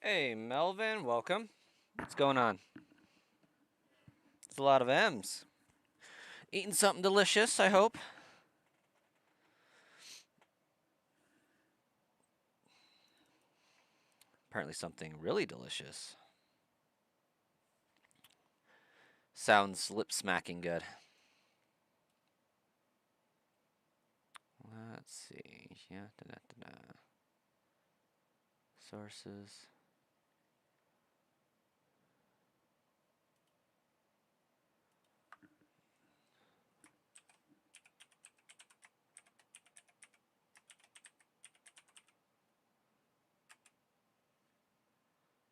Hey, Melvin, welcome. What's going on? It's a lot of M's. Eating something delicious, I hope. Apparently, something really delicious. Sounds lip smacking good. Let's see. Yeah, sources.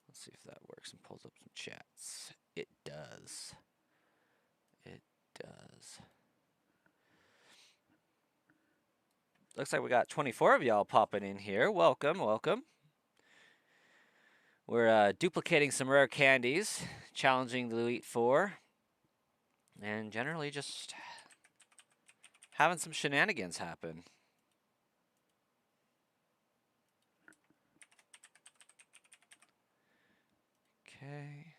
Let's see if that works and pulls up some chats. It does. It does. Looks like we got 24 of y'all popping in here. Welcome, welcome. We're duplicating some rare candies, challenging the Elite Four, and generally just having some shenanigans happen. Okay,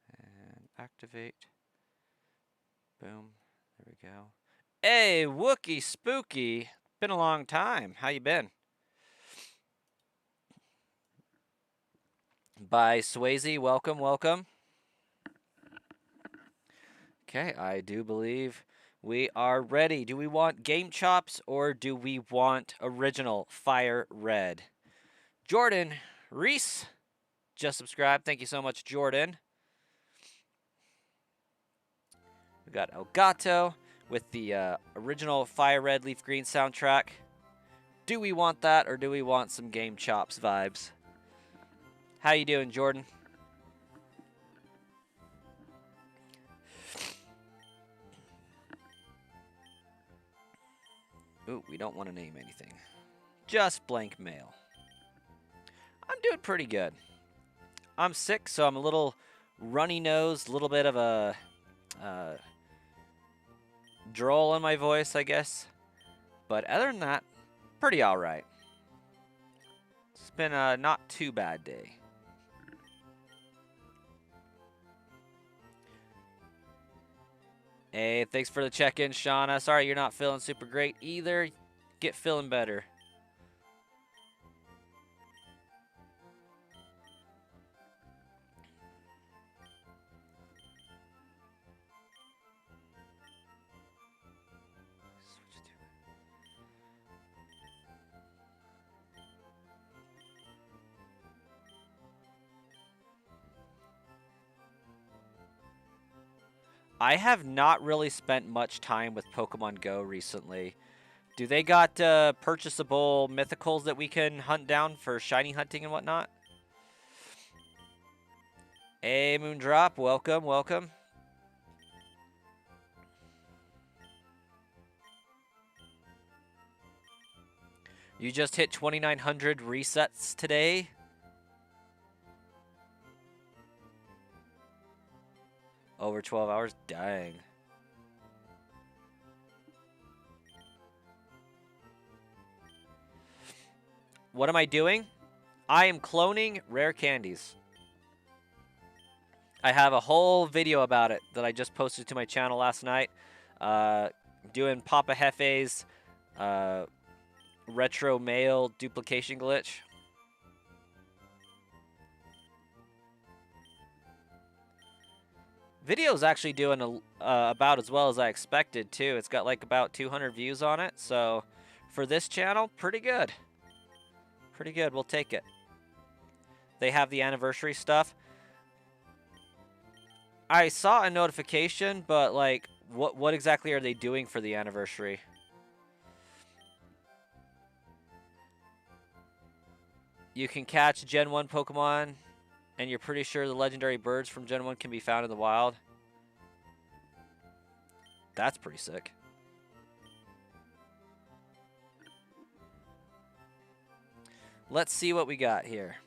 and activate. Boom. There we go. Hey, Wookie Spooky. Been a long time. How you been? By Swayze, welcome, welcome. Okay, I do believe we are ready. Do we want Game Chops or do we want original Fire Red? Jordan Reese just subscribed. Thank you so much, Jordan. We got Elgato with the original Fire Red Leaf Green soundtrack. Do we want that or do we want some Game Chops vibes? How you doing, Jordan? Ooh, we don't want to name anything. Just blank mail. I'm doing pretty good. I'm sick, so I'm a little runny nosed, a little bit of a drawl in my voice, I guess. But other than that, pretty alright. It's been a not too bad day. Hey, thanks for the check-in, Shauna. Sorry you're not feeling super great either. Get feeling better. I have not really spent much time with Pokemon Go recently. Do they got purchasable mythicals that we can hunt down for shiny hunting and whatnot? Hey, Moondrop, welcome, welcome. You just hit 2,900 resets today. Over 12 hours? Dang. What am I doing? I am cloning rare candies. I have a whole video about it that I just posted to my channel last night. Doing Papa Hefe's retro mail duplication glitch. Video's actually doing about as well as I expected, too. It's got like about 200 views on it, so for this channel, pretty good. Pretty good, we'll take it. They have the anniversary stuff. I saw a notification, but like, what exactly are they doing for the anniversary? You can catch Gen 1 Pokemon, and you're pretty sure the legendary birds from Gen 1 can be found in the wild. That's pretty sick. Let's see what we got here.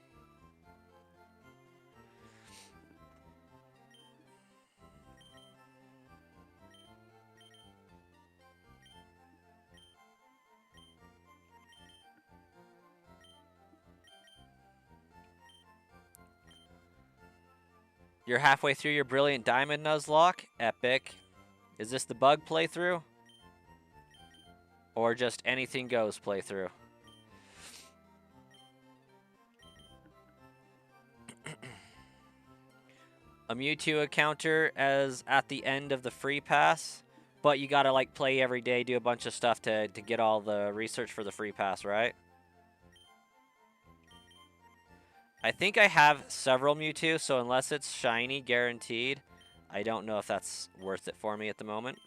You're halfway through your Brilliant Diamond Nuzlocke? Epic. Is this the bug playthrough? Or just anything goes playthrough? A Mewtwo encounter as at the end of the free pass, but you gotta like play every day, do a bunch of stuff to get all the research for the free pass, right? I think I have several Mewtwo, so unless it's shiny guaranteed, I don't know if that's worth it for me at the moment.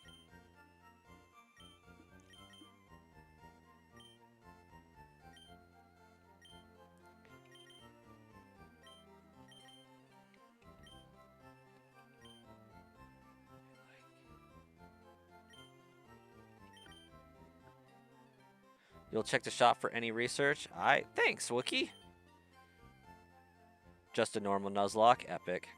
You'll check the shop for any research? Thanks, Wookie. Just a normal Nuzlocke? Epic.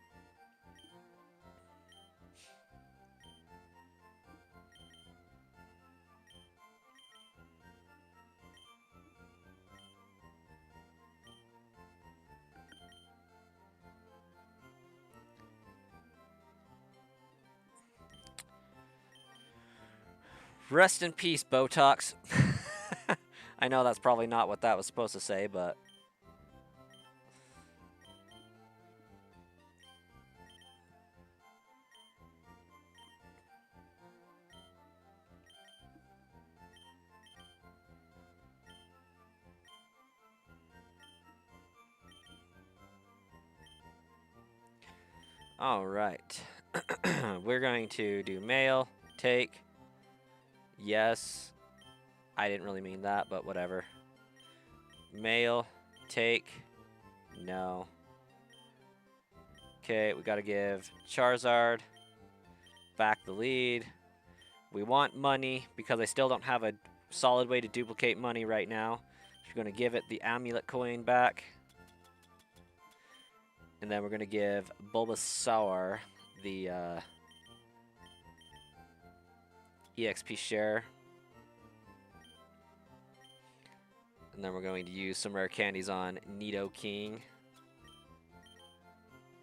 Rest in peace, Botox. I know that's probably not what that was supposed to say, but... All right. We're going to do mail, take, yes. I didn't really mean that, but whatever. Mail, take, no. Okay, we got to give Charizard back the lead. We want money because I still don't have a solid way to duplicate money right now. We're going to give it the amulet coin back. And then we're going to give Bulbasaur the EXP share. And then we're going to use some rare candies on Nidoking.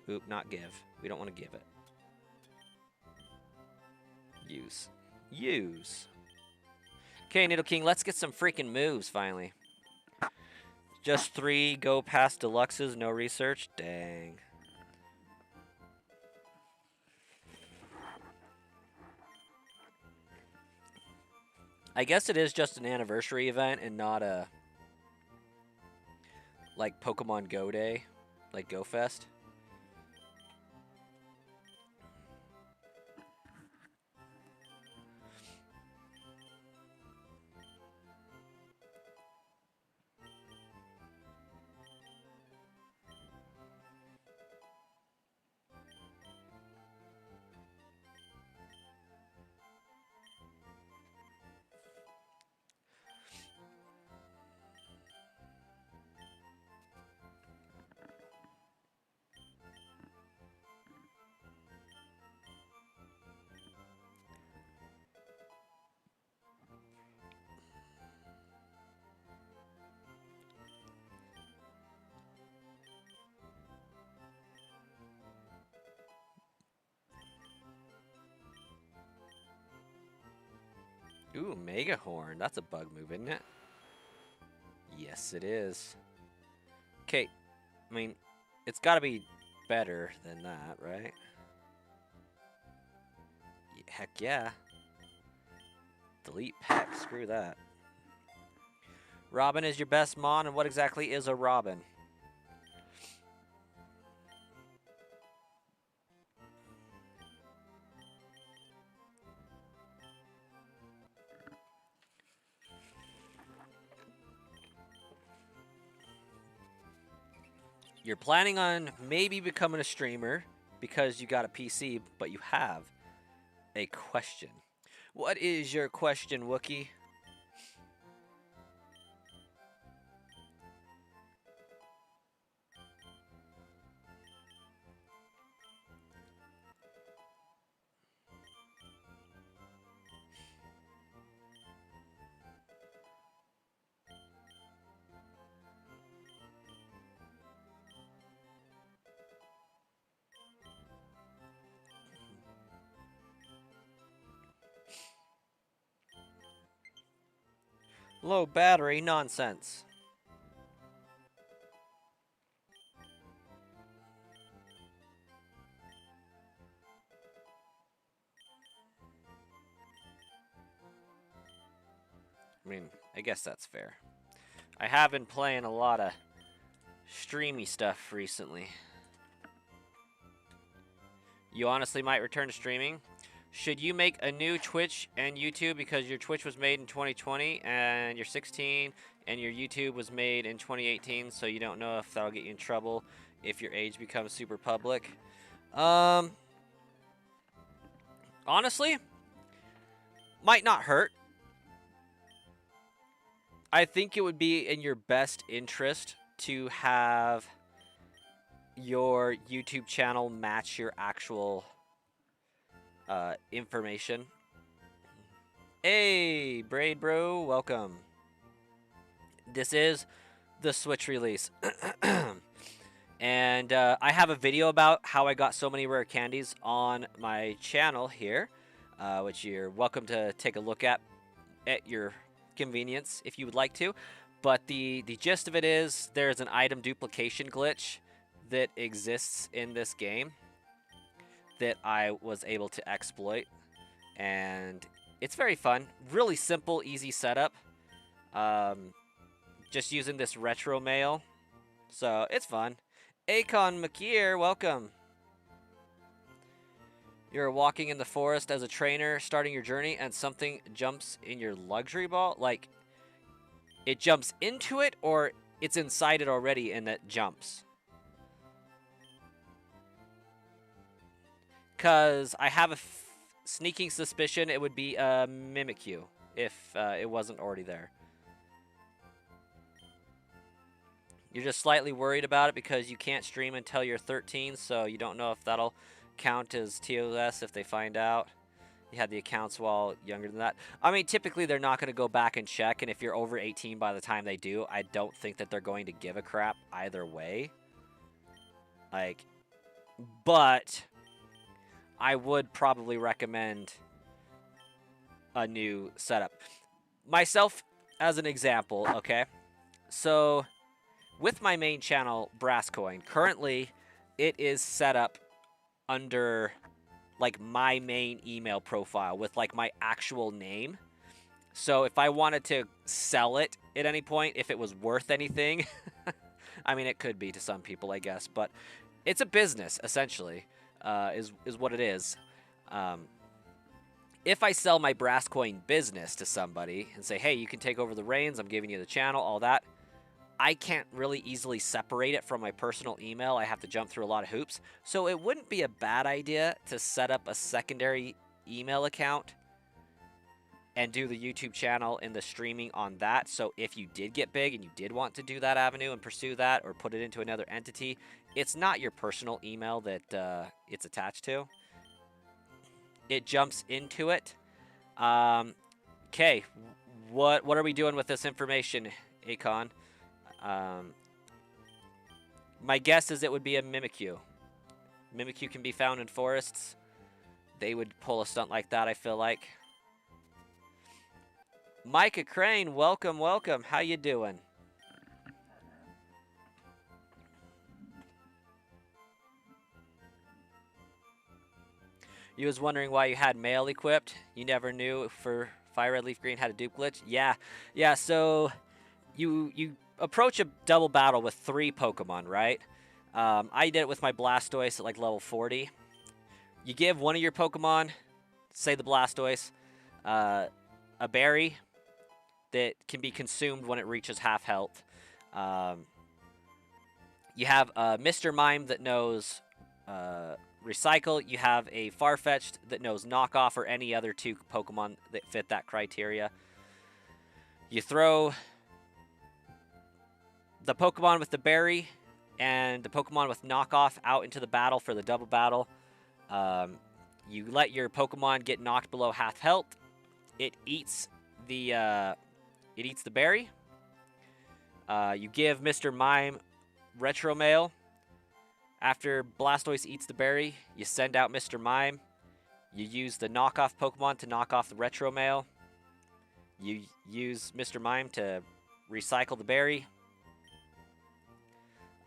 Oop, not give. We don't want to give it. Use. Use. Okay, Nidoking, let's get some freaking moves finally. Just 3 go past deluxes, no research. Dang. I guess it is just an anniversary event and not a like Pokemon Go Day, like Go Fest. Ooh, Mega Horn. That's a bug move, isn't it? Yes, it is. Okay, I mean, it's got to be better than that, right? Heck yeah. Delete Peck. Screw that. Robin is your best mon, and what exactly is a Robin? You're planning on maybe becoming a streamer because you got a PC, but you have a question. What is your question, Wookie? Low battery nonsense. I mean, I guess that's fair. I have been playing a lot of streamy stuff recently. You honestly might return to streaming. Should you make a new Twitch and YouTube because your Twitch was made in 2020 and you're 16 and your YouTube was made in 2018, so you don't know if that'll get you in trouble if your age becomes super public? Honestly, might not hurt. I think it would be in your best interest to have your YouTube channel match your actual information. Hey, Braid Bro, welcome. This is the Switch release. And I have a video about how I got so many rare candies on my channel here, which you're welcome to take a look at your convenience if you would like to. But the gist of it is there's an item duplication glitch that exists in this game that I was able to exploit, and it's very fun. Really simple, easy setup. Just using this retro mail, so it's fun. Akon Makir, welcome. You're walking in the forest as a trainer, starting your journey, and something jumps in your luxury ball. Like, it jumps into it, or it's inside it already and that jumps? Because I have a sneaking suspicion it would be a Mimikyu if it wasn't already there. You're just slightly worried about it because you can't stream until you're 13, so you don't know if that'll count as TOS if they find out you had the accounts while younger than that. I mean, typically they're not going to go back and check, and if you're over 18 by the time they do, I don't think that they're going to give a crap either way. Like, but I would probably recommend a new setup. Myself, as an example, okay? So with my main channel, Brasscoin, currently it is set up under like my main email profile with like my actual name. So if I wanted to sell it at any point, if it was worth anything, I mean, it could be to some people, I guess, but it's a business essentially, is what it is. If I sell my Brasscoin business to somebody and say, hey, you can take over the reins, I'm giving you the channel, all that, I can't really easily separate it from my personal email. I have to jump through a lot of hoops. So it wouldn't be a bad idea to set up a secondary email account and do the YouTube channel and the streaming on that. So if you did get big and you did want to do that avenue and pursue that or put it into another entity, it's not your personal email that it's attached to. It jumps into it. Okay, what are we doing with this information, Akon? My guess is it would be a Mimikyu. Mimikyu can be found in forests. They would pull a stunt like that, I feel like. Micah Crane, welcome, welcome. How you doing? You was wondering why you had mail equipped. You never knew for Fire Red Leaf Green had a dupe glitch? Yeah, so you approach a double battle with 3 Pokemon, right? I did it with my Blastoise at like level 40. You give one of your Pokemon, say the Blastoise, a berry that can be consumed when it reaches half health. You have a Mr. Mime that knows Recycle. You have a Farfetch'd that knows Knockoff, or any other 2 Pokemon that fit that criteria. You throw the Pokemon with the berry and the Pokemon with Knockoff out into the battle for the double battle. You let your Pokemon get knocked below half health. It eats the berry. You give Mr. Mime Retro Mail. After Blastoise eats the berry, you send out Mr. Mime. You use the knockoff Pokemon to knock off the Retro Mail. You use Mr. Mime to recycle the berry.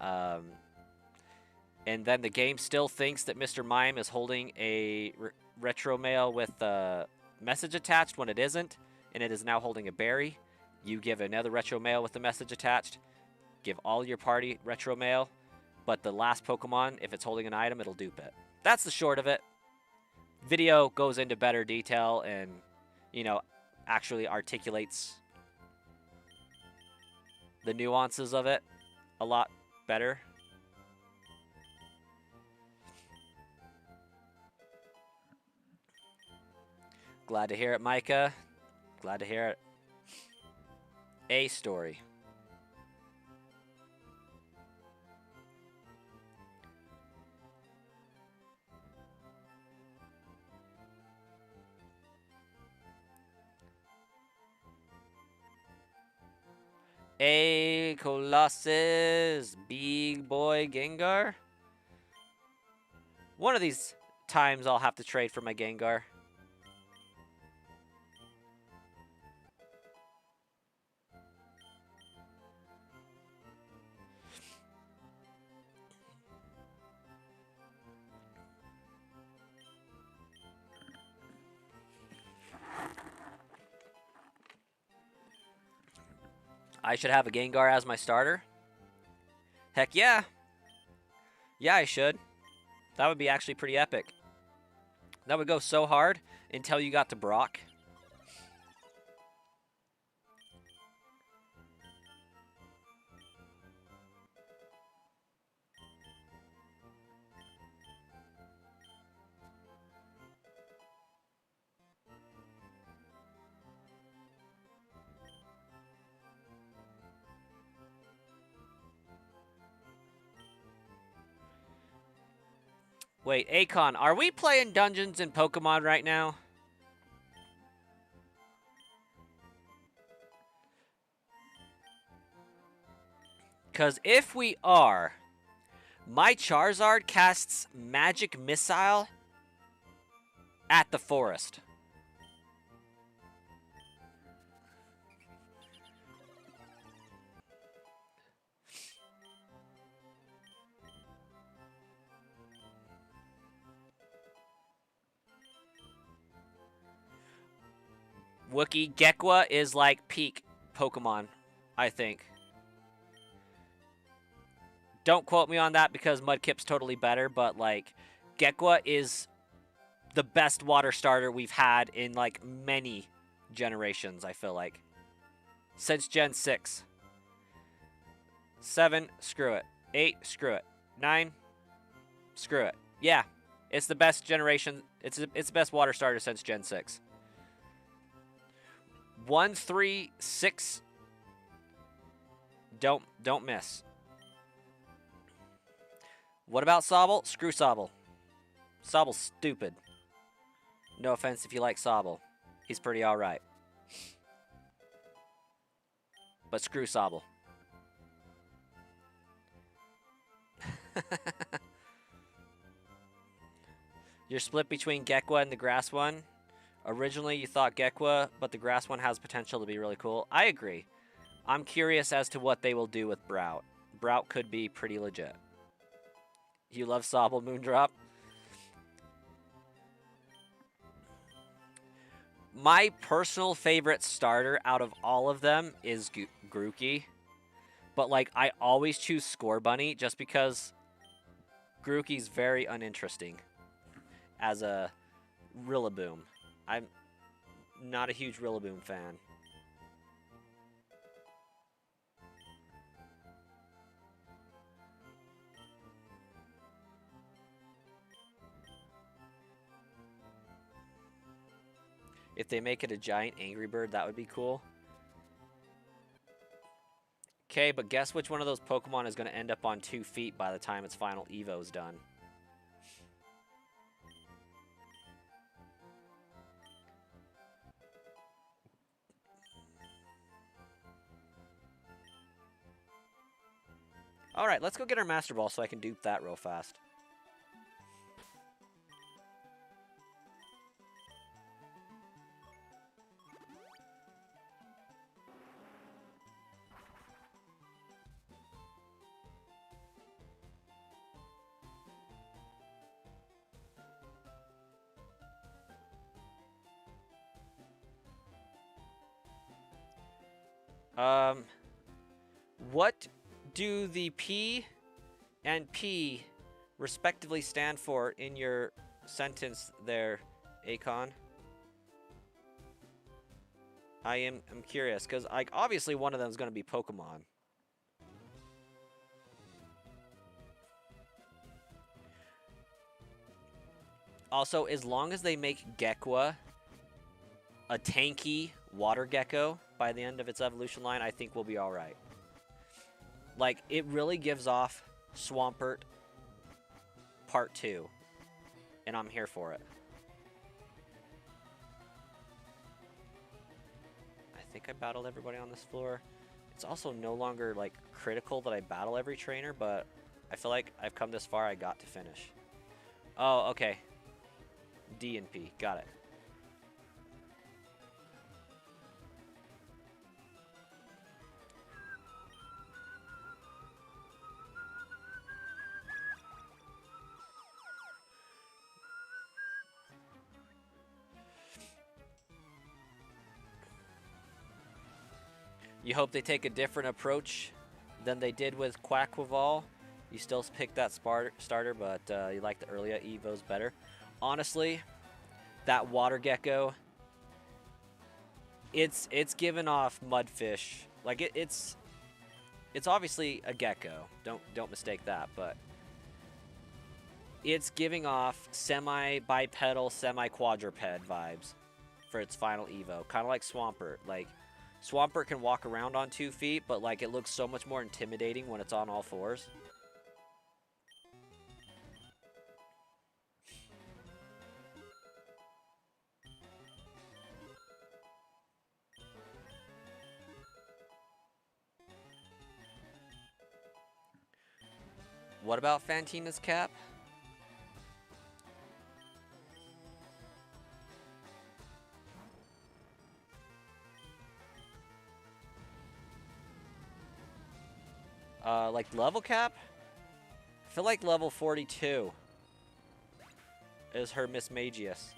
And then the game still thinks that Mr. Mime is holding a retro mail with a message attached when it isn't, and it is now holding a berry. You give another retro mail with the message attached. Give all your party retro mail, but the last Pokemon, if it's holding an item, it'll dupe it. That's the short of it. Video goes into better detail and, you know, actually articulates the nuances of it a lot better. Glad to hear it, Micah. Glad to hear it. A story. A Colossus, big boy Gengar. One of these times I'll have to trade for my Gengar. I should have a Gengar as my starter. Heck yeah. Yeah, I should. That would be actually pretty epic. That would go so hard until you got to Brock. Wait, Akon, are we playing Dungeons in Pokemon right now? Because if we are, my Charizard casts Magic Missile at the forest. Wookiee Gekwa is like peak Pokemon, I think. Don't quote me on that because Mudkip's totally better, but like Gekwa is the best water starter we've had in like many generations, I feel like. Since Gen 6. 7, screw it. 8, screw it. 9, screw it. Yeah, it's the best generation. It's the best water starter since Gen 6. 1, 3, 6. Don't miss. What about Sobble? Screw Sobble. Sobble's stupid. No offense if you like Sobble. He's pretty alright. But screw Sobble. You're split between Gekwa and the grass one. Originally, you thought Gekwa, but the grass one has potential to be really cool. I agree. I'm curious as to what they will do with Brout. Brout could be pretty legit. You love Sobble, Moondrop? My personal favorite starter out of all of them is Grookey. But, like, I always choose Score Bunny just because Grookey's very uninteresting as a Rillaboom. I'm not a huge Rillaboom fan. If they make it a giant Angry Bird, that would be cool. Okay, but guess which one of those Pokemon is going to end up on 2 feet by the time its final Evo's done? Alright, let's go get our Master Ball so I can dupe that real fast. Um, what do the P and P respectively stand for in your sentence there, Akon? I'm curious because like obviously one of them is going to be Pokemon. Also, as long as they make Gekwa a tanky water gecko by the end of its evolution line, I think we'll be all right. Like, it really gives off Swampert Part 2, and I'm here for it. I think I battled everybody on this floor. It's also no longer, like, critical that I battle every trainer, but I feel like I've come this far, I got to finish. Oh, okay. D and P. Got it. You hope they take a different approach than they did with Quackwaval. You still pick that starter, but you like the earlier Evos better. Honestly, that water gecko, it's given off mudfish. Like it's obviously a gecko. Don't mistake that, but it's giving off semi-bipedal, semi-quadruped vibes for its final Evo. Kind of like Swampert. Like, Swampert can walk around on 2 feet, but like it looks so much more intimidating when it's on all fours. What about Fantina's cap? Like level cap? I feel like level 42 is her Miss Magius.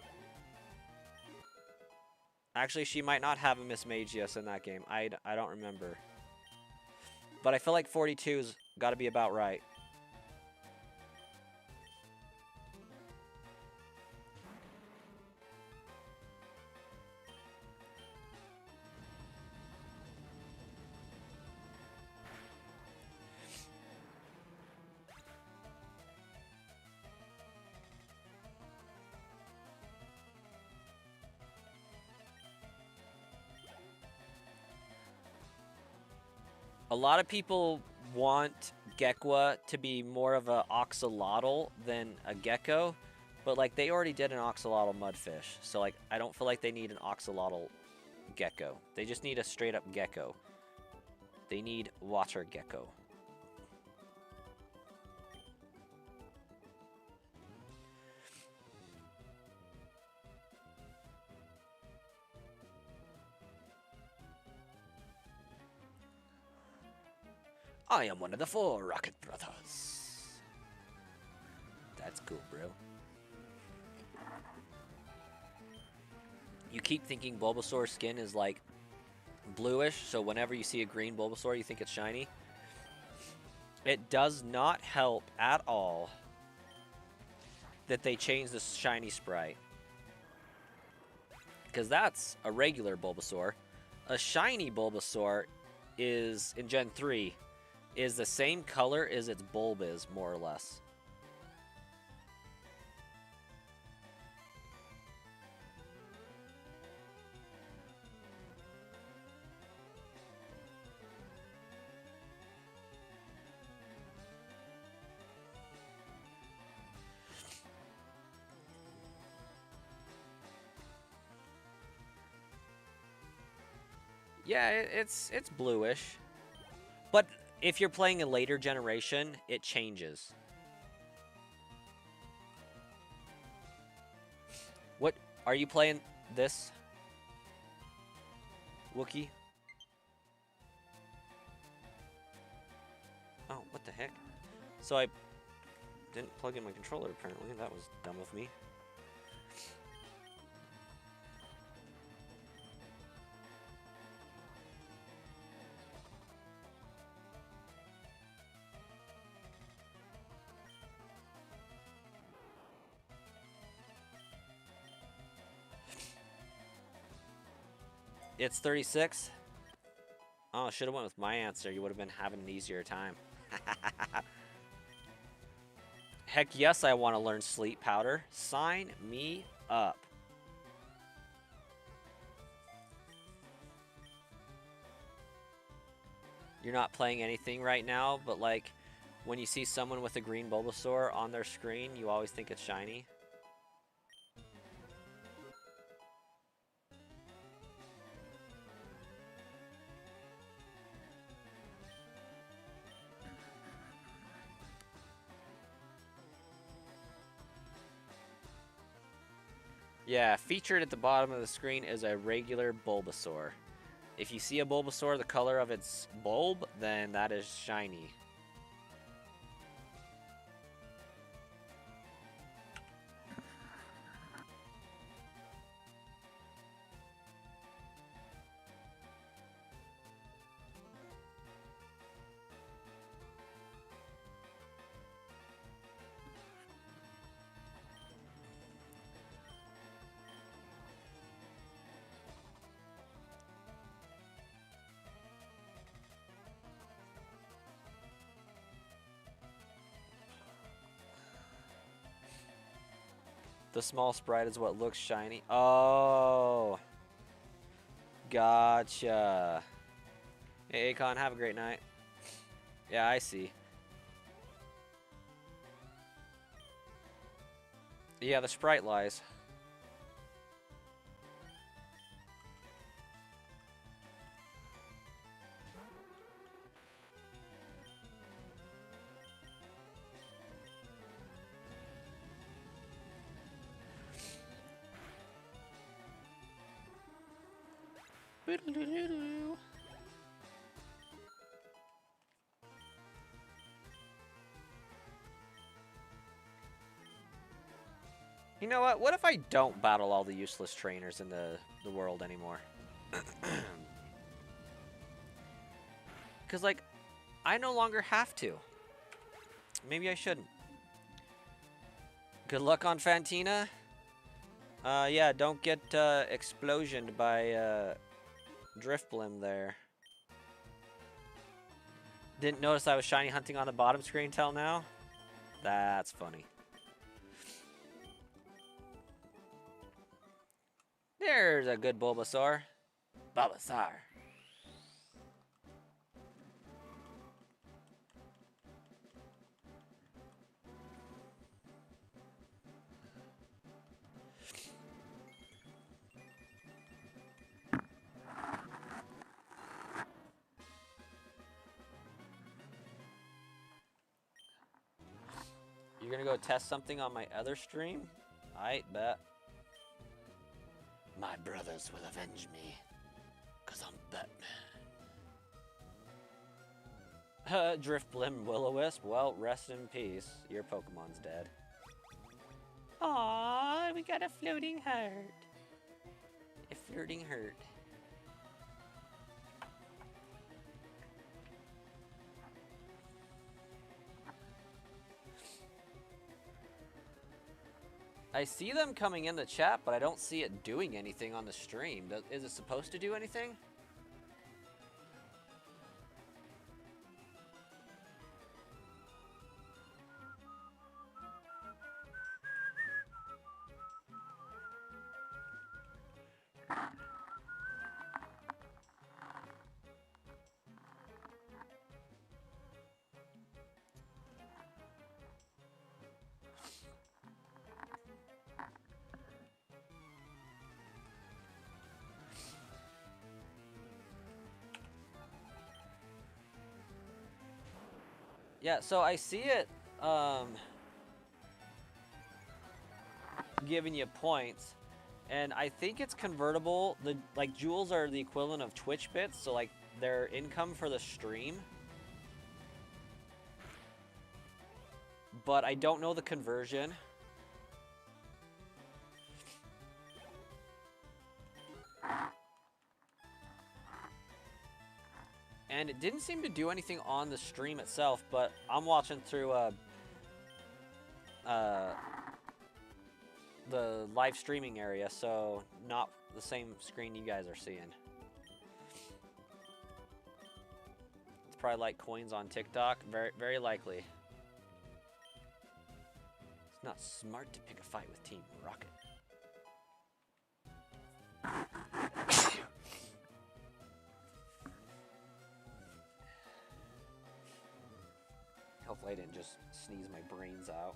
Actually, she might not have a Miss Magius in that game. I don't remember. But I feel like 42's got to be about right. A lot of people want Gekwa to be more of a oxalotl than a gecko, but like they already did an oxalotl mudfish, so like I don't feel like they need an oxalotl gecko. They just need a straight up gecko. They need water gecko. I am one of the 4 Rocket Brothers. That's cool, bro. You keep thinking Bulbasaur's skin is like bluish, so whenever you see a green Bulbasaur, you think it's shiny. It does not help at all that they changed the shiny sprite. Because that's a regular Bulbasaur. A shiny Bulbasaur is, in Gen 3, is the same color as its bulb is, more or less. Yeah, it's bluish. But if you're playing a later generation, it changes. What are you playing this? Wookie? Oh, what the heck? So I didn't plug in my controller apparently. That was dumb of me. It's 36. Oh, should have went with my answer. You would have been having an easier time. Heck yes, I want to learn sleep powder. Sign me up. You're not playing anything right now, but like when you see someone with a green Bulbasaur on their screen, you always think it's shiny. Yeah, featured at the bottom of the screen is a regular Bulbasaur. If you see a Bulbasaur the color of its bulb, then that is shiny. The small sprite is what looks shiny. Oh. Gotcha. Hey, Akon, have a great night. Yeah, I see. Yeah, the sprite lies. You know what? What if I don't battle all the useless trainers in the world anymore? Because, like, I no longer have to. Maybe I shouldn't. Good luck on Fantina. Yeah, don't get explosioned by Driftblim there. Didn't notice I was shiny hunting on the bottom screen till now? That's funny. There's a good Bulbasaur. Bulbasaur. You're gonna go test something on my other stream? I bet. My brothers will avenge me. 'Cause I'm Batman. Driftblim Will-O-Wisp. Well, rest in peace. Your Pokemon's dead. Aww, we got a floating heart. A floating heart. I see them coming in the chat, but I don't see it doing anything on the stream. Is it supposed to do anything? Yeah, so I see it giving you points, and I think it's convertible. Like jewels are the equivalent of Twitch bits, so like their income for the stream. But I don't know the conversion. And it didn't seem to do anything on the stream itself, but I'm watching through the live streaming area, so not the same screen you guys are seeing. probably like coins on TikTok. Very, very likely. It's not smart to pick a fight with Team Rocket. Hopefully I didn't just sneeze my brains out.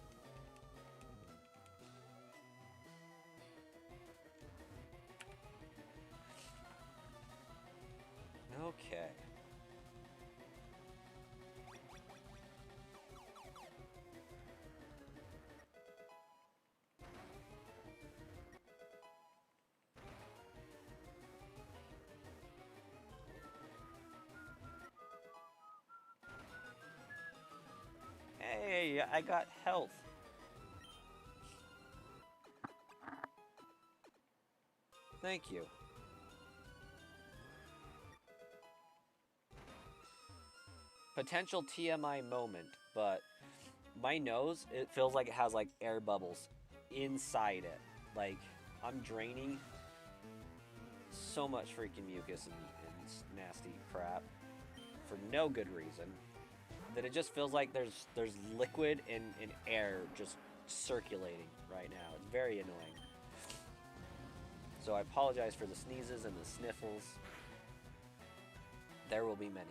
Okay. Hey, I got health. Thank you. Potential TMI moment, but my nose, it feels like it has like air bubbles inside it. Like I'm draining so much freaking mucus and nasty crap for no good reason that it just feels like there's liquid and air just circulating right now. It's very annoying. So I apologize for the sneezes and the sniffles. There will be many.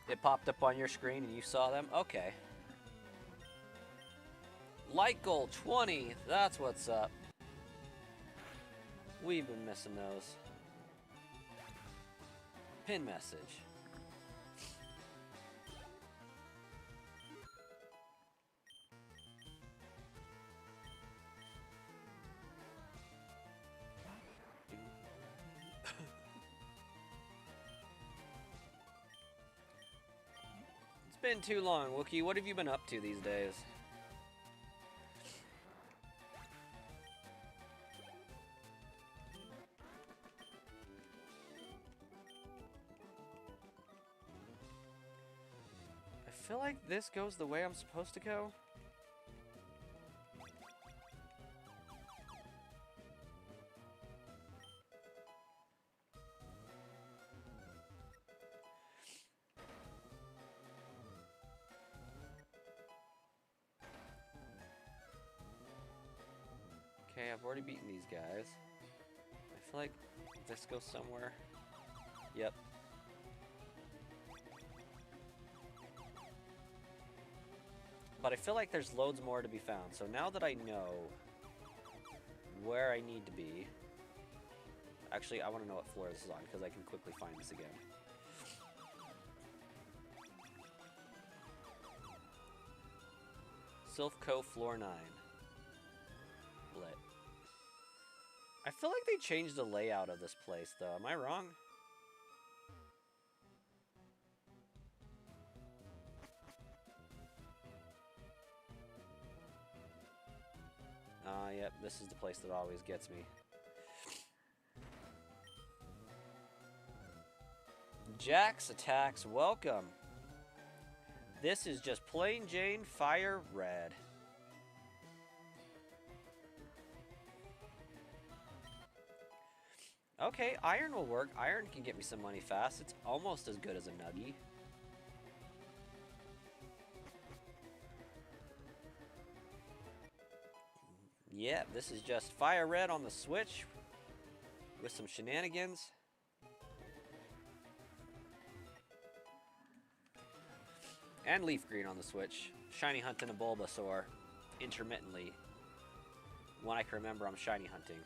It popped up on your screen and you saw them? Okay. Light goal 20, that's what's up. We've been missing those. Pin message. It's been too long, Wookie. What have you been up to these days? I feel like this goes the way I'm supposed to go. Okay, I've already beaten these guys. I feel like this goes somewhere. Yep. But I feel like there's loads more to be found. So now that I know where I need to be... Actually, I want to know what floor this is on, because I can quickly find this again. Sylph Cove, floor 9. Lit. I feel like they changed the layout of this place, though. Am I wrong? Yep, this is the place that always gets me. Jax attacks, welcome. This is just plain Jane fire red. Okay, iron will work. Iron can get me some money fast. It's almost as good as a nuggie. Yeah, this is just fire red on the Switch with some shenanigans. And leaf green on the Switch. Shiny hunting a Bulbasaur intermittently. When I can remember, I'm shiny hunting.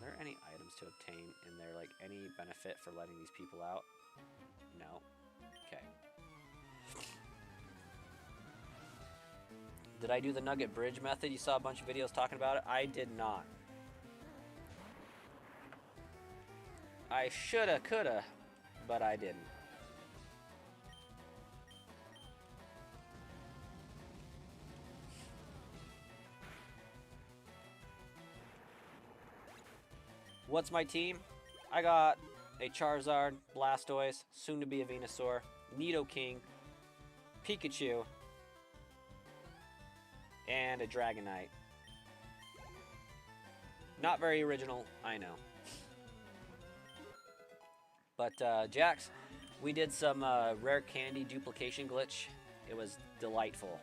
Are there any items to obtain in there? Like any benefit for letting these people out? No. Okay. Did I do the Nugget Bridge method? You saw a bunch of videos talking about it. I did not. I shoulda, coulda, but I didn't. What's my team? I got a Charizard, Blastoise, soon to be a Venusaur, Nidoking, Pikachu, and a Dragonite. Not very original, I know. But Jax, we did some rare candy duplication glitch. It was delightful.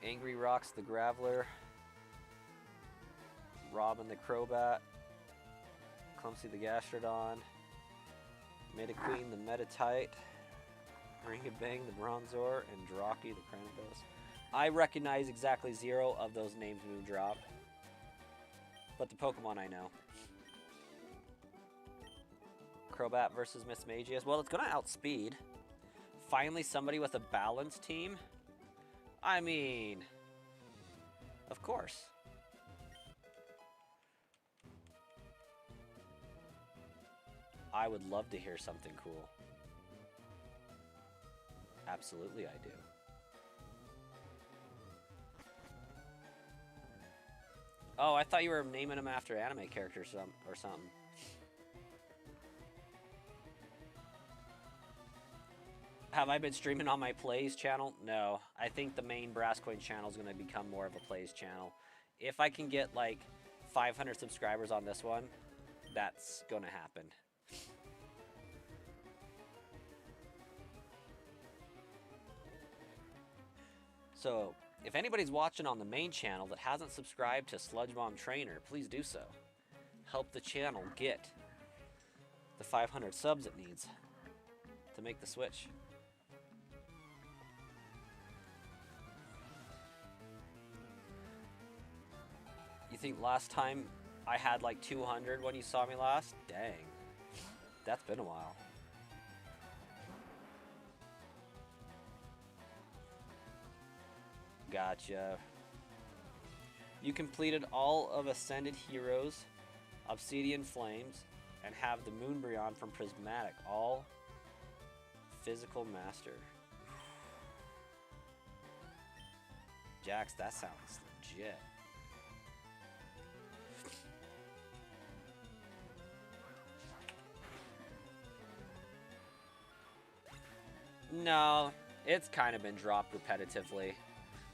Angry Rocks the Graveler, Robin the Crobat, Clumsy the Gastrodon, Metaqueen the Metatite, Ringabang the Bronzor, and Drocky the Cranidos. I recognize exactly 0 of those names Moon Drop, but the Pokemon I know. Crobat versus Mismagius. Well, it's going to outspeed. Finally, somebody with a balanced team. I mean, of course. I would love to hear something cool. Absolutely, I do. Oh, I thought you were naming them after anime characters or something. Have I been streaming on my Plays channel? No. I think the main Brasscoin channel is going to become more of a Plays channel. If I can get like 500 subscribers on this one, that's going to happen. So, if anybody's watching on the main channel that hasn't subscribed to Sludge Bomb Trainer, please do so. Help the channel get the 500 subs it needs to make the switch. You think last time I had like 200 when you saw me last? Dang. That's been a while. Gotcha. You completed all of Ascended Heroes, Obsidian Flames, and have the Moonbryon from Prismatic. All physical master. Jax, that sounds legit. No, it's kind of been dropped repetitively.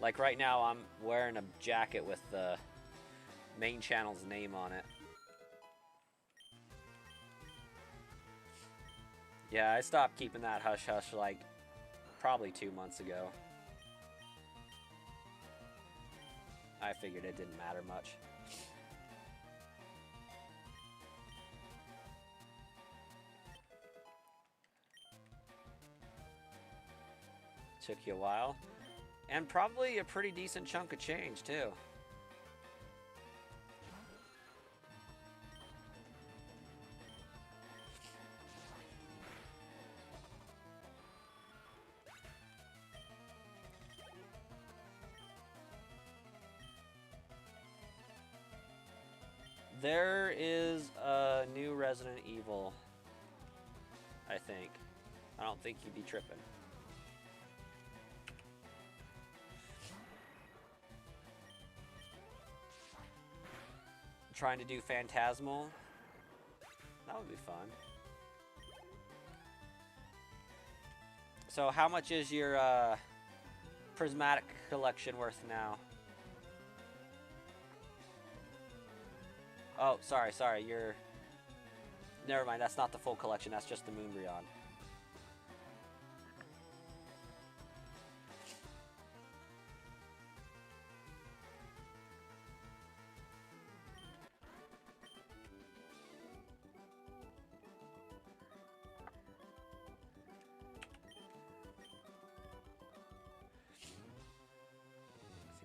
Like right now, I'm wearing a jacket with the main channel's name on it. Yeah, I stopped keeping that hush-hush like probably 2 months ago. I figured it didn't matter much. Took you a while. And probably a pretty decent chunk of change, too. There is a new Resident Evil, I think. I don't think you'd be tripping. Trying to do Phantasmal. That would be fun. So how much is your Prismatic collection worth now? Oh, sorry. You're... Never mind, that's not the full collection. That's just the Moonbryon.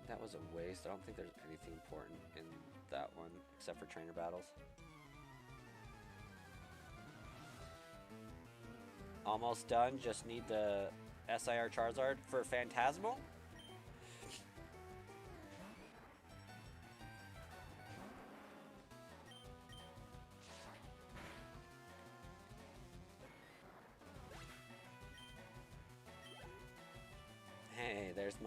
That was a waste. I don't think there's anything important in that one except for trainer battles. Almost done. Just need the SIR Charizard for Phantasmal. Hey, there's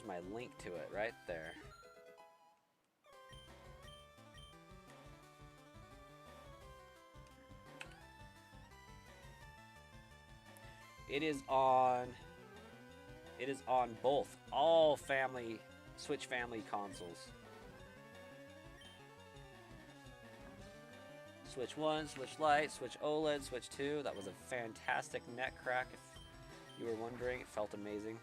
my link to it right there. It is on. It is on both. All family, Switch family consoles. Switch 1, Switch Lite, Switch OLED, Switch 2. That was a fantastic net crack, if you were wondering. It felt amazing.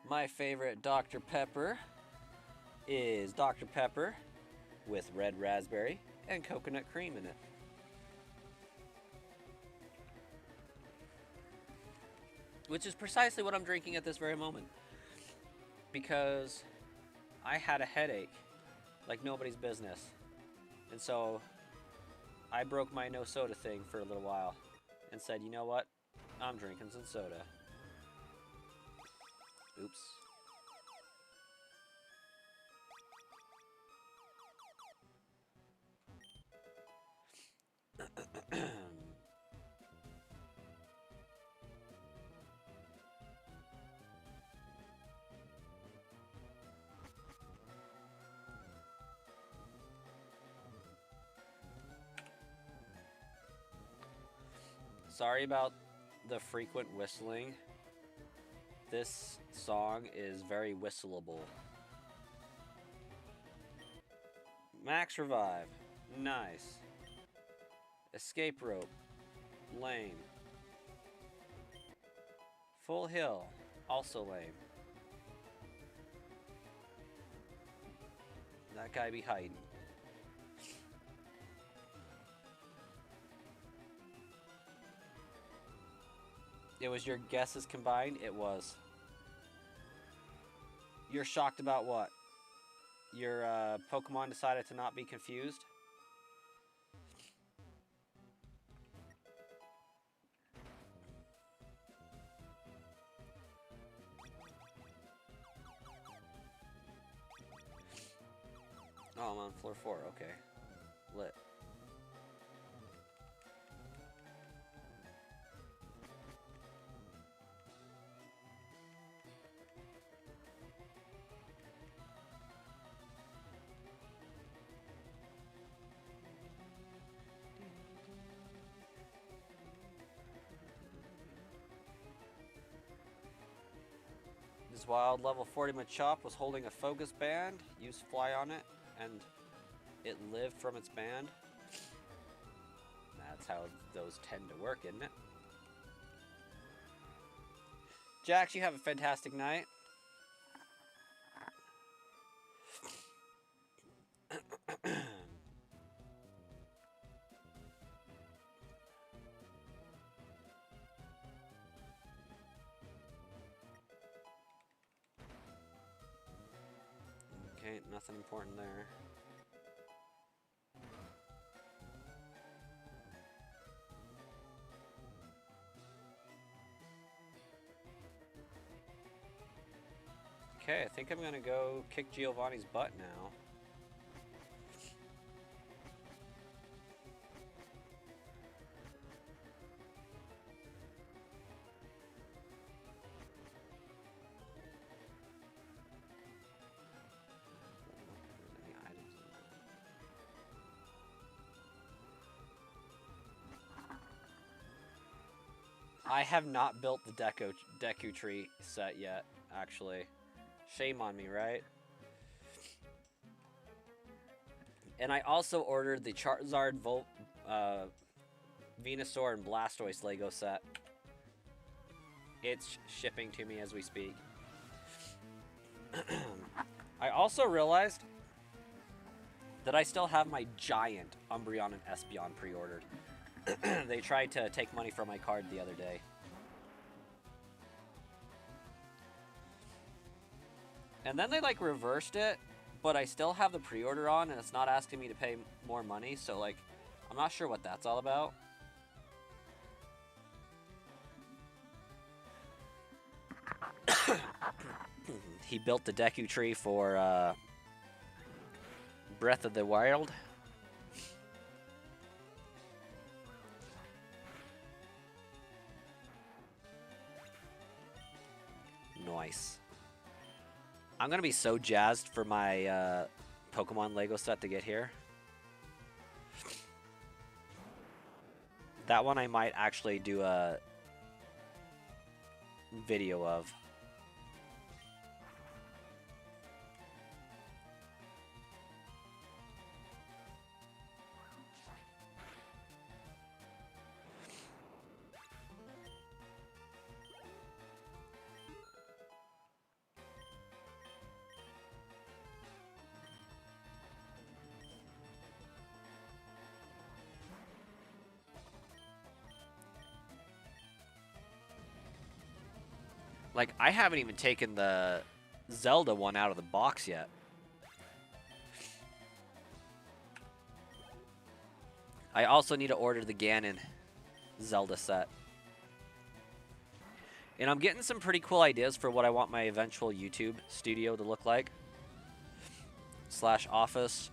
My favorite Dr. Pepper is Dr. Pepper with red raspberry and coconut cream in it. Which is precisely what I'm drinking at this very moment. Because I had a headache like nobody's business. And so I broke my no soda thing for a little while and said, you know what? I'm drinking some soda. Oops. Sorry about the frequent whistling. This song is very whistleable. Max Revive. Nice. Escape Rope. Lame. Full Hill. Also lame. That guy be hiding. It was your guesses combined? It was. You're shocked about what? Your Pokemon decided to not be confused? Oh, I'm on floor 4. Okay. Lit. This wild level 40 Machop was holding a focus band, used fly on it, and it lived from its band. That's how those tend to work, isn't it? Jax, you have a fantastic night. Okay, nothing important there. Okay, I think I'm gonna go kick Giovanni's butt now. I have not built the Deku Tree set yet, actually. Shame on me, right? And I also ordered the Charizard, Venusaur, and Blastoise Lego set. It's shipping to me as we speak. I also realized that I still have my giant Umbreon and Espeon pre-ordered. They tried to take money from my card the other day. And then they like reversed it, but I still have the pre-order on and it's not asking me to pay more money, so like I'm not sure what that's all about. He built the Deku tree for Breath of the Wild. Nice. I'm gonna be so jazzed for my Pokemon Lego set to get here. That one I might actually do a video of. Like, I haven't even taken the Zelda one out of the box yet. I also need to order the Ganon Zelda set. And I'm getting some pretty cool ideas for what I want my eventual YouTube studio to look like. /office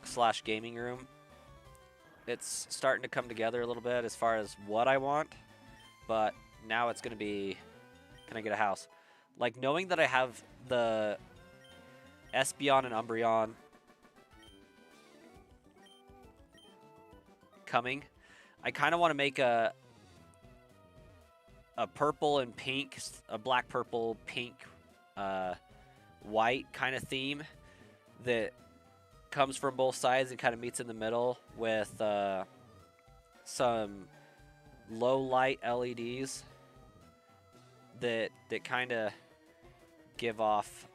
/gaming room. It's starting to come together a little bit as far as what I want. But now it's going to be, can I get a house? Like, knowing that I have the Espeon and Umbreon coming, I kind of want to make a purple and pink, a black, purple, pink, white kind of theme that comes from both sides and kind of meets in the middle with some low light LEDs that kind of give off,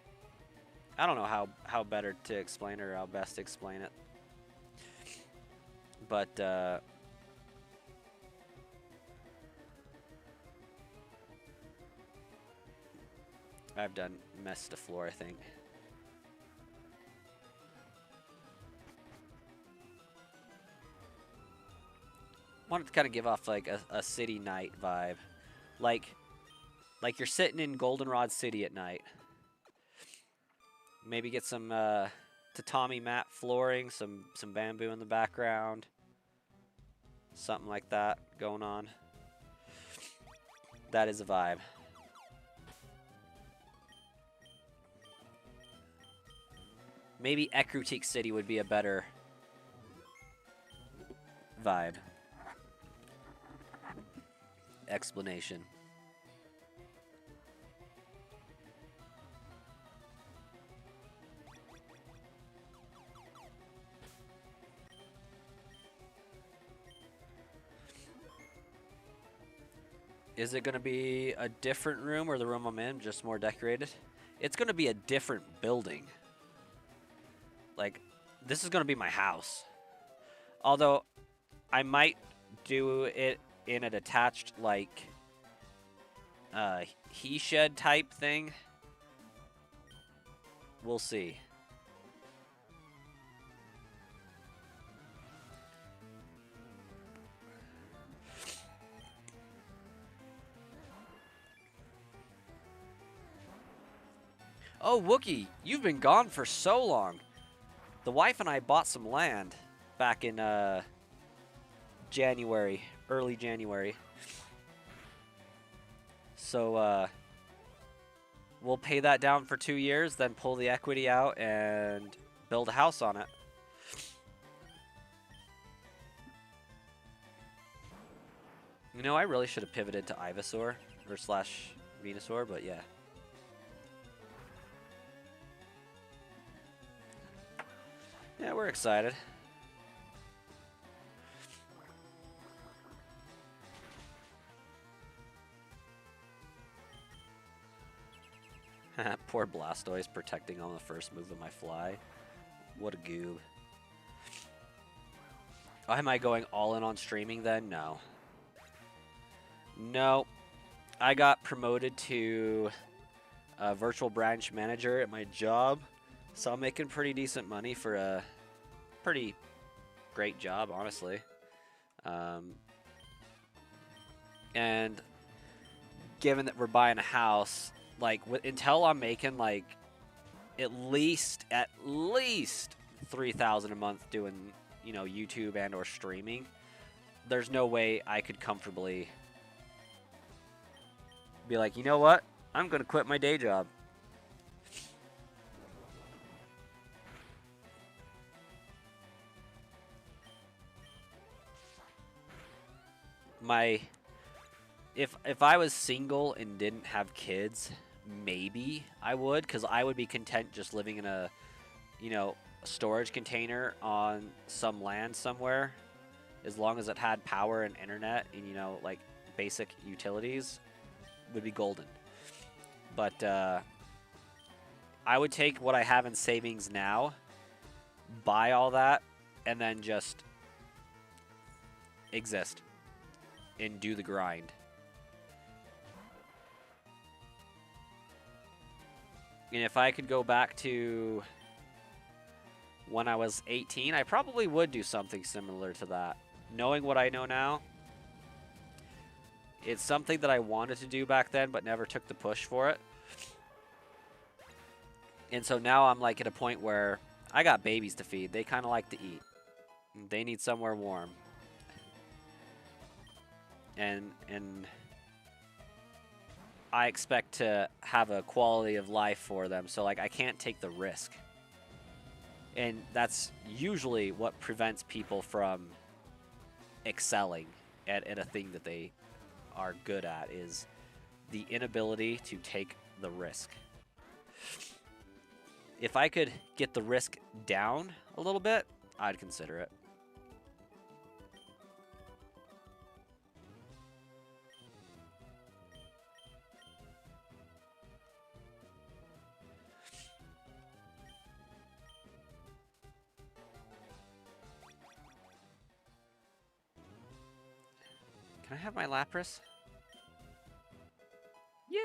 I don't know how better to explain it or how best to explain it, but I've done messed the floor, I think. Wanted to kind of give off like a city night vibe, like you're sitting in Goldenrod City at night. Maybe get some tatami mat flooring, some bamboo in the background, something like that going on. That is a vibe. Maybe Ecruteak City would be a better vibe. Explanation. Is it going to be a different room or the room I'm in, just more decorated? It's going to be a different building. Like, this is going to be my house. Although, I might do it in a detached, like, he shed type thing. We'll see. Oh, Wookie, you've been gone for so long. The wife and I bought some land back in January, early January. So we'll pay that down for 2 years, then pull the equity out and build a house on it. You know, I really should have pivoted to Ivysaur or / Venusaur, but yeah. Yeah, we're excited. Poor Blastoise protecting on the first move of my fly. What a goob. Oh, am I going all in on streaming then? No. No. I got promoted to a virtual branch manager at my job, so I'm making pretty decent money for a pretty great job, honestly. And given that we're buying a house, like until I'm making like at least $3,000 a month doing, you know, YouTube and or streaming, there's no way I could comfortably be like, you know what? I'm gonna quit my day job. If I was single and didn't have kids, maybe I would, because I would be content just living in a, you know, storage container on some land somewhere, as long as it had power and internet and, you know, like basic utilities, would be golden. But I would take what I have in savings now, buy all that, and then just exist and do the grind. And if I could go back to when I was 18, I probably would do something similar to that. Knowing what I know now, it's something that I wanted to do back then, but never took the push for it. And so now I'm like at a point where I got babies to feed. They kind of like to eat. They need somewhere warm. And I expect to have a quality of life for them. So like I can't take the risk. And that's usually what prevents people from excelling at a thing that they are good at, is the inability to take the risk. If I could get the risk down a little bit, I'd consider it. Can I have my Lapras? Yeah!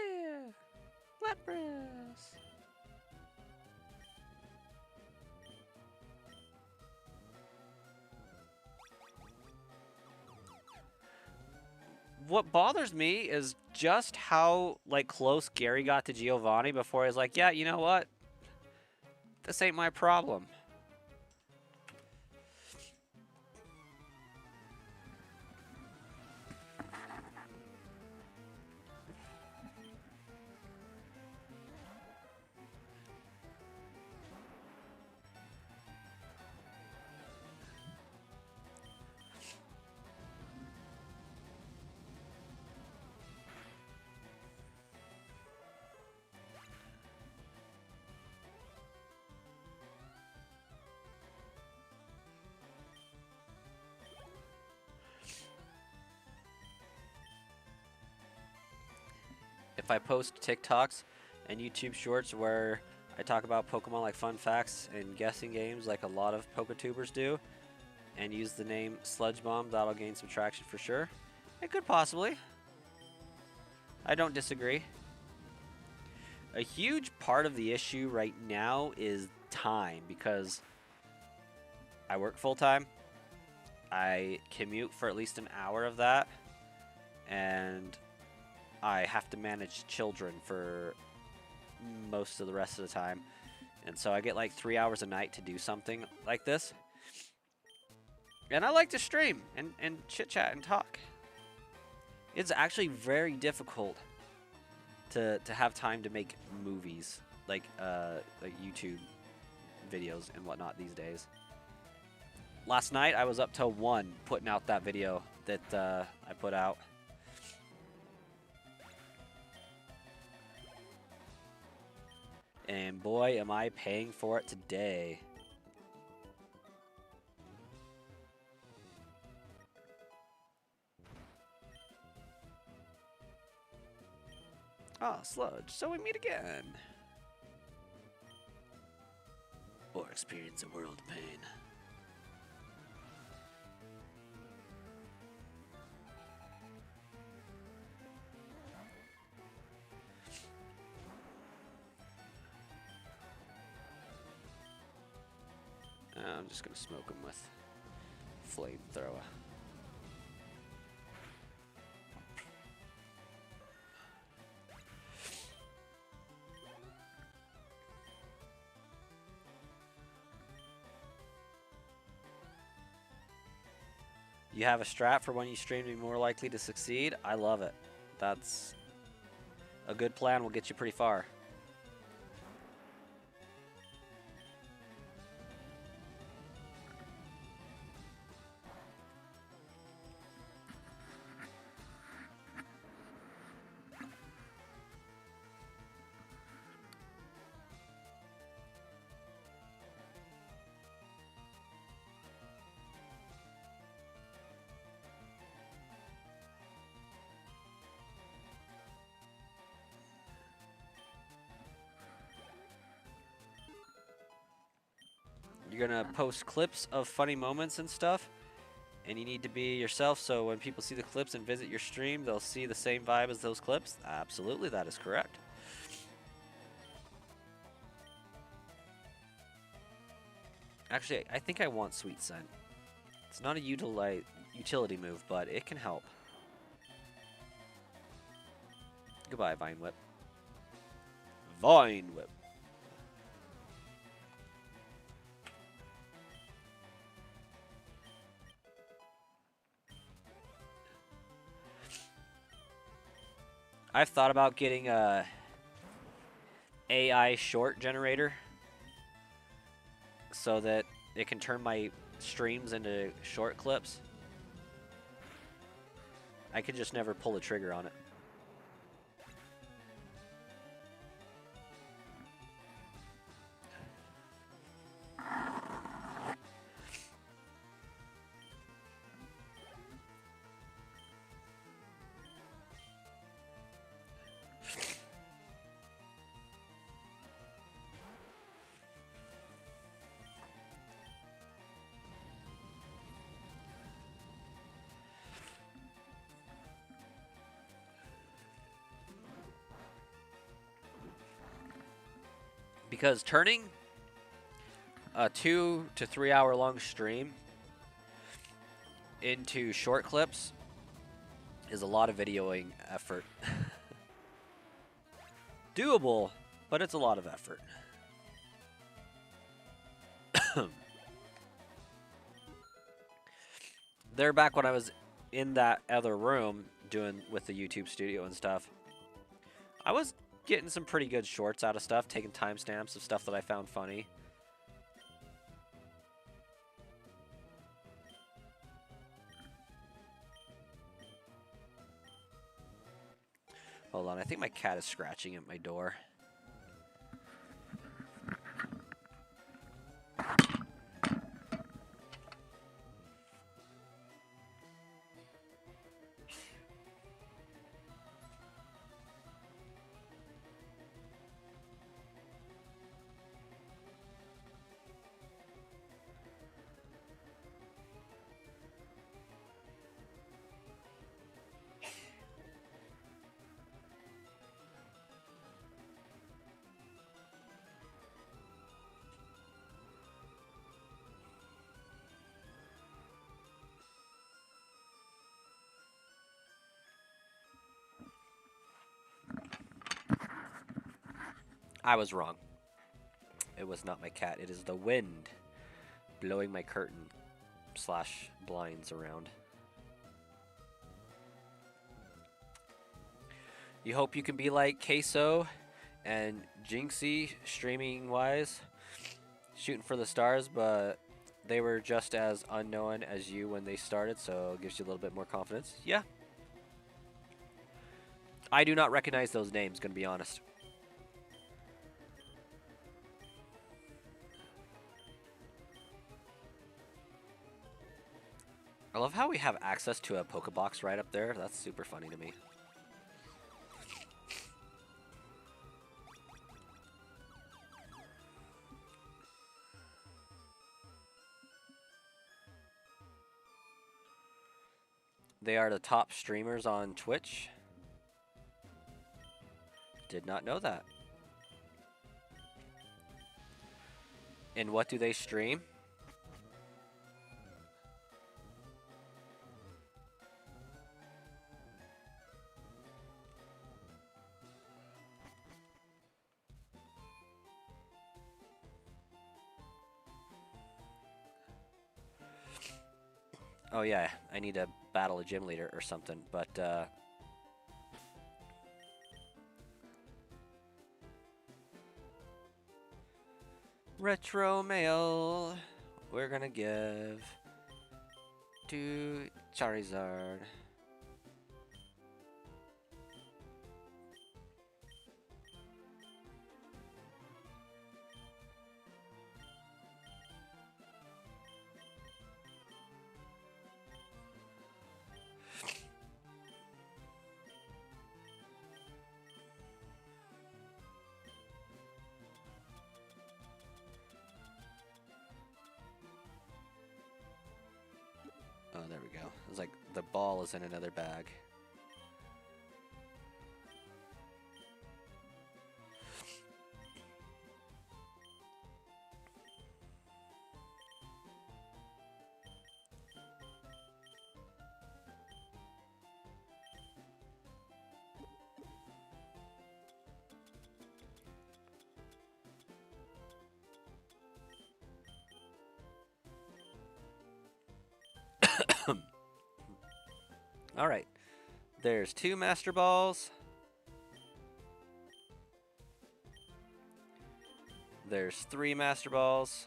Lapras! What bothers me is just how like close Gary got to Giovanni before he's like, yeah, you know what? This ain't my problem. If I post TikToks and YouTube shorts where I talk about Pokemon like fun facts and guessing games like a lot of Poketubers do, and use the name Sludge Bomb, that'll gain some traction for sure. It could possibly. I don't disagree. A huge part of the issue right now is time, because I work full time. I commute for at least an hour of that, and I have to manage children for most of the rest of the time. And so I get like 3 hours a night to do something like this. And I like to stream and chit chat and talk. It's actually very difficult to have time to make movies, like YouTube videos and whatnot these days. Last night I was up till 1 putting out that video that I put out. And boy, am I paying for it today. Ah, Sludge, so we meet again. experience a world of pain. I'm just gonna smoke him with flamethrower. You have a strat for when you stream to be more likely to succeed? I love it. That's a good plan, will get you pretty far. You're gonna post clips of funny moments and stuff, and you need to be yourself, so when people see the clips and visit your stream, they'll see the same vibe as those clips? Absolutely, that is correct. Actually, I think I want Sweet Scent. It's not a utility move, but it can help. Goodbye, Vine Whip. Vine Whip. I've thought about getting a AI short generator so that it can turn my streams into short clips. I could just never pull the trigger on it. Because turning a 2 to 3 hour long stream into short clips is a lot of videoing effort. Doable, but it's a lot of effort. They're back when I was in that other room doing with the YouTube studio and stuff. I was getting some pretty good shorts out of stuff, taking timestamps of stuff that I found funny. Hold on, I think my cat is scratching at my door. I was wrong. It was not my cat. It is the wind blowing my curtain / blinds around. You hope you can be like Queso and Jinxie streaming wise, shooting for the stars, but they were just as unknown as you when they started, so it gives you a little bit more confidence. Yeah. I do not recognize those names, gonna be honest. I love how we have access to a Pokebox right up there. That's super funny to me. They are the top streamers on Twitch. Did not know that. And what do they stream? Oh yeah, I need to battle a gym leader or something, but retro mail we're gonna give to Charizard. Oh, there we go. It's like the ball is in another bag. All right. There's 2 Master Balls. There's 3 Master Balls.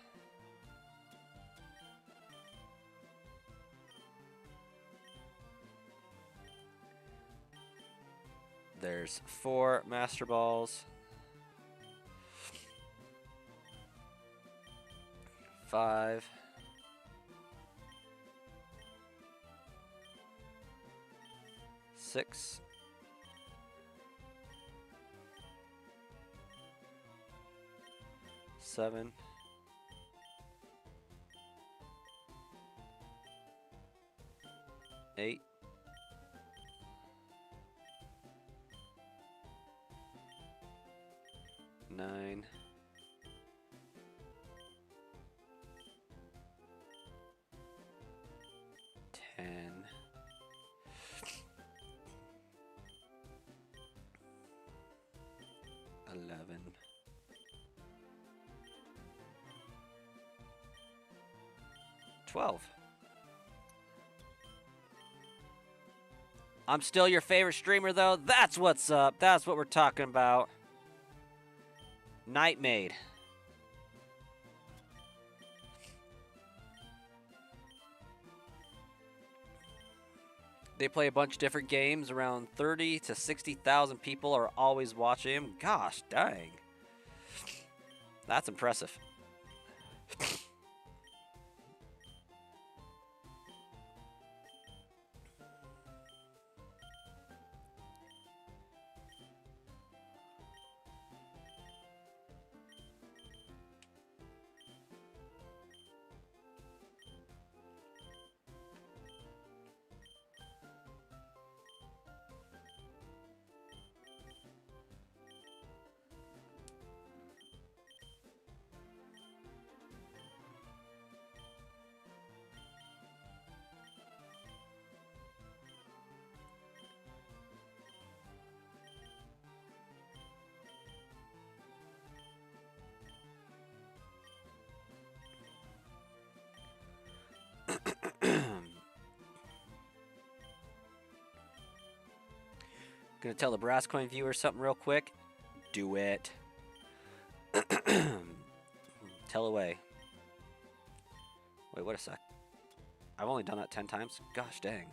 There's 4 Master Balls. 5. 6. 7. 8. 9. 10. 11. 12. I'm still your favorite streamer, though. That's what's up. That's what we're talking about. Nightmade. They play a bunch of different games. Around 30 to 60,000 people are always watching him. Gosh, dang. That's impressive. Gonna tell the Brass Coin viewers something real quick. Do it. Tell away. Wait, what a sec. I've only done that 10 times? Gosh dang.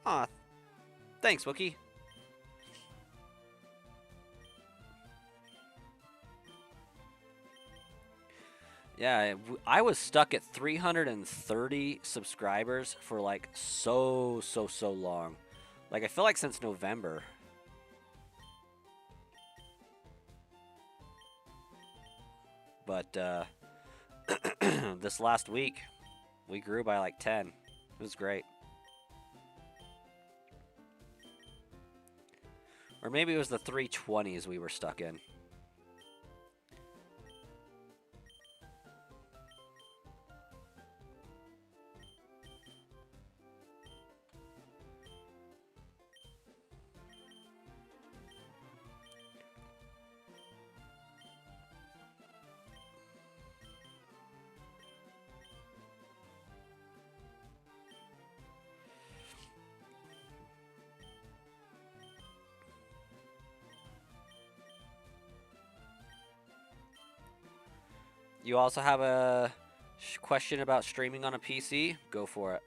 Aw, thanks, Wookie. Yeah, I was stuck at 330 subscribers for like so long. Like I feel like since November. But this last week, we grew by like 10. It was great. Or maybe it was the 320s we were stuck in. You also have a question about streaming on a PC? Go for it.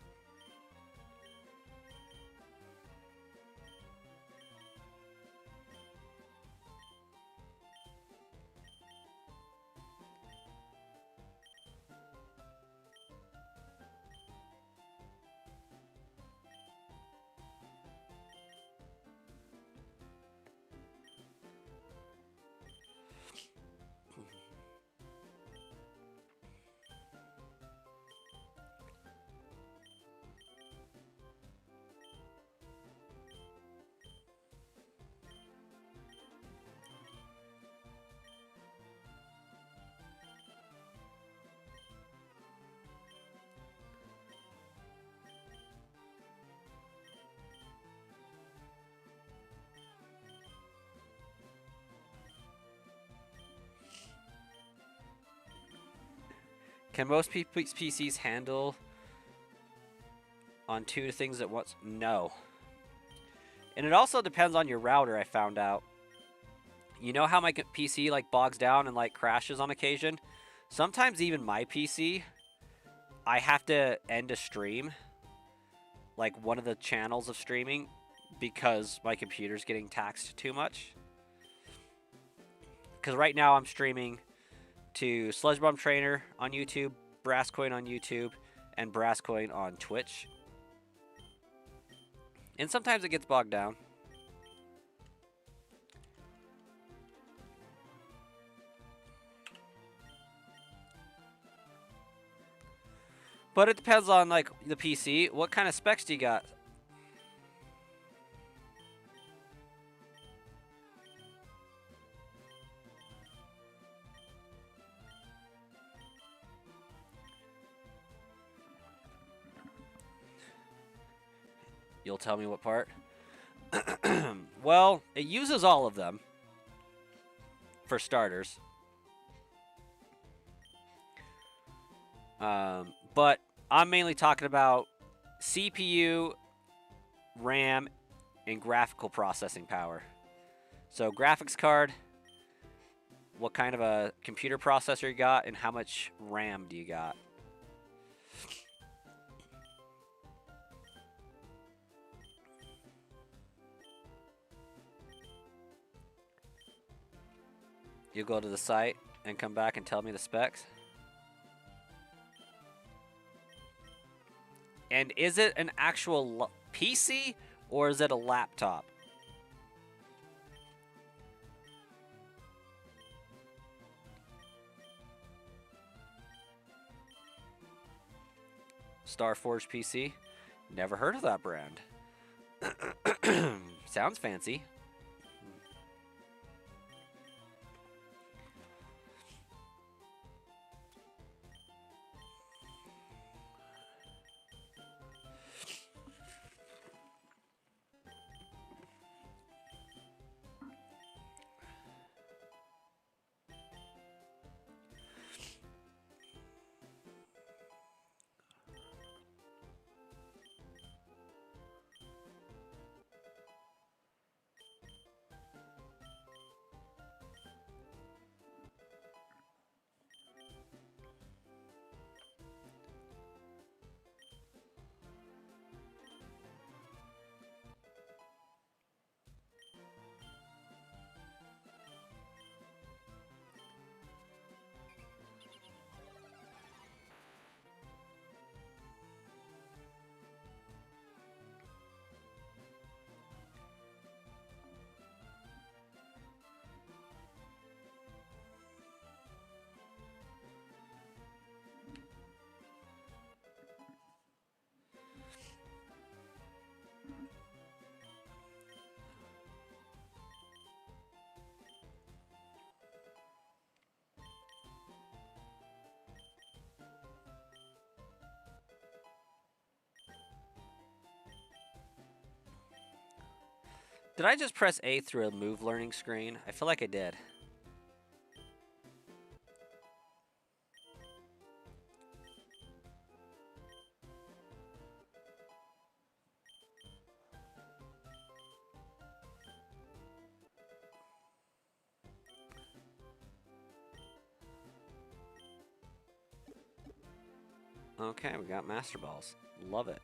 Can most PCs handle on two things at once? No. And it also depends on your router, I found out. You know how my PC like bogs down and like crashes on occasion? Sometimes even my PC, I have to end a stream, like one of the channels of streaming, because my computer's getting taxed too much. Because right now I'm streaming to Sludge Bomb Trainer on YouTube, Brasscoin on YouTube, and Brasscoin on Twitch. And sometimes it gets bogged down. But it depends on like the PC. What kind of specs do you got? You'll tell me what part? Well, it uses all of them, for starters. But I'm mainly talking about CPU, RAM, and graphical processing power. So graphics card, what kind of a computer processor you got, and how much RAM do you got? You'll go to the site and come back and tell me the specs. And is it an actual PC or is it a laptop? Starforge PC? Never heard of that brand. Sounds fancy. Did I just press A through a move learning screen? I feel like I did. Okay, we got Master Balls. Love it.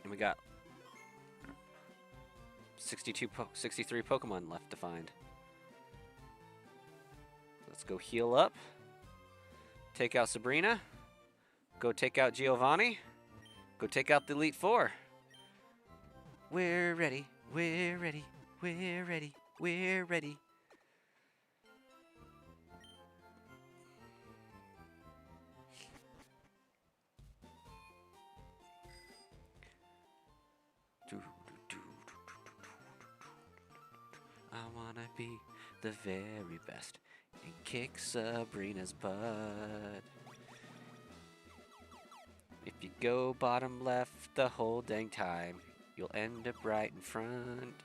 And we got 63 Pokemon left to find. Let's go heal up. Take out Sabrina. Go take out Giovanni. Go take out the Elite Four. We're ready. We're ready. We're ready. We're ready. I wanna be the very best and kick Sabrina's butt. If you go bottom left the whole dang time, you'll end up right in front.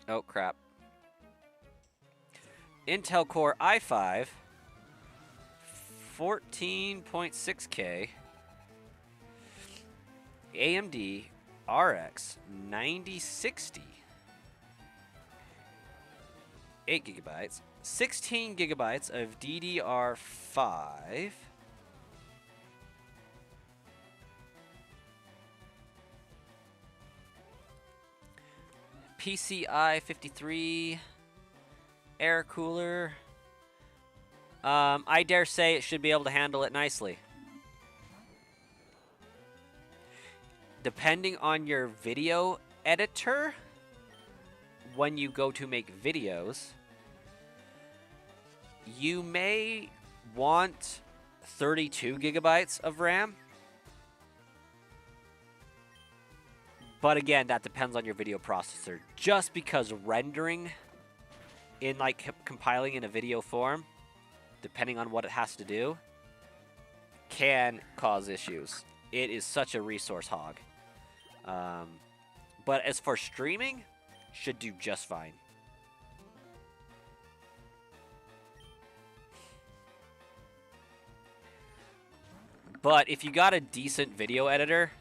Oh crap. Intel Core i5, 14.6K, AMD RX 9060, 8 gigabytes, 16 gigabytes of DDR5, PCI 53, air cooler. I dare say it should be able to handle it nicely. Depending on your video editor, when you go to make videos, you may want 32 gigabytes of RAM. But again, that depends on your video processor. Just because rendering in like compiling in a video form, depending on what it has to do, can cause issues. It is such a resource hog. But as for streaming, should do just fine. But if you got a decent video editor,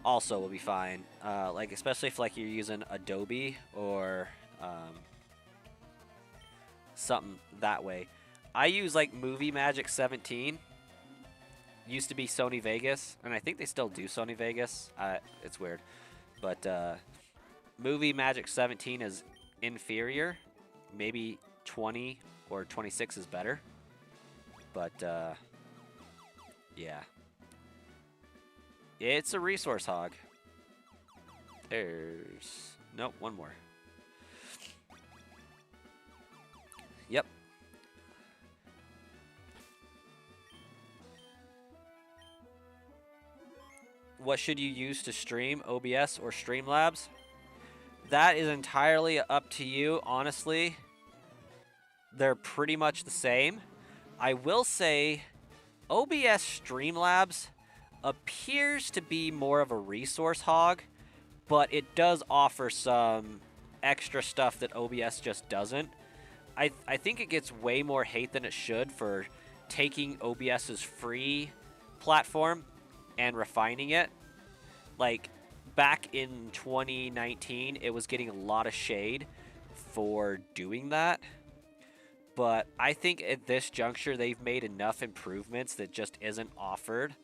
also will be fine. Like especially if like you're using Adobe or something that way. I use like Movie Magic 17. Used to be Sony Vegas, and I think they still do Sony Vegas. It's weird, but Movie Magic 17 is inferior. Maybe 20 or 26 is better, but yeah, it's a resource hog. There's nope, one more. Yep. What should you use to stream, OBS or Streamlabs? That is entirely up to you, honestly. They're pretty much the same. I will say OBS Streamlabs appears to be more of a resource hog, but it does offer some extra stuff that OBS just doesn't. I think it gets way more hate than it should for taking OBS's free platform and refining it. Like back in 2019, it was getting a lot of shade for doing that. But I think at this juncture, they've made enough improvements that just isn't offered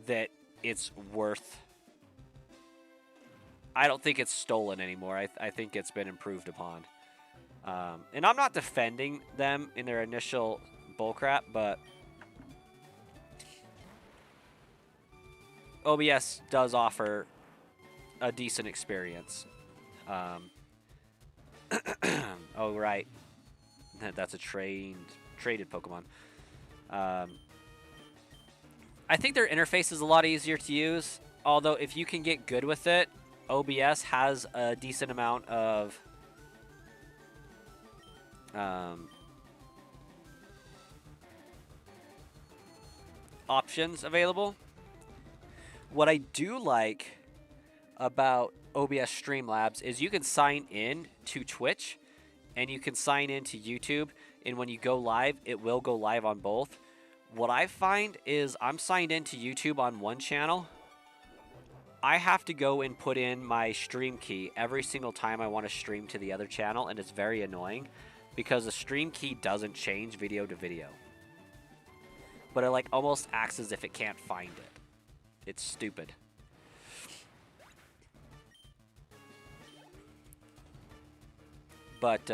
that it's worth. I don't think it's stolen anymore. I think it's been improved upon. And I'm not defending them in their initial bullcrap, but OBS does offer a decent experience. Oh, right. That's a traded Pokemon. I think their interface is a lot easier to use. Although, if you can get good with it, OBS has a decent amount of options available. What I do like about OBS Streamlabs is you can sign in to Twitch and you can sign in to YouTube, and when you go live, it will go live on both. What I find is I'm signed into YouTube on one channel. I have to go and put in my stream key every single time I want to stream to the other channel, and it's very annoying because the stream key doesn't change video to video. But it like almost acts as if it can't find it. It's stupid. But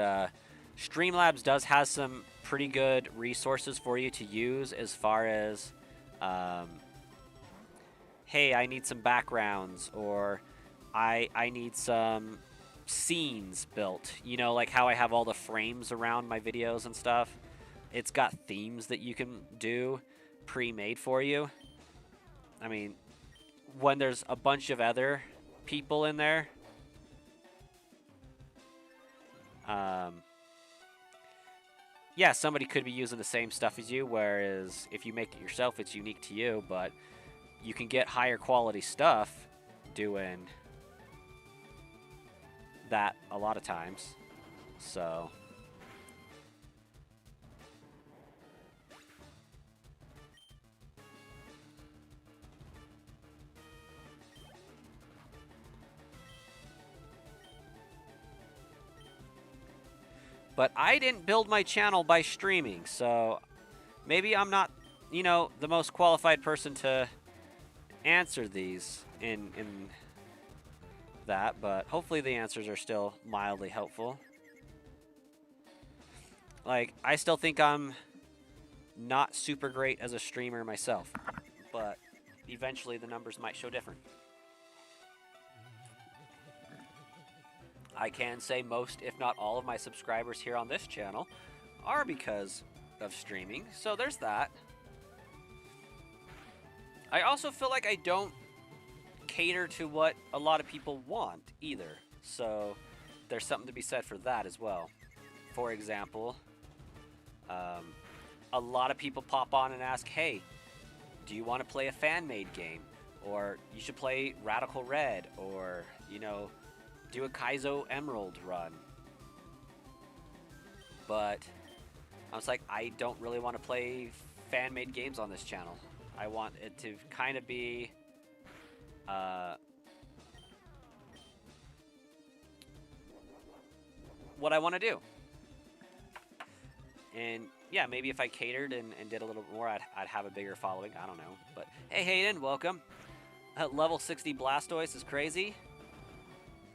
Streamlabs does have some pretty good resources for you to use as far as, hey, I need some backgrounds, or I need some scenes built. You know, like how I have all the frames around my videos and stuff. It's got themes that you can do pre-made for you. I mean, when there's a bunch of other people in there, yeah, somebody could be using the same stuff as you, whereas if you make it yourself, it's unique to you, but you can get higher quality stuff doing that a lot of times. So but I didn't build my channel by streaming, so maybe I'm not, you know, the most qualified person to answer these in that, but hopefully the answers are still mildly helpful. Like, I still think I'm not super great as a streamer myself, but eventually the numbers might show different. I can say most, if not all, of my subscribers here on this channel are because of streaming, so there's that. I also feel like I don't cater to what a lot of people want either, so there's something to be said for that as well. For example, a lot of people pop on and ask, hey, do you want to play a fan-made game? Or you should play Radical Red, or, you know, do a Kaizo Emerald run. But I was like, I don't really want to play fan-made games on this channel. I want it to kind of be what I want to do. And yeah, maybe if I catered and did a little more, I'd have a bigger following. I don't know. But hey, Hayden, welcome. Level 60 Blastoise is crazy.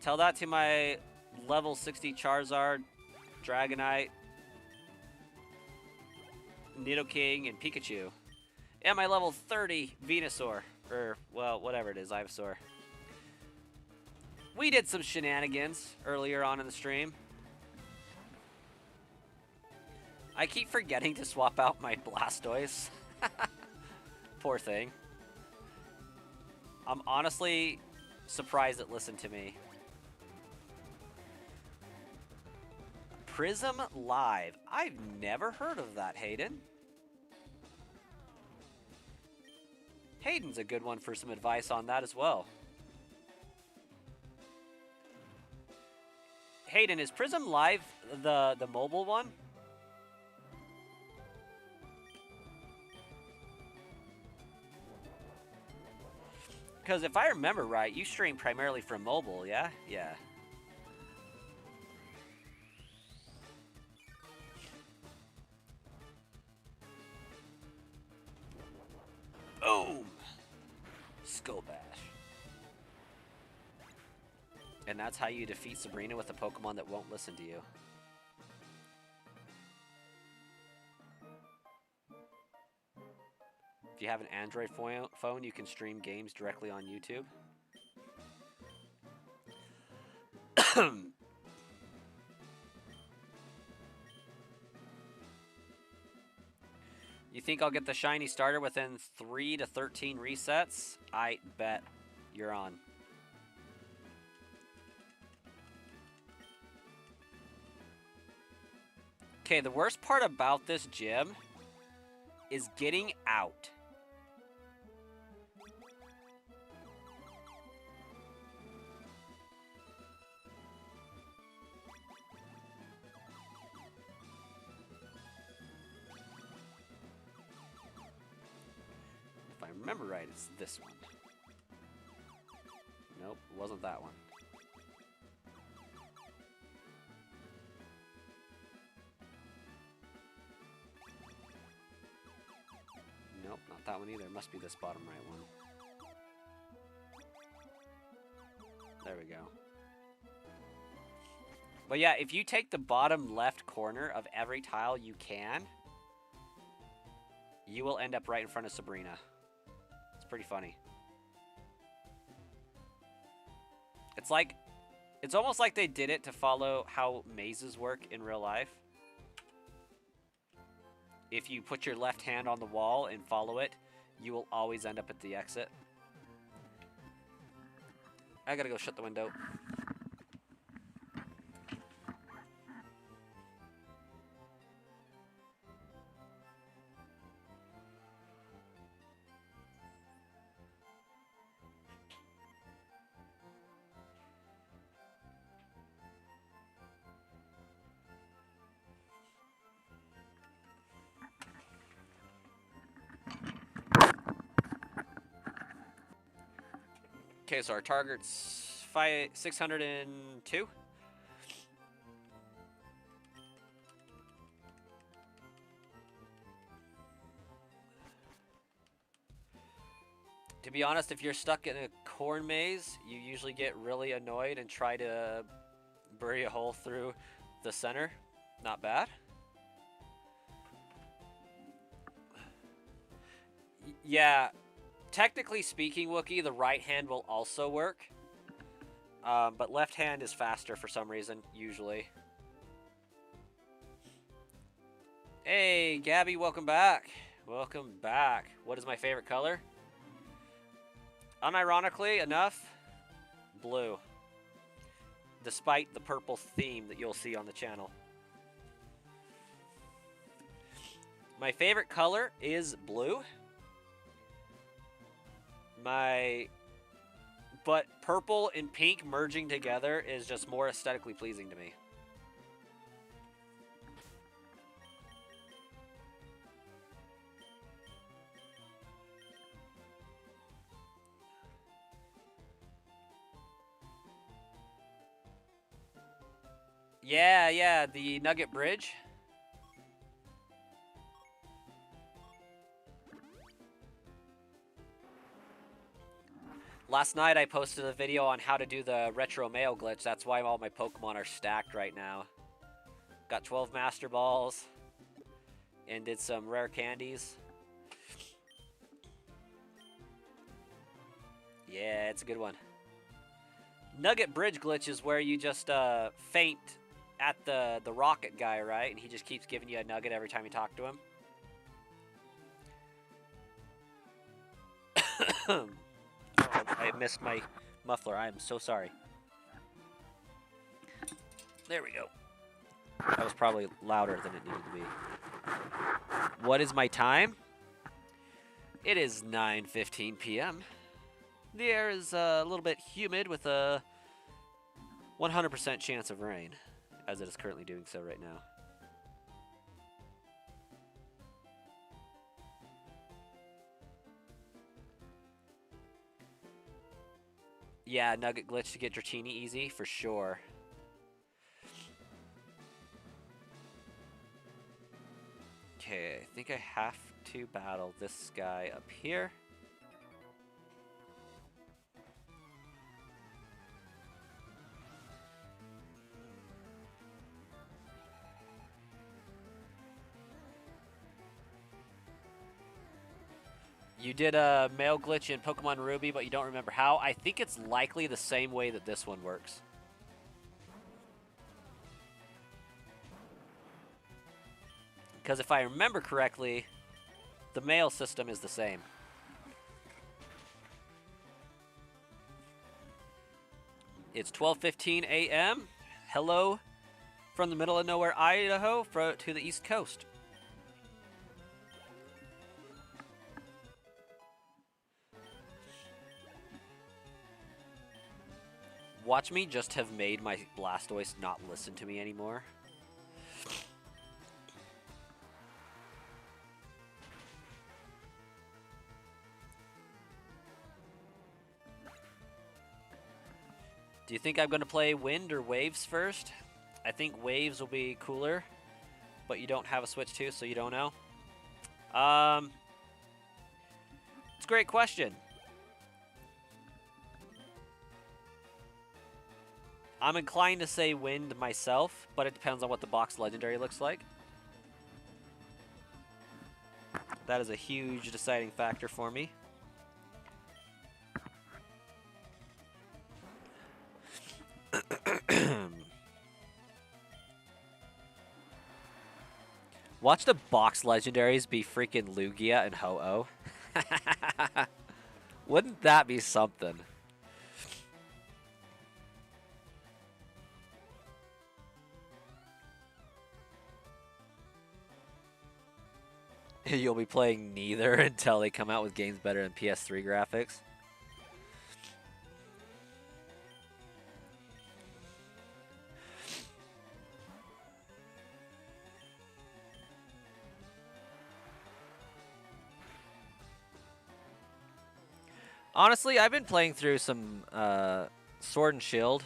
Tell that to my level 60 Charizard, Dragonite, Nidoking, and Pikachu. And my level 30 Venusaur. Or, well, whatever it is, Ivysaur. We did some shenanigans earlier on in the stream. I keep forgetting to swap out my Blastoise. Poor thing. I'm honestly surprised it listened to me. Prism Live. I've never heard of that, Hayden. Hayden's a good one for some advice on that as well. Hayden, is Prism Live the mobile one? Because if I remember right, you stream primarily from mobile, yeah? Yeah. Boom! Skull Bash. And that's how you defeat Sabrina with a Pokemon that won't listen to you. If you have an Android phone, you can stream games directly on YouTube. You think I'll get the shiny starter within 3 to 13 resets? I bet you're on. Okay, the worst part about this gym is getting out. remember right, it's this one. Nope, it wasn't that one. Nope, not that one either. It must be this bottom right one. There we go. But yeah, if you take the bottom left corner of every tile you can, you will end up right in front of Sabrina. It's pretty funny. It's almost like they did it to follow how mazes work in real life. If you put your left hand on the wall and follow it, you will always end up at the exit. I gotta go shut the window. Okay, so our target's 602. To be honest, if you're stuck in a corn maze, you usually get really annoyed and try to bury a hole through the center. Not bad. Yeah, technically speaking, Wookie, the right hand will also work. But left hand is faster for some reason, usually. Hey, Gabby, welcome back. Welcome back. What is my favorite color? Unironically enough, blue. Despite the purple theme that you'll see on the channel. My favorite color is blue. But purple and pink merging together is just more aesthetically pleasing to me. Yeah, the Nugget Bridge. Last night I posted a video on how to do the retro mail glitch. That's why all my Pokemon are stacked right now. Got 12 Master Balls and did some rare candies. Yeah, it's a good one. Nugget Bridge glitch is where you just faint at the rocket guy, right? And he just keeps giving you a nugget every time you talk to him. Oh, I missed my muffler. I am so sorry. There we go. That was probably louder than it needed to be. What is my time? It is 9:15 p.m. The air is a little bit humid with a 100% chance of rain, as it is currently doing so right now. Yeah, Nugget glitch to get Dratini easy, for sure. Okay, I think I have to battle this guy up here. You did a mail glitch in Pokemon Ruby, but you don't remember how. I think it's likely the same way that this one works. Because if I remember correctly, the mail system is the same. It's 12:15 a.m. Hello from the middle of nowhere, Idaho, to the East Coast. Watch me just have made my Blastoise not listen to me anymore. Do you think I'm going to play Wind or Waves first? I think Waves will be cooler, but you don't have a Switch 2, so you don't know. It's a great question. I'm inclined to say Wind myself, but it depends on what the box legendary looks like. That is a huge deciding factor for me. Watch the box legendaries be freaking Lugia and Ho-Oh. Wouldn't that be something? You'll be playing neither until they come out with games better than PS3 graphics. Honestly, I've been playing through some Sword and Shield.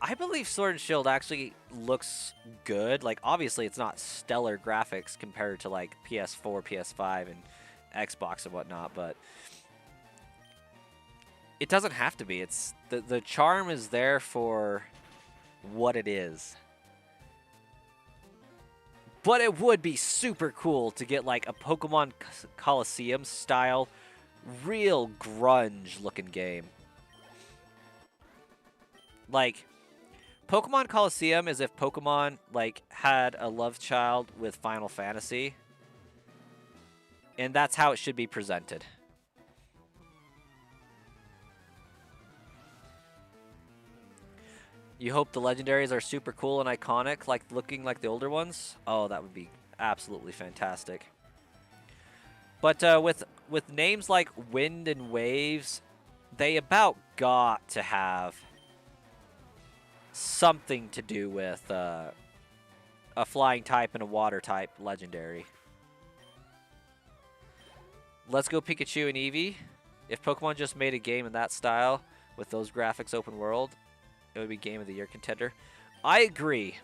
I believe Sword and Shield actually looks good. Like, obviously, it's not stellar graphics compared to, like, PS4, PS5, and Xbox and whatnot, but it doesn't have to be. It's the charm is there for what it is. But it would be super cool to get, like, a Pokemon Colosseum style, real grunge-looking game. Like, Pokemon Colosseum is if Pokemon, like, had a love child with Final Fantasy. And that's how it should be presented. You hope the legendaries are super cool and iconic, like looking like the older ones? Oh, that would be absolutely fantastic. But with names like Wind and Waves, they about got to have something to do with a flying type and a water type legendary. Let's Go Pikachu and Eevee. If Pokemon just made a game in that style with those graphics open world, it would be Game of the Year contender. I agree.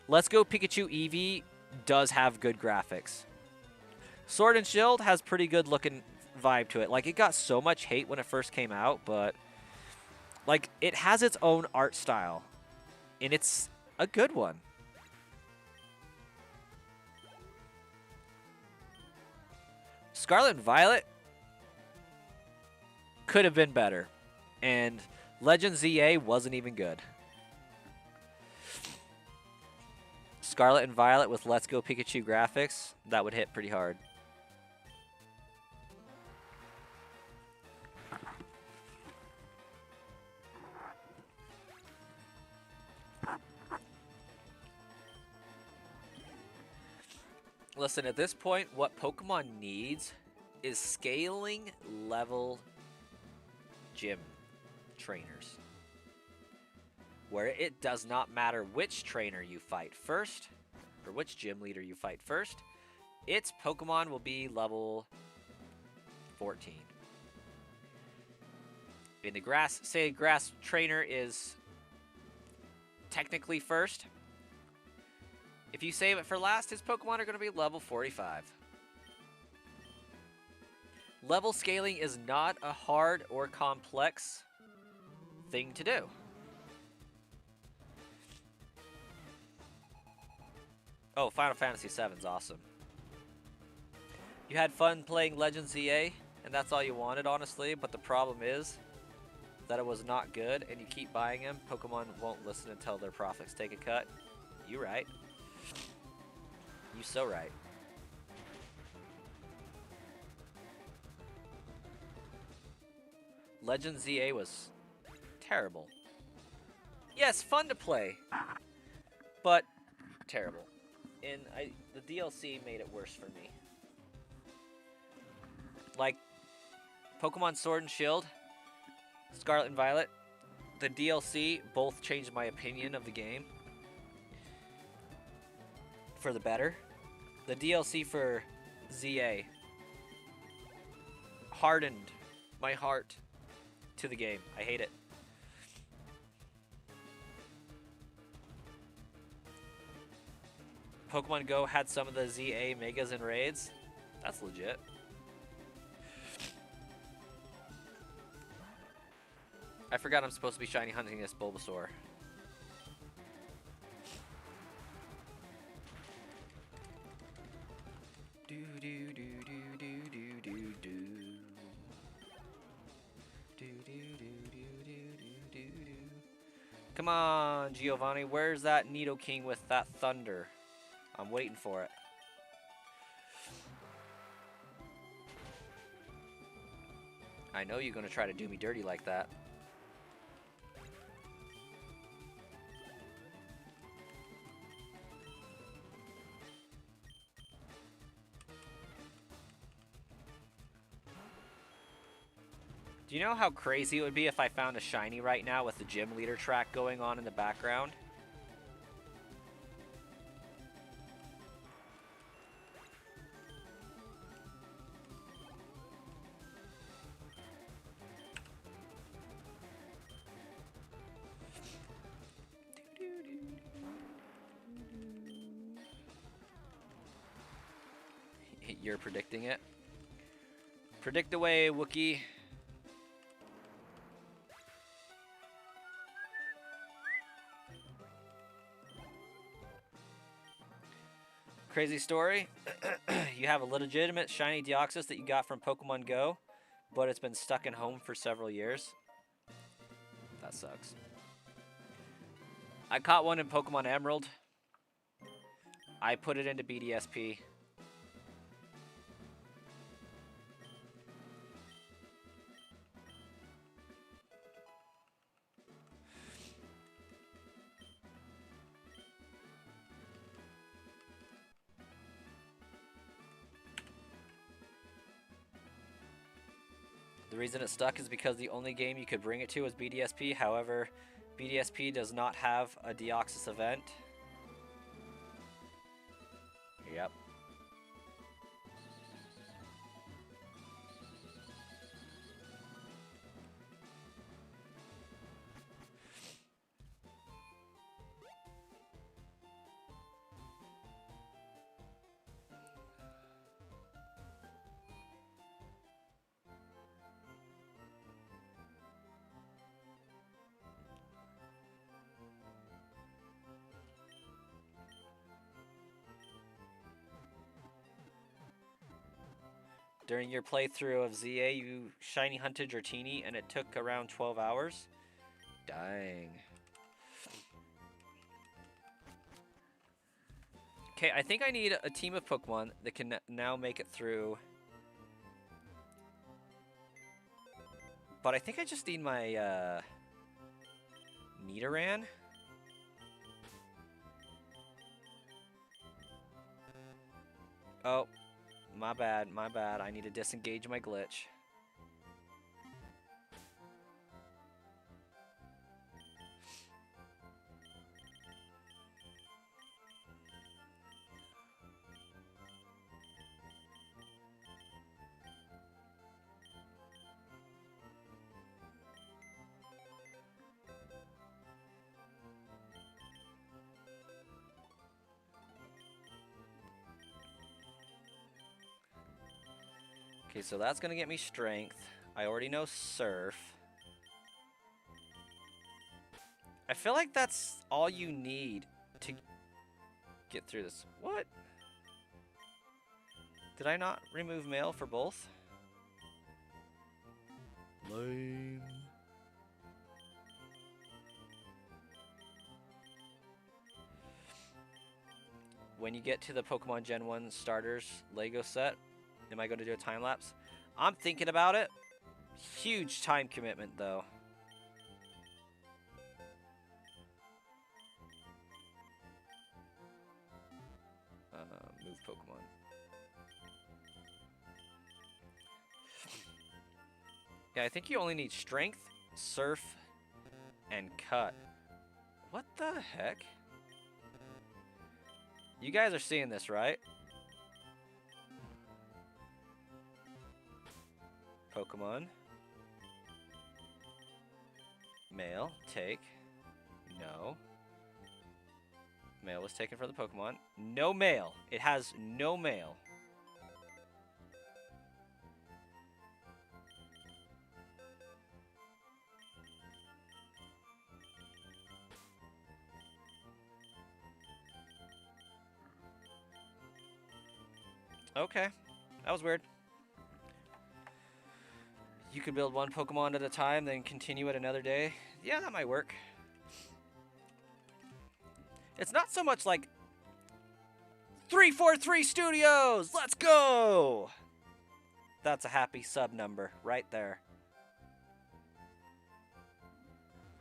Let's Go Pikachu Eevee does have good graphics. Sword and Shield has pretty good looking vibe to it. Like, it got so much hate when it first came out, but like, it has its own art style, and it's a good one. Scarlet and Violet could have been better, and Legend ZA wasn't even good. Scarlet and Violet with Let's Go Pikachu graphics, that would hit pretty hard. Listen, at this point, what Pokemon needs is scaling level gym trainers, where it does not matter which trainer you fight first, or which gym leader you fight first, its Pokemon will be level 14. In the grass, say grass trainer is technically first. If you save it for last, his Pokemon are going to be level 45. Level scaling is not a hard or complex thing to do. Oh, Final Fantasy VII is awesome. You had fun playing Legends ZA, and that's all you wanted, honestly, but the problem is that it was not good, and you keep buying them. Pokemon won't listen until their profits take a cut. You right. You so right. Legend ZA was terrible. Yes, fun to play, but terrible. And the DLC made it worse for me. Like, Pokemon Sword and Shield, Scarlet and Violet, the DLC both changed my opinion of the game for the better. The DLC for ZA hardened my heart to the game. I hate it. Pokemon Go had some of the ZA Megas and Raids. That's legit. I forgot I'm supposed to be shiny hunting this Bulbasaur. Do do do do do do do do. Do do do do do do do. Come on, Giovanni. Where's that Nidoking with that thunder? I'm waiting for it. I know you're gonna try to do me dirty like that. Do you know how crazy it would be if I found a shiny right now with the gym leader track going on in the background? You're predicting it? Predict away, Wookie. Crazy story. You have a legitimate shiny Deoxys that you got from Pokemon Go, but it's been stuck in home for several years. That sucks. I caught one in Pokemon Emerald. I put it into BDSP. The reason it stuck is because the only game you could bring it to was BDSP. However, BDSP does not have a Deoxys event. Yep. During your playthrough of ZA, you shiny hunted Dratini, and it took around 12 hours? Dang. Okay, I think I need a team of Pokemon that can now make it through. But I think I just need my, Nidoran. Oh, my bad, my bad. I need to disengage my glitch. Okay, so that's gonna get me strength. I already know surf. I feel like that's all you need to get through this. What? Did I not remove mail for both? Lame. When you get to the Pokemon Gen 1 starters Lego set, am I going to do a time lapse? I'm thinking about it. Huge time commitment, though. Move Pokemon. Yeah, I think you only need Strength, Surf, and Cut. What the heck? You guys are seeing this, right? Pokemon. Mail. Take. No. Mail was taken from the Pokemon. No mail. It has no mail. Okay. That was weird. You could build one Pokemon at a time, then continue it another day. Yeah, that might work. It's not so much like 343 Studios! Let's go! That's a happy sub number right there.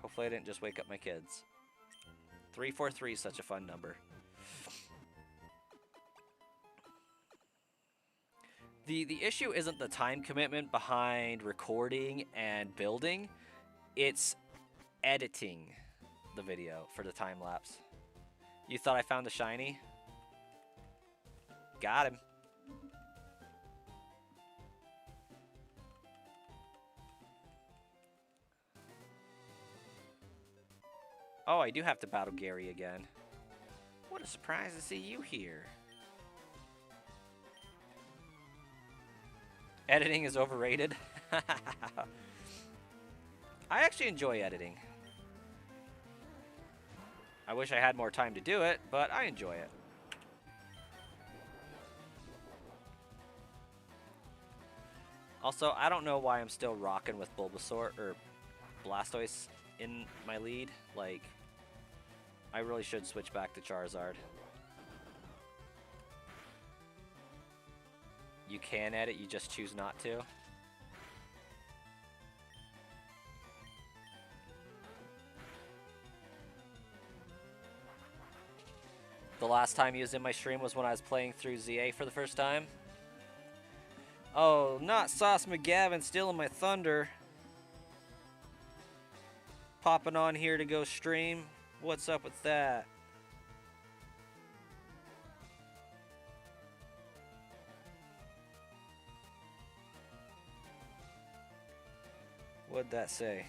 Hopefully I didn't just wake up my kids. 343 is such a fun number. The issue isn't the time commitment behind recording and building. It's editing the video for the time lapse. You thought I found the shiny? Got him. Oh, I do have to battle Gary again. What a surprise to see you here. Editing is overrated. I actually enjoy editing. I wish I had more time to do it, but I enjoy it. Also, I don't know why I'm still rocking with Bulbasaur or Blastoise in my lead. Like, I really should switch back to Charizard. You can edit, you just choose not to. The last time he was in my stream was when I was playing through ZA for the first time. Oh, not Sauce McGavin stealing my thunder. Popping on here to go stream. What's up with that? What'd that say?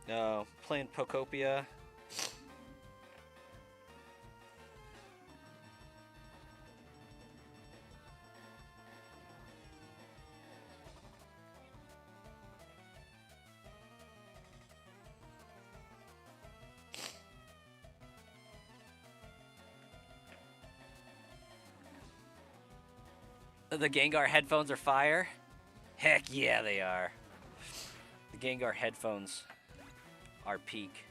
No, playing Pokopia. The Gengar headphones are fire? Heck yeah, they are. The Gengar headphones are peak.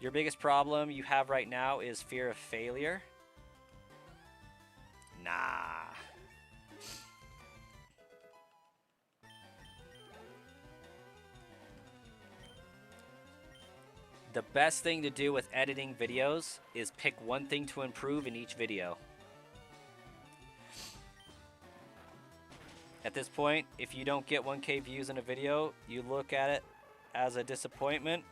Your biggest problem you have right now is fear of failure? Nah. The best thing to do with editing videos is pick one thing to improve in each video. At this point, if you don't get 1K views in a video, you look at it as a disappointment.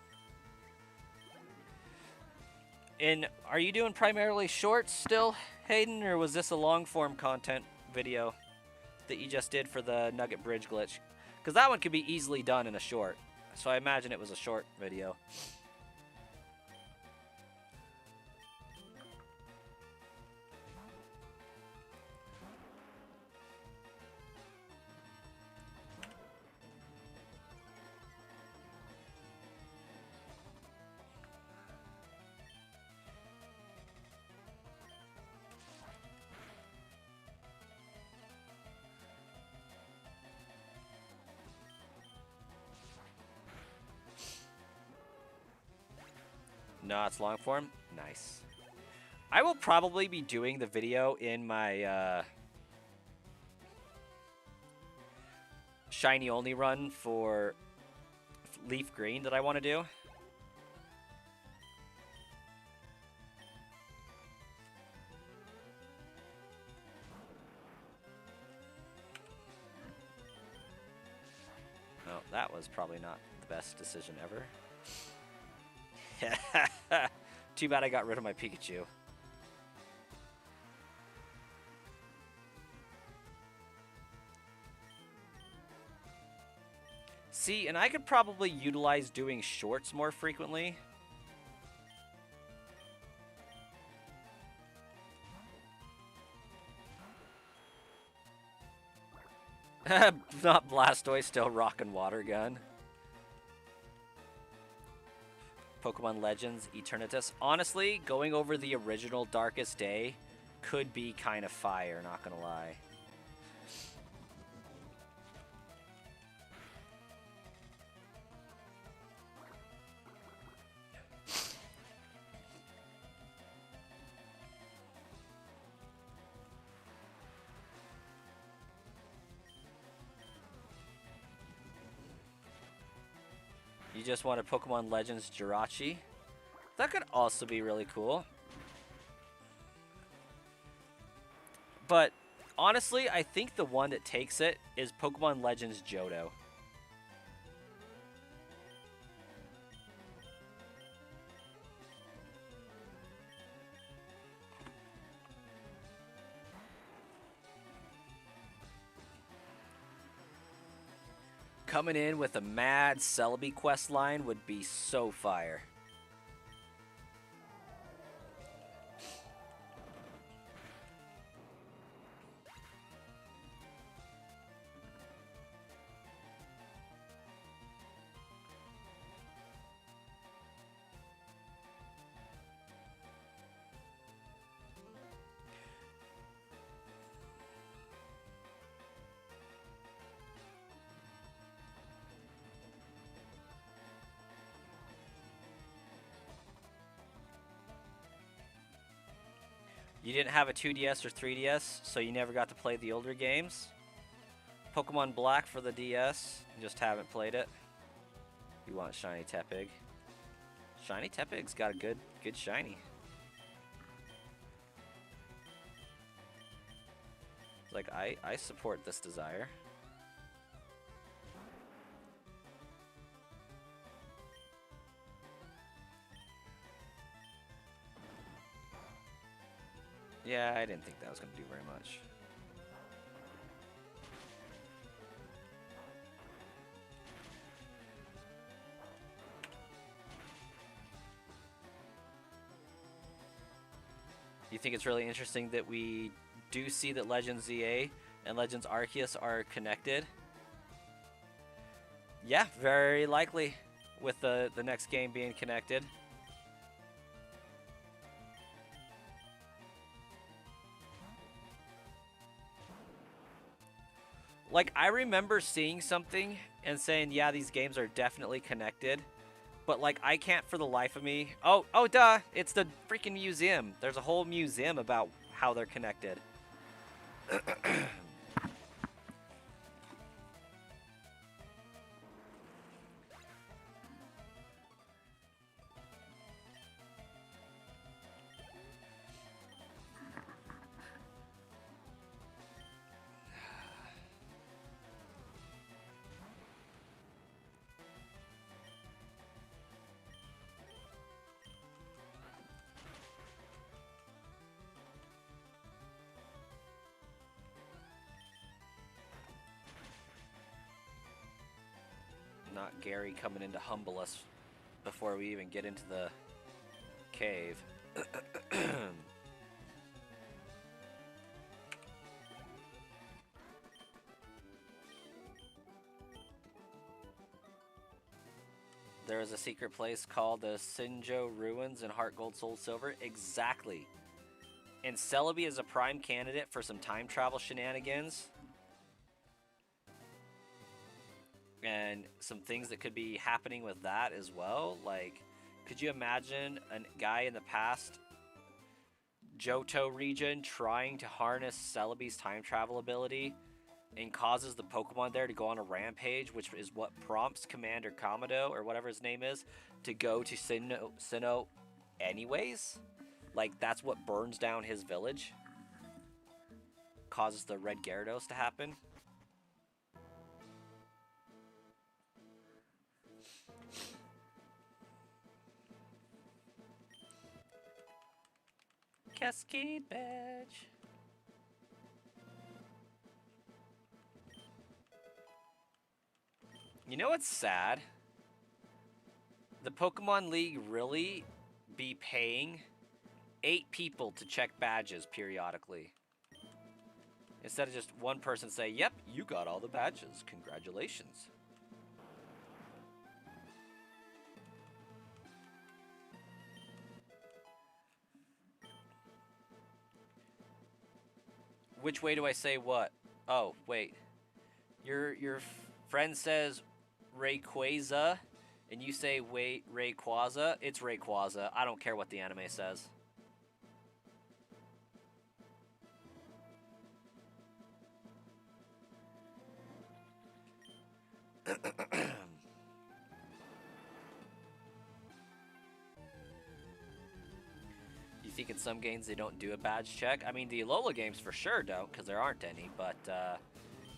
And are you doing primarily shorts still, Hayden, or was this a long form content video that you just did for the Nugget Bridge glitch? Because that one could be easily done in a short. So I imagine it was a short video. No, it's long form. Nice. I will probably be doing the video in my shiny only run for Leaf Green that I want to do. Oh, that was probably not the best decision ever. Too bad I got rid of my Pikachu. See, and I could probably utilize doing shorts more frequently. Not Blastoise, still rockin' water gun. Pokemon Legends Eternatus. Honestly, going over the original Darkest Day could be kind of fire, not gonna lie. You just want a Pokemon Legends Jirachi. That could also be really cool. But honestly, I think the one that takes it is Pokemon Legends Johto. Coming in with a mad Celebi quest line would be so fire. You didn't have a 2DS or 3DS, so you never got to play the older games. Pokemon Black for the DS, you just haven't played it. You want Shiny Tepig. Shiny Tepig's got a good shiny. Like, I support this desire. Yeah, I didn't think that was going to do very much. You think it's really interesting that we do see that Legends ZA and Legends Arceus are connected? Yeah, very likely with the next game being connected. Like, I remember seeing something and saying, yeah, these games are definitely connected. But, like, I can't for the life of me... Oh, duh! It's the freaking museum. There's a whole museum about how they're connected. Not Gary coming in to humble us before we even get into the cave. There is a secret place called the Sinjo Ruins in Heart Gold Soul Silver. Exactly. And Celebi is a prime candidate for some time travel shenanigans. And some things that could be happening with that as well. Like, could you imagine a guy in the past Johto region trying to harness Celebi's time travel ability and causes the Pokemon there to go on a rampage, which is what prompts Commander Kamado, or whatever his name is, to go to Sinnoh anyways? Like, that's what burns down his village. Causes the Red Gyarados to happen. Cascade badge. You know what's sad? The Pokemon League really be paying 8 people to check badges periodically. Instead of just one person say, yep, you got all the badges. Congratulations. Which way do I say what? Oh, wait. Your friend says Rayquaza, and you say wait Rayquaza. It's Rayquaza. I don't care what the anime says. You think in some games they don't do a badge check? I mean, the Alola games for sure don't, because there aren't any, but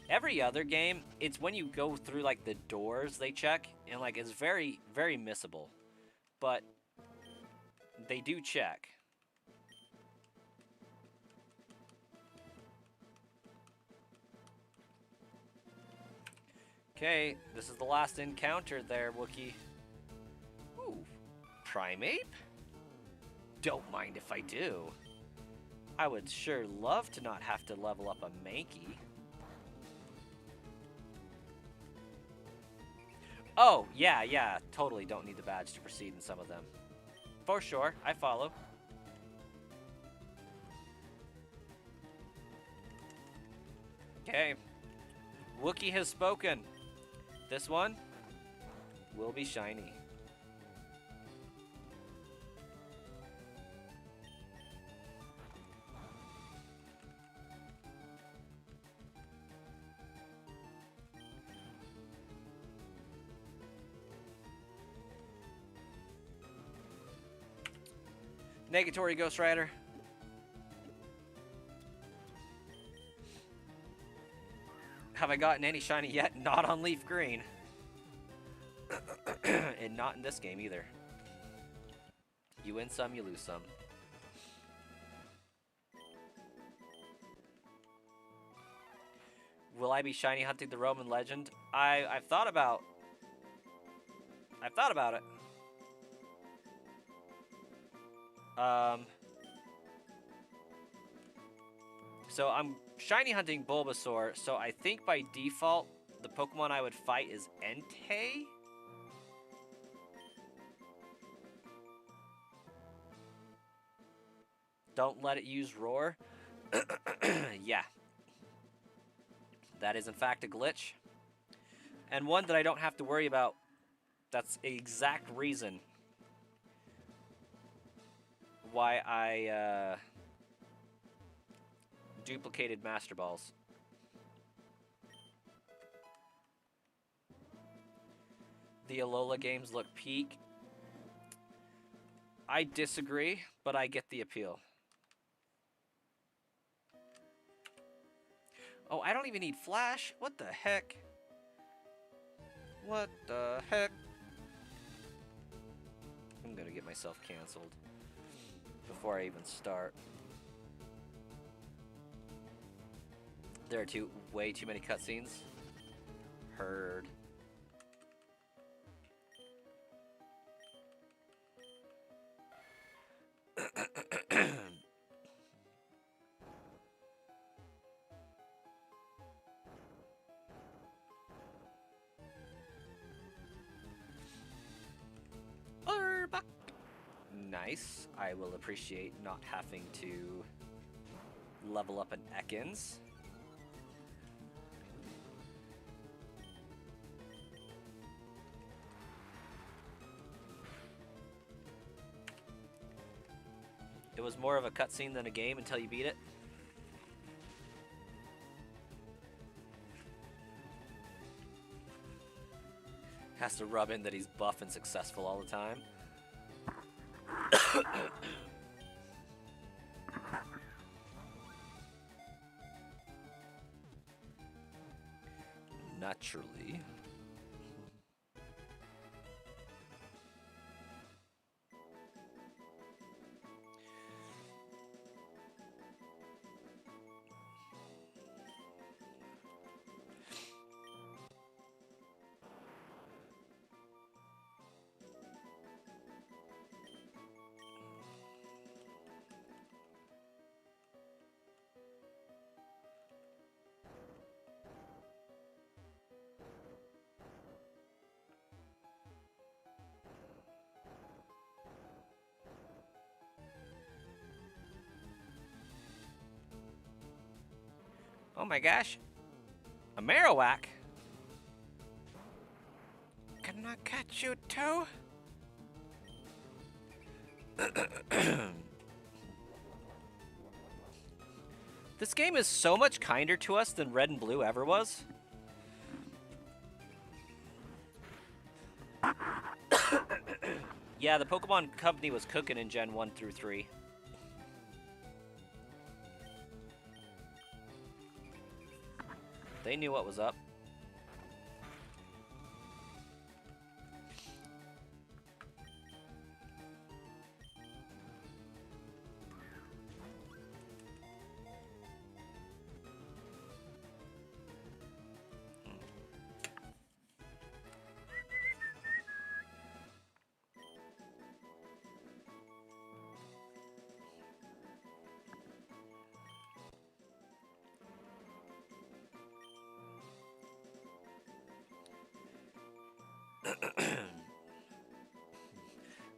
every other game, it's when you go through, like, the doors they check, and, like, it's very, very missable. But they do check. Okay, this is the last encounter there, Wookie. Ooh, Primeape? Don't mind if I do. I would sure love to not have to level up a Mankey. Oh, yeah, totally don't need the badge to proceed in some of them. For sure, I follow. Okay. Wookie has spoken. This one will be shiny. Negatory Ghost Rider. Have I gotten any shiny yet? Not on Leaf Green. And not in this game either. You win some, you lose some. Will I be shiny hunting the Roman legend? I've thought about it. So I'm shiny hunting Bulbasaur, so I think by default, the Pokemon I would fight is Entei? Don't let it use Roar? Yeah. That is in fact a glitch. And one that I don't have to worry about. That's the exact reason why I duplicated Master Balls. The Alola games look peak. I disagree, but I get the appeal. Oh, I don't even need Flash? What the heck? What the heck? I'm gonna get myself canceled before I even start. There are way too many cutscenes. Heard. Nice. I will appreciate not having to level up an Ekans. It was more of a cutscene than a game until you beat it. Has to rub in that he's buff and successful all the time. Naturally. Oh my gosh. A Marowak? Can I catch you too? This game is so much kinder to us than Red and Blue ever was. Yeah, the Pokemon Company was cooking in Gen 1 through 3. They knew what was up.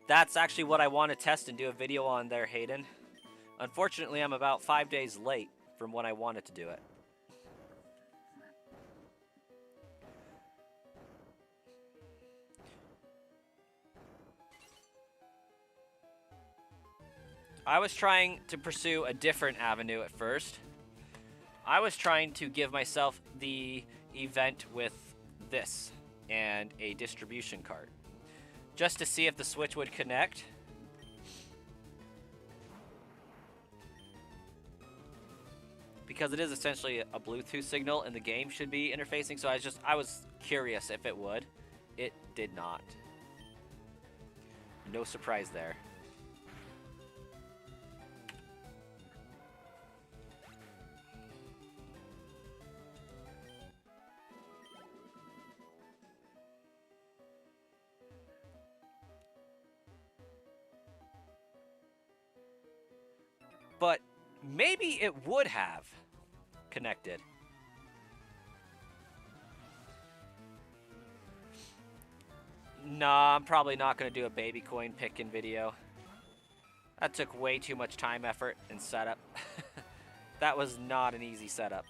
That's actually what I want to test and do a video on there, Hayden. Unfortunately, I'm about 5 days late from when I wanted to do it. I was trying to pursue a different avenue at first. I was trying to give myself the event with this and a distribution cart, just to see if the Switch would connect. Because it is essentially a Bluetooth signal and the game should be interfacing, so I was curious if it would. It did not. No surprise there. But maybe it would have connected. Nah, I'm probably not going to do a baby coin picking video. That took way too much time, effort, and setup. That was not an easy setup.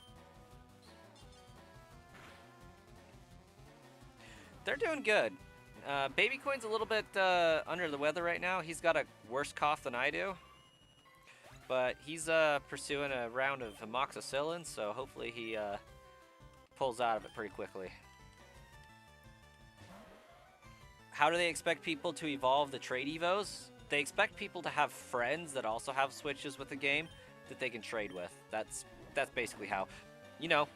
They're doing good. Baby Coin's a little bit under the weather right now. He's got a worse cough than I do. But he's pursuing a round of amoxicillin, so hopefully he pulls out of it pretty quickly. How do they expect people to evolve the trade evos? They expect people to have friends that also have Switches with the game that they can trade with. That's basically how, you know,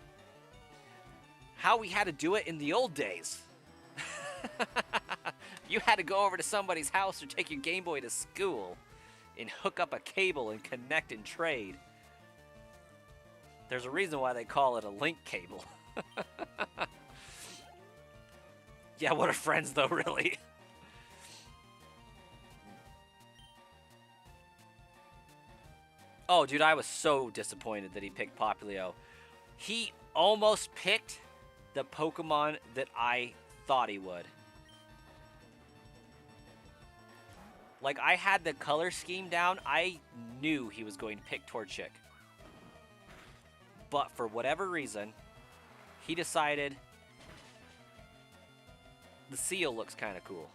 how we had to do it in the old days. You had to go over to somebody's house or take your Game Boy to school and hook up a cable and connect and trade. There's a reason why they call it a link cable. Yeah, what are friends though, really? Oh, dude, I was so disappointed that he picked Popplio. He almost picked the Pokemon that I thought he would. Like, I had the color scheme down. I knew he was going to pick Torchic. But for whatever reason, he decided the seal looks kind of cool.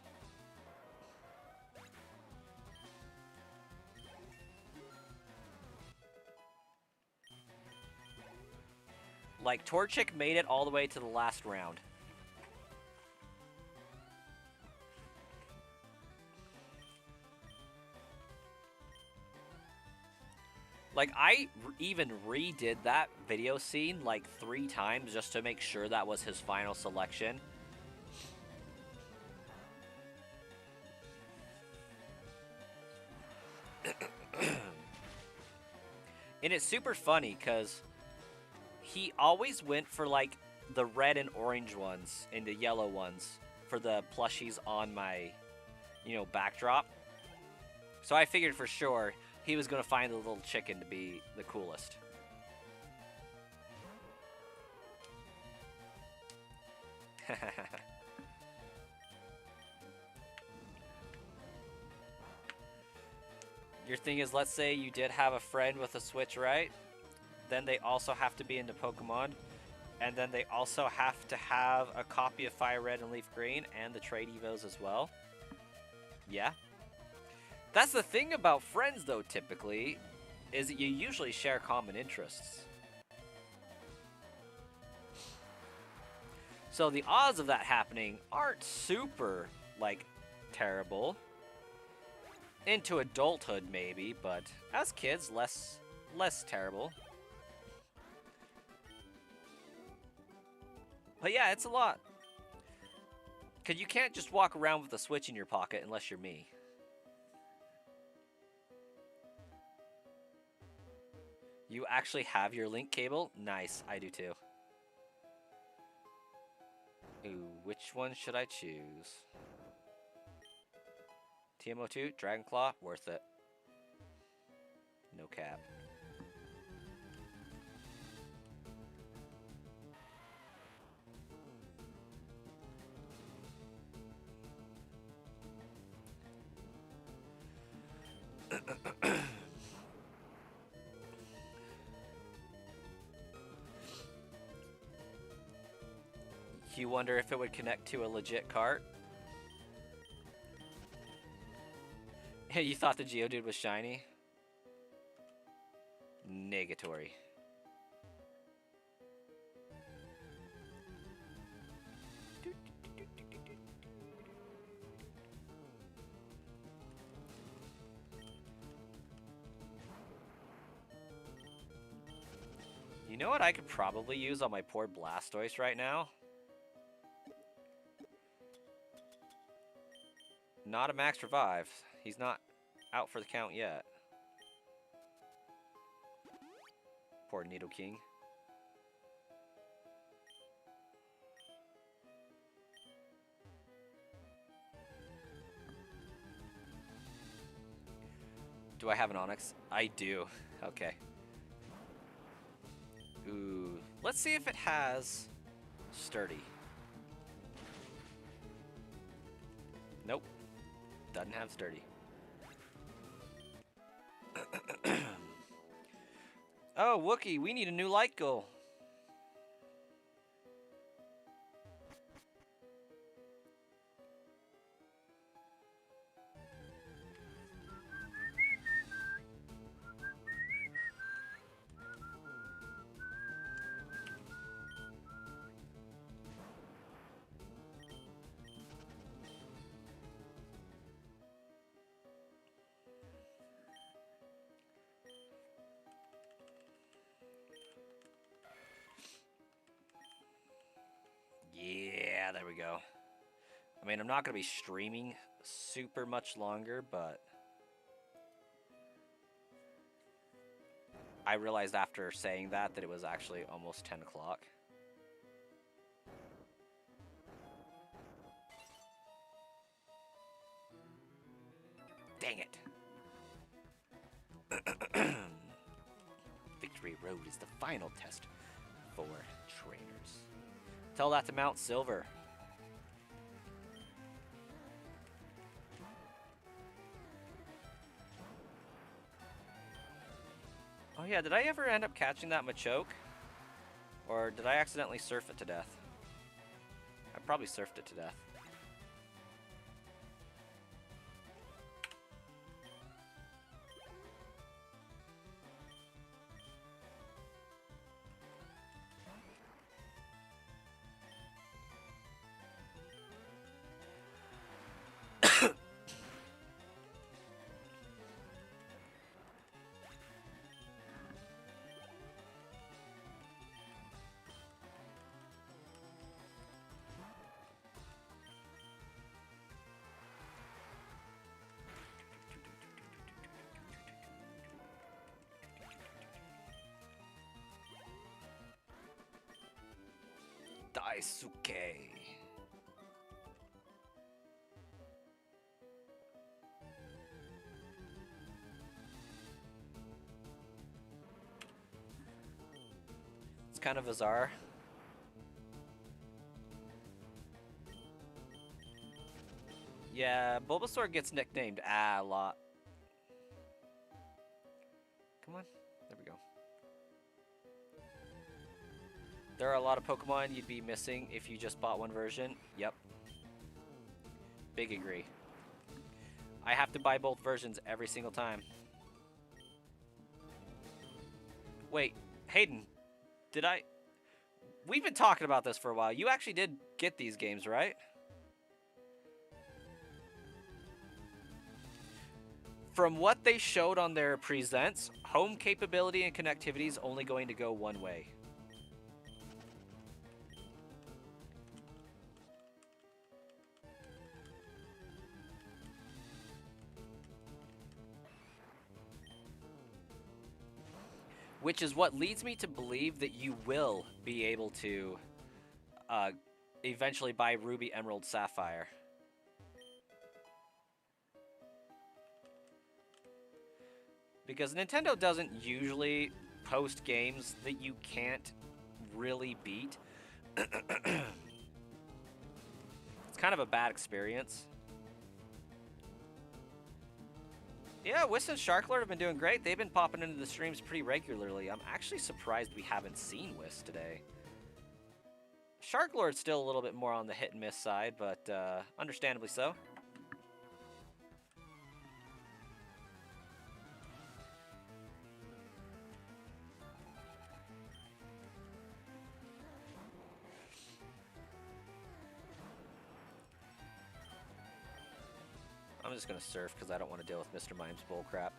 Like, Torchic made it all the way to the last round. Like, I even redid that video scene like 3 times just to make sure that was his final selection. And it's super funny because he always went for like the red and orange ones and the yellow ones for the plushies on my, backdrop. So I figured for sure he was going to find the little chicken to be the coolest. Your thing is, let's say you did have a friend with a Switch, right? then they also have to be into Pokemon, and then they also have to have a copy of Fire Red and Leaf Green and the trade evos as well. Yeah. That's the thing about friends, though, typically, is that you usually share common interests. So the odds of that happening aren't super, like, terrible. Into adulthood, maybe, but as kids, less terrible. But yeah, it's a lot. Because you can't just walk around with a Switch in your pocket unless you're me. You actually have your link cable? Nice, I do too. Ooh, which one should I choose? TMO2, Dragonclaw, worth it. No cap. You wonder if it would connect to a legit cart? You thought the Geodude was shiny? Negatory. You know what I could probably use on my poor Blastoise right now? Not a max revive. He's not out for the count yet. Poor Nidoking. Do I have an Onix? I do. Okay. Ooh. Let's see if it has Sturdy. Nope. Doesn't have Sturdy. Oh, Wookie, we need a new light goal. Yeah, there we go. I mean, I'm not going to be streaming super much longer, but I realized after saying that it was actually almost 10 o'clock. Dang it. Victory Road is the final test for trainers. Tell that to Mount Silver. Oh yeah, did I ever end up catching that Machoke? Or did I accidentally surf it to death? I probably surfed it to death. Daisuke. It's kind of bizarre. Yeah, Bulbasaur gets nicknamed a lot. Come on. There we go. There are a lot of Pokemon you'd be missing if you just bought one version. Yep. Big agree. I have to buy both versions every single time. Wait, Hayden, did I... We've been talking about this for a while. You actually did get these games, right? From what they showed on their presents, home capability and connectivity is only going to go one way. Which is what leads me to believe that you will be able to eventually buy Ruby, Emerald, Sapphire. Because Nintendo doesn't usually post games that you can't really beat. It's kind of a bad experience. Yeah, Whist and Sharklord have been doing great. They've been popping into the streams pretty regularly. I'm actually surprised we haven't seen Whist today. Sharklord's still a little bit more on the hit and miss side, but understandably so. I'm just gonna surf because I don't want to deal with Mr. Mime's bullcrap.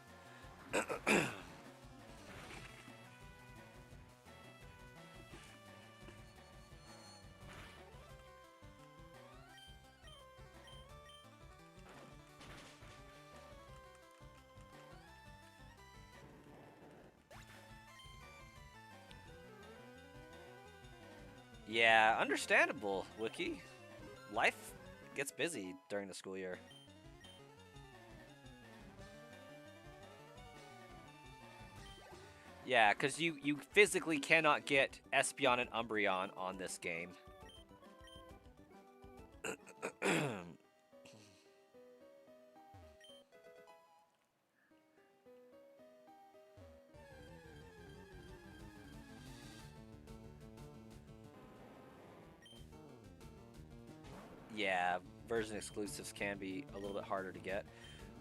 Yeah, understandable, Wiki. Life gets busy during the school year. Yeah, because you physically cannot get Espeon and Umbreon on this game. Yeah, version exclusives can be a little bit harder to get.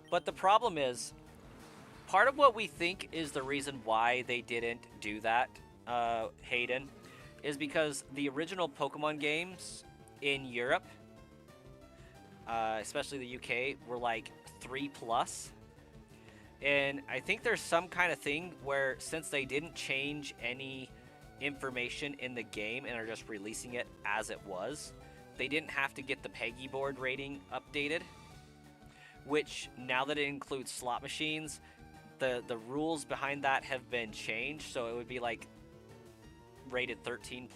But the problem is, part of what we think is the reason why they didn't do that, Hayden, is because the original Pokemon games in Europe, especially the UK, were like 3+. And I think there's some kind of thing where since they didn't change any information in the game and are just releasing it as it was, they didn't have to get the Peggy board rating updated, which now that it includes slot machines, the rules behind that have been changed, so it would be like rated 13+,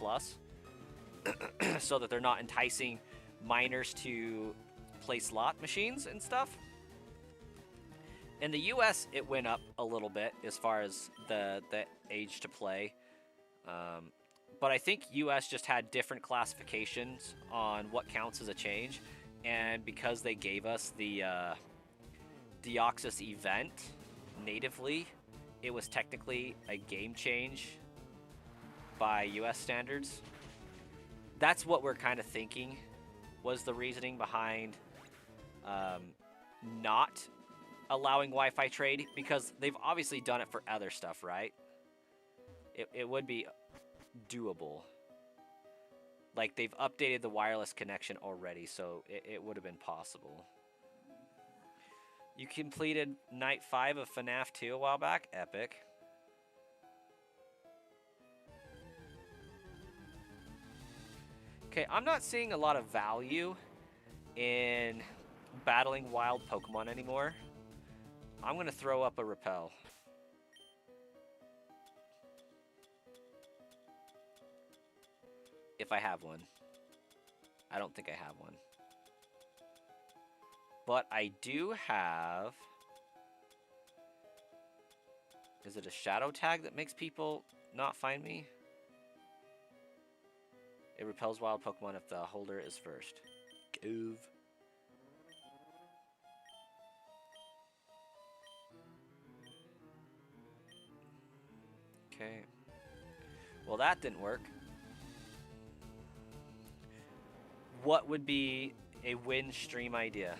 so that they're not enticing minors to play slot machines and stuff. In the US, it went up a little bit as far as the age to play. But I think US just had different classifications on what counts as a change. And because they gave us the Deoxys event natively, it was technically a game change by US standards. That's what we're kind of thinking was the reasoning behind not allowing Wi-Fi trade, because they've obviously done it for other stuff, right? It would be doable. Like, they've updated the wireless connection already, so it would have been possible. You completed Night 5 of FNAF 2 a while back? Epic. Okay, I'm not seeing a lot of value in battling wild Pokemon anymore. I'm going to throw up a Repel. If I have one. I don't think I have one. But I do have... Is it a shadow tag that makes people not find me? It repels wild Pokemon if the holder is first. Goof. Okay. Well, that didn't work. What would be a win stream idea?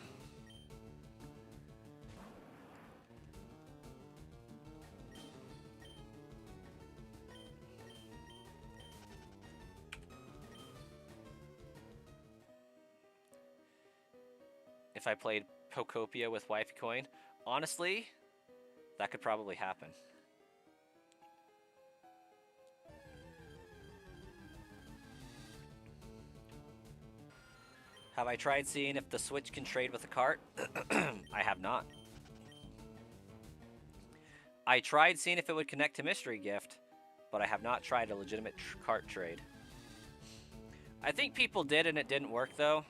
If I played Pokopia with Wifey Coin, honestly, that could probably happen. Have I tried seeing if the Switch can trade with a cart? I have not. I tried seeing if it would connect to Mystery Gift, but I have not tried a legitimate cart trade. I think people did and it didn't work though.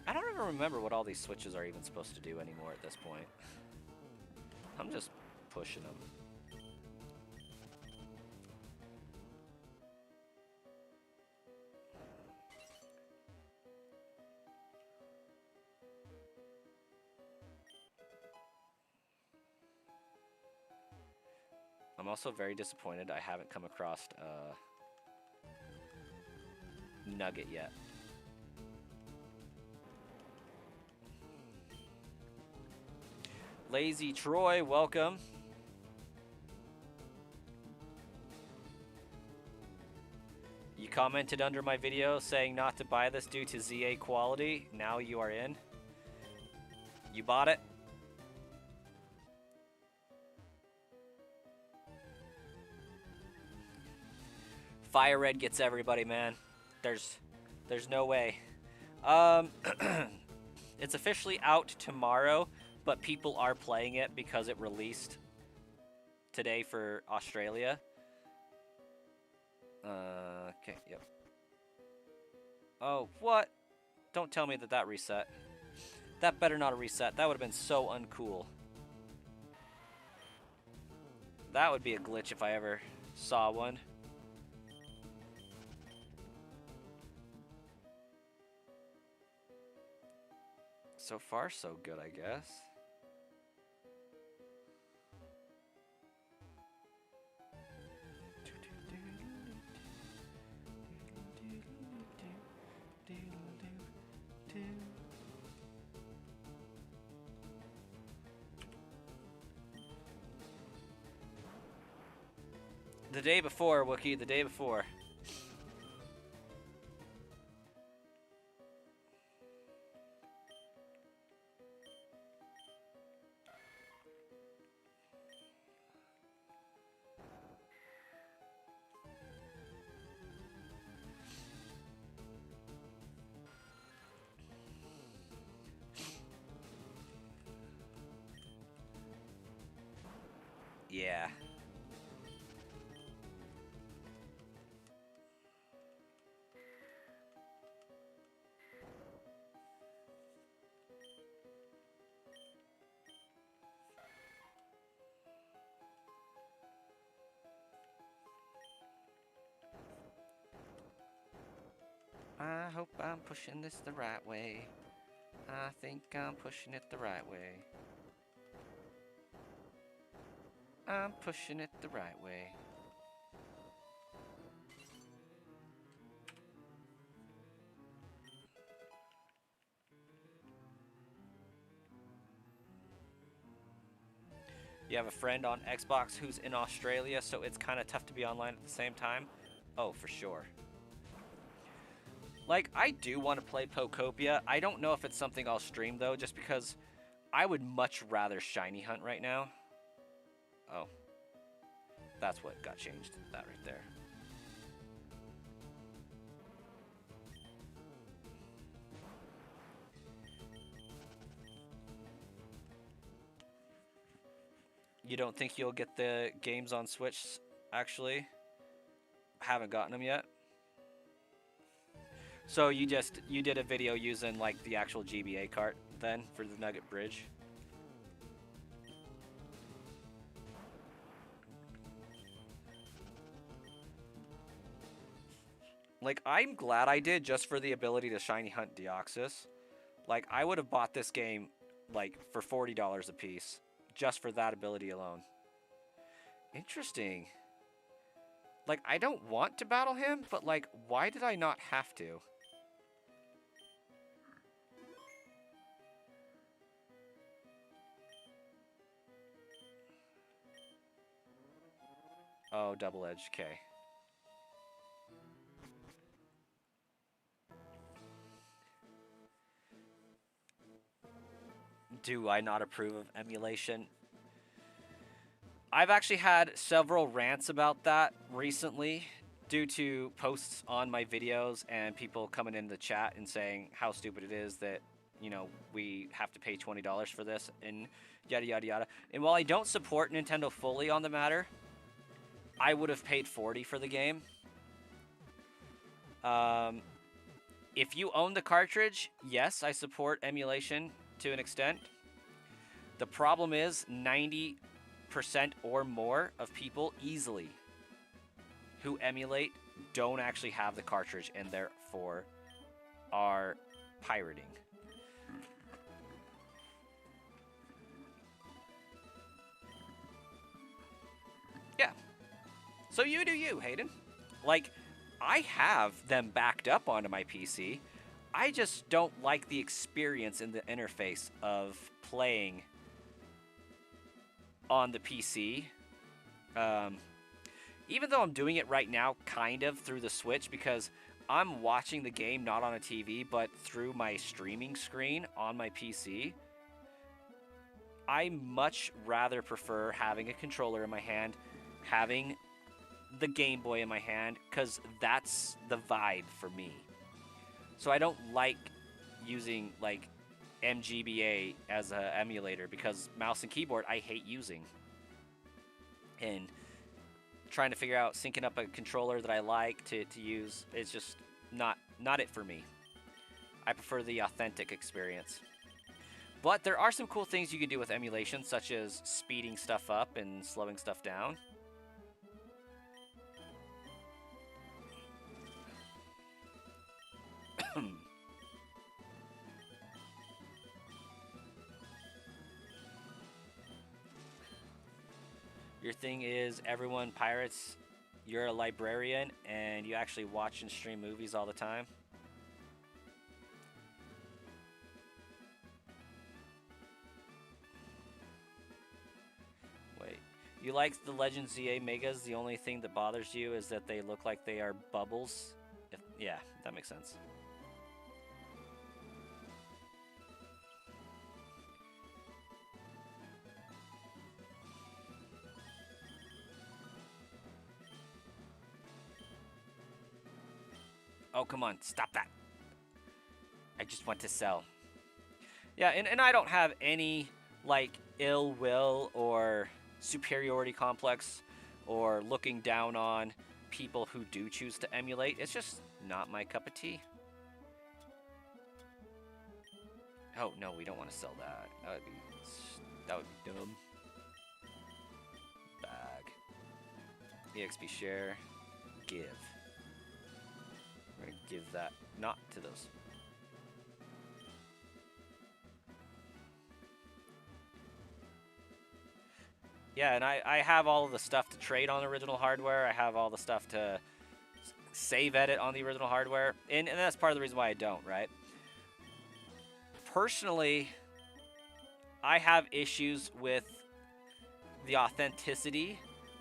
I don't even remember what all these switches are even supposed to do anymore at this point. I'm just pushing them. I'm also very disappointed I haven't come across Nugget yet. Lazy Troy, welcome. You commented under my video saying not to buy this due to ZA quality. Now you are in. You bought it? Fire Red gets everybody, man. There's no way. It's officially out tomorrow, but people are playing it because it released today for Australia. Okay, yep. Oh, what? Don't tell me that reset. That better not have reset. That would have been so uncool. That would be a glitch if I ever saw one. So far, so good, I guess. The day before, Wookie, the day before. Yeah. I hope I'm pushing this the right way. I think I'm pushing it the right way. I'm pushing it the right way. You have a friend on Xbox who's in Australia, so it's kind of tough to be online at the same time? Oh, for sure. Like, I do want to play Pokopia. I don't know if it's something I'll stream, though, just because I would much rather shiny hunt right now. Oh. That's what got changed. That right there. You don't think you'll get the games on Switch, actually? Haven't gotten them yet. So you did a video using like the actual GBA cart then for the Nugget Bridge? Like, I'm glad I did just for the ability to shiny hunt Deoxys. Like, I would have bought this game like for $40 a piece just for that ability alone. Interesting. Like, I don't want to battle him, but like, why did I not have to? Oh, double edge. Okay. Do I not approve of emulation? I've actually had several rants about that recently due to posts on my videos and people coming in the chat and saying how stupid it is that, you know, we have to pay $20 for this and yada yada yada. And while I don't support Nintendo fully on the matter, I would have paid $40 for the game. If you own the cartridge, yes, I support emulation to an extent. The problem is 90% or more of people easily who emulate don't actually have the cartridge and therefore are pirating. Yeah. So you do you, Hayden. Like, I have them backed up onto my PC. I just don't like the experience in the interface of playing on the PC. Even though I'm doing it right now kind of through the Switch because I'm watching the game not on a TV but through my streaming screen on my PC, I much rather prefer having a controller in my hand, having the Game Boy in my hand, because that's the vibe for me. So I don't like using like MGBA as an emulator because mouse and keyboard I hate using. And trying to figure out syncing up a controller that I like to use, it's just not it for me. I prefer the authentic experience. But there are some cool things you can do with emulation, such as speeding stuff up and slowing stuff down. Your thing is everyone pirates, you're a librarian, and you actually watch and stream movies all the time. Wait. You like the Legend ZA Megas, the only thing that bothers you is that they look like they are bubbles? Yeah, that makes sense. Oh, come on, stop that. I just want to sell. Yeah, and I don't have any, like, ill will or superiority complex or looking down on people who do choose to emulate. It's just not my cup of tea. Oh, no, we don't want to sell that. That would be dumb. Bag. EXP share. Give. We're going to give that not to those. Yeah, and I have all of the stuff to trade on original hardware. I have all the stuff to save edit on the original hardware. And that's part of the reason why I don't, right? Personally, I have issues with the authenticity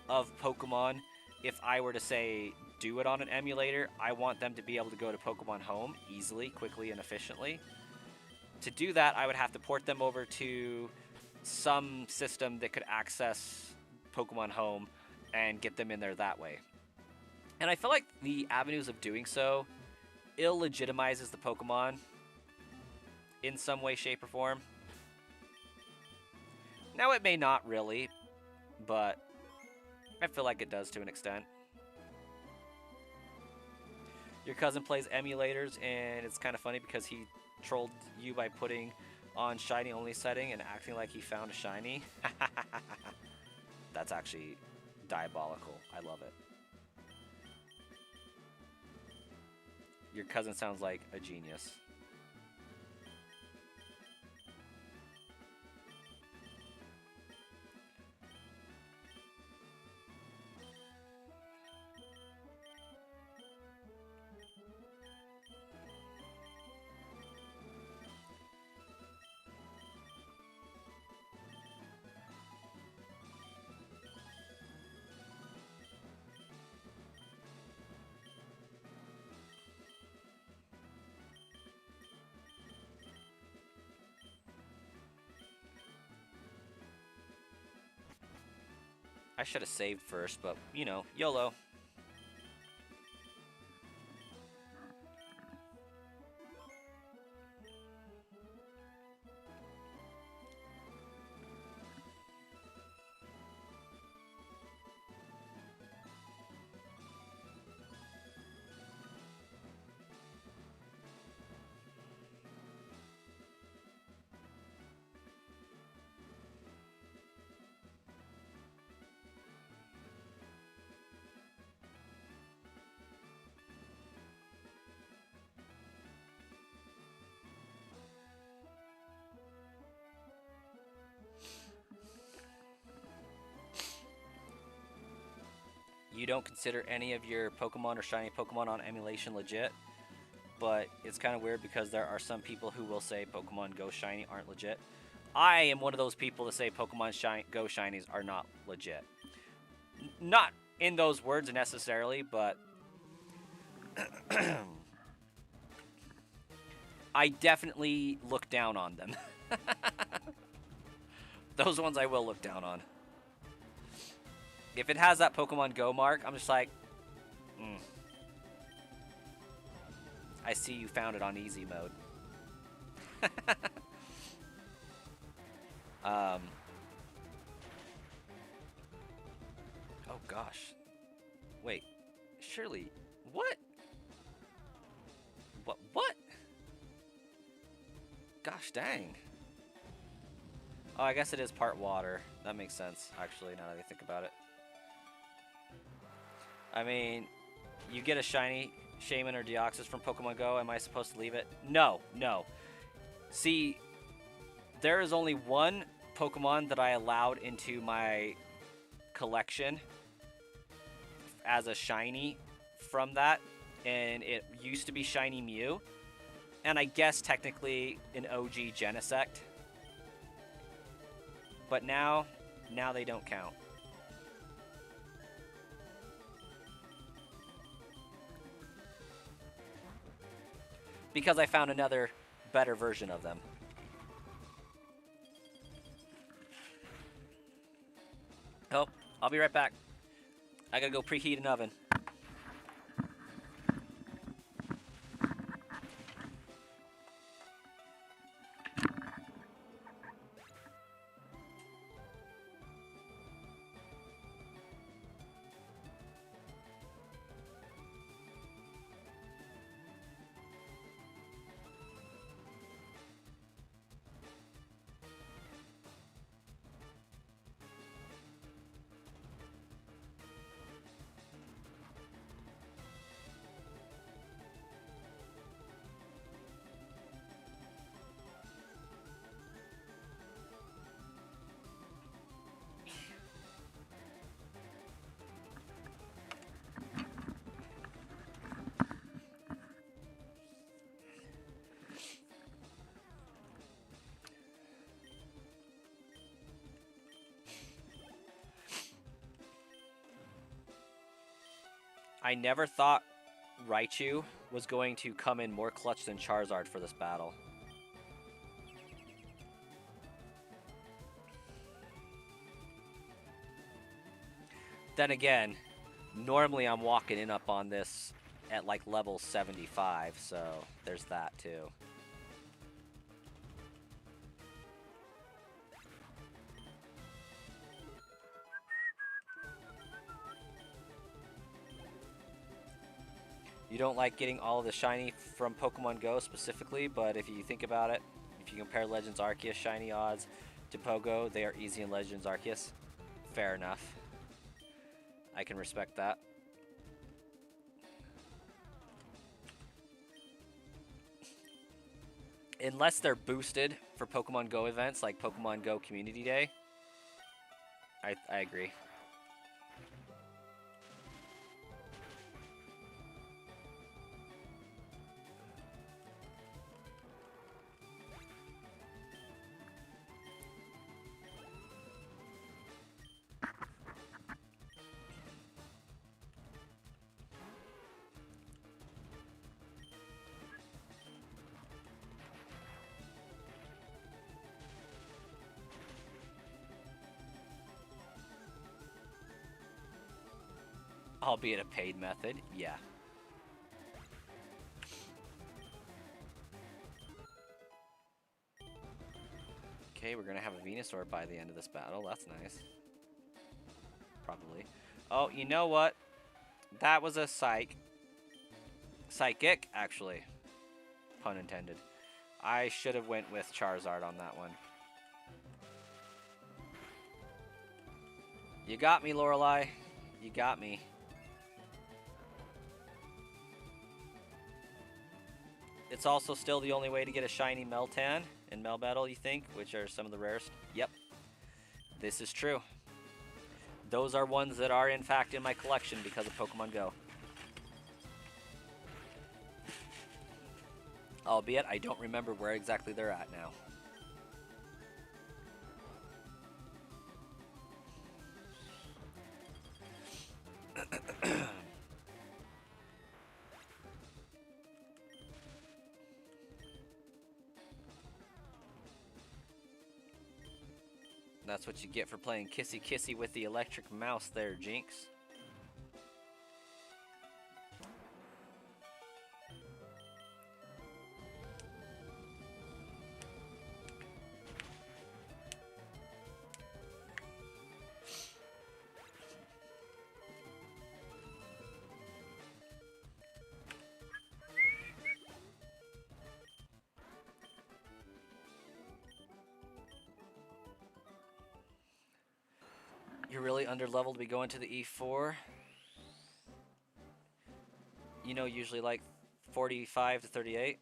of Pokemon. If I were to say do it on an emulator, I want them to be able to go to Pokemon Home easily, quickly, and efficiently. To do that, I would have to port them over to some system that could access Pokemon Home and get them in there that way. And I feel like the avenues of doing so illegitimizes the Pokemon in some way, shape, or form. Now, it may not really, but I feel like it does to an extent. Your cousin plays emulators, and it's kind of funny because he trolled you by putting on shiny only setting and acting like he found a shiny. That's actually diabolical. I love it. Your cousin sounds like a genius. I should have saved first, but you know, YOLO. You don't consider any of your Pokemon or shiny Pokemon on emulation legit, but it's kind of weird because there are some people who will say Pokemon Go Shiny aren't legit. I am one of those people that say Pokemon Go Shinies are not legit. Not in those words necessarily, but I definitely look down on them. Those ones I will look down on. If it has that Pokemon Go mark, I'm just like, I see you found it on easy mode. Oh gosh. Wait. Surely. What? What? Gosh dang. Oh, I guess it is part water. That makes sense, actually, now that I think about it. I mean, you get a shiny Shaman or Deoxys from Pokemon Go. Am I supposed to leave it? No, no. See, there is only one Pokemon that I allowed into my collection as a shiny from that, and it used to be Shiny Mew, and I guess technically an OG Genesect. But now they don't count. Because I found another better version of them. Oh, I'll be right back. I gotta go preheat an oven. I never thought Raichu was going to come in more clutch than Charizard for this battle. Then again, normally I'm walking in up on this at like level 75, so there's that too. You don't like getting all of the shiny from Pokemon Go specifically, but if you think about it, if you compare Legends Arceus shiny odds to Pogo, they are easy in Legends Arceus. Fair enough. I can respect that. Unless they're boosted for Pokemon Go events like Pokemon Go Community Day. I agree. Albeit a paid method, yeah. Okay, we're gonna have a Venusaur by the end of this battle. That's nice. Probably. Oh, you know what? That was a psychic, actually. Pun intended. I should have went with Charizard on that one. You got me, Lorelei. You got me. It's also still the only way to get a shiny Meltan in Melbattle, you think, which are some of the rarest. Yep. This is true. Those are ones that are, in fact, in my collection because of Pokemon Go. Albeit, I don't remember where exactly they're at now. That's what you get for playing Kissy Kissy with the electric mouse there, Jinx. You're really underleveled to be going to the E4. You know, usually like 45 to 38.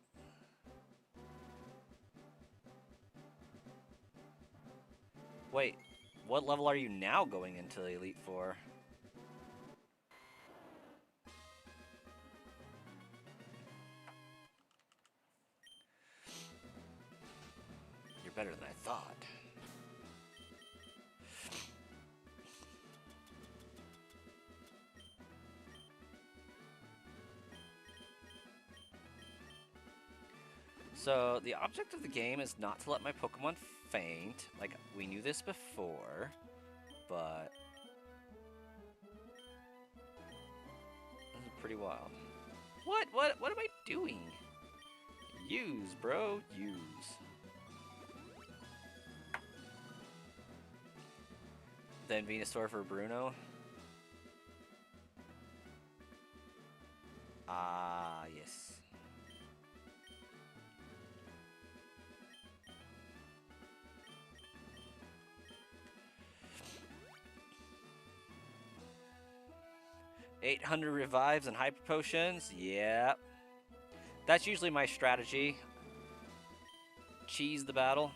Wait, what level are you now going into the Elite Four? You're better than I thought. So, the object of the game is not to let my Pokemon faint. Like, we knew this before, but this is pretty wild. What am I doing? Use, bro, use. Then Venusaur for Bruno. Ah, yes. $800 revives and hyper potions. Yep. That's usually my strategy. Cheese the battle.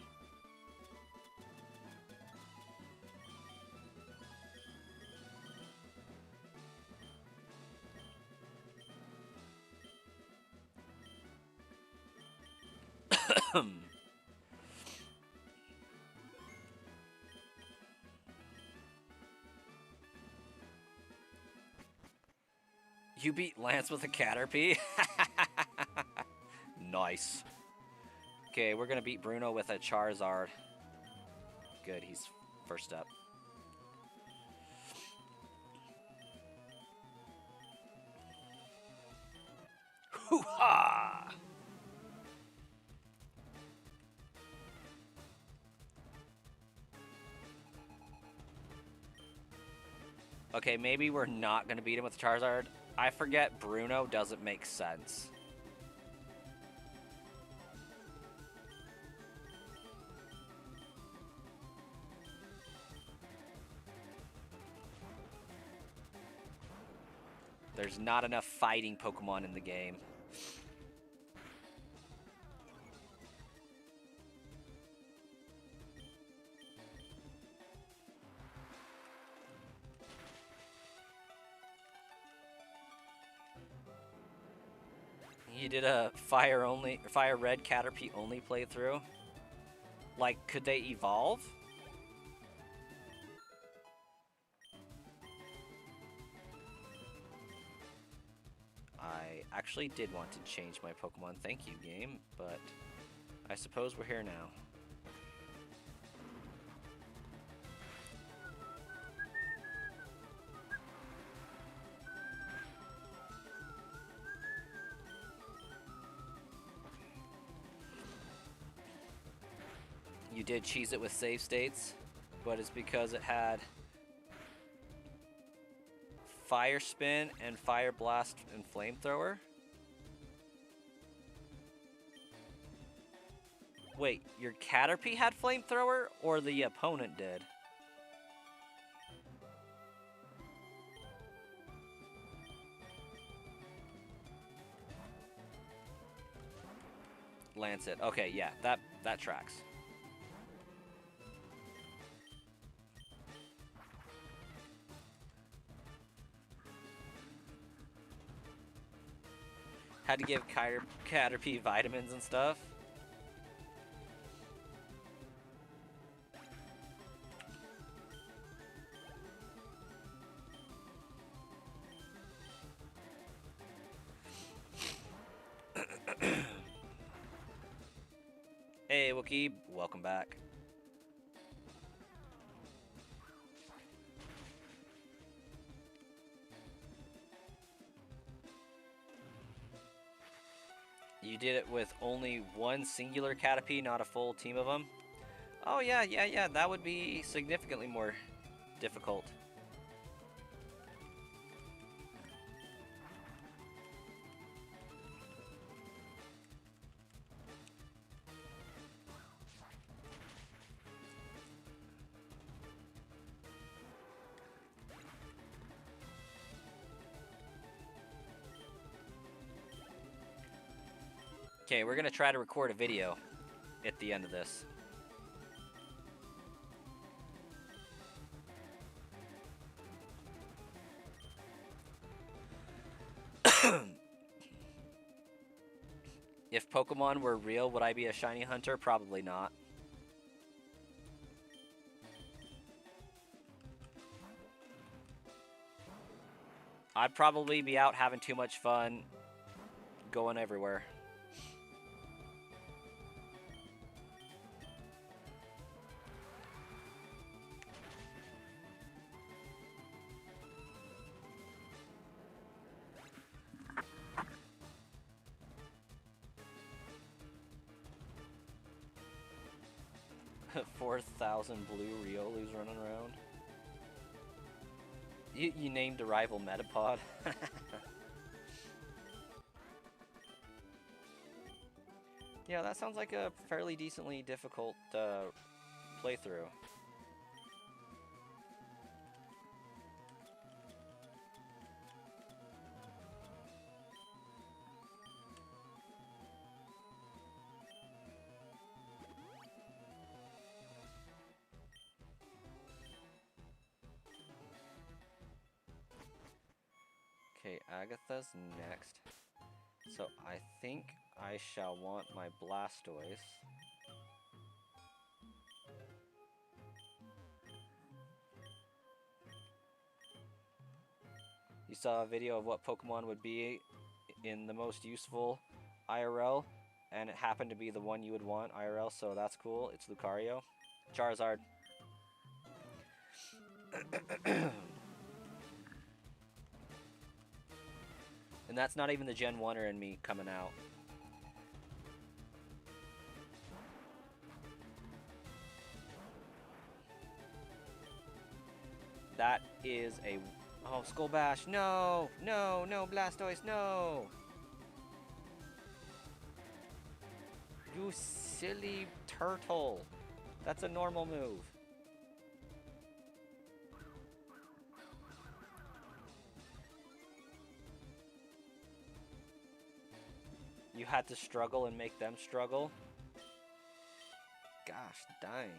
You beat Lance with a Caterpie? Nice. Okay, we're gonna beat Bruno with a Charizard. Good, he's first up. Hoo-ha! Okay, maybe we're not gonna beat him with Charizard. I forget Bruno doesn't make sense. There's not enough fighting Pokemon in the game. You did a Fire Red Caterpie only playthrough. Like, could they evolve? I actually did want to change my Pokemon. Thank you, game, but I suppose we're here now. You did cheese it with save states, but it's because it had Fire Spin and Fire Blast and Flamethrower. Wait, your Caterpie had Flamethrower, or the opponent did? Lancet. Okay, yeah, that tracks. Had to give Caterpie vitamins and stuff. Hey, Wookie, welcome back. You did it with only one singular Caterpie, not a full team of them? Oh, yeah, that would be significantly more difficult. Okay, we're gonna try to record a video at the end of this. If Pokemon were real, would I be a shiny hunter? Probably not. I'd probably be out having too much fun, going everywhere. $4,000 blue Riolu's running around. You named a rival Metapod. Yeah, that sounds like a fairly decently difficult playthrough. Okay, Agatha's next. So I think I shall want my Blastoise. You saw a video of what Pokemon would be in the most useful IRL, and it happened to be the one you would want IRL, so that's cool. It's Lucario. Charizard. And that's not even the Gen 1er in me coming out. That is a Oh, Skull Bash. No, no, no, Blastoise, no. You silly turtle. That's a normal move. You had to struggle and make them struggle? Gosh, dang.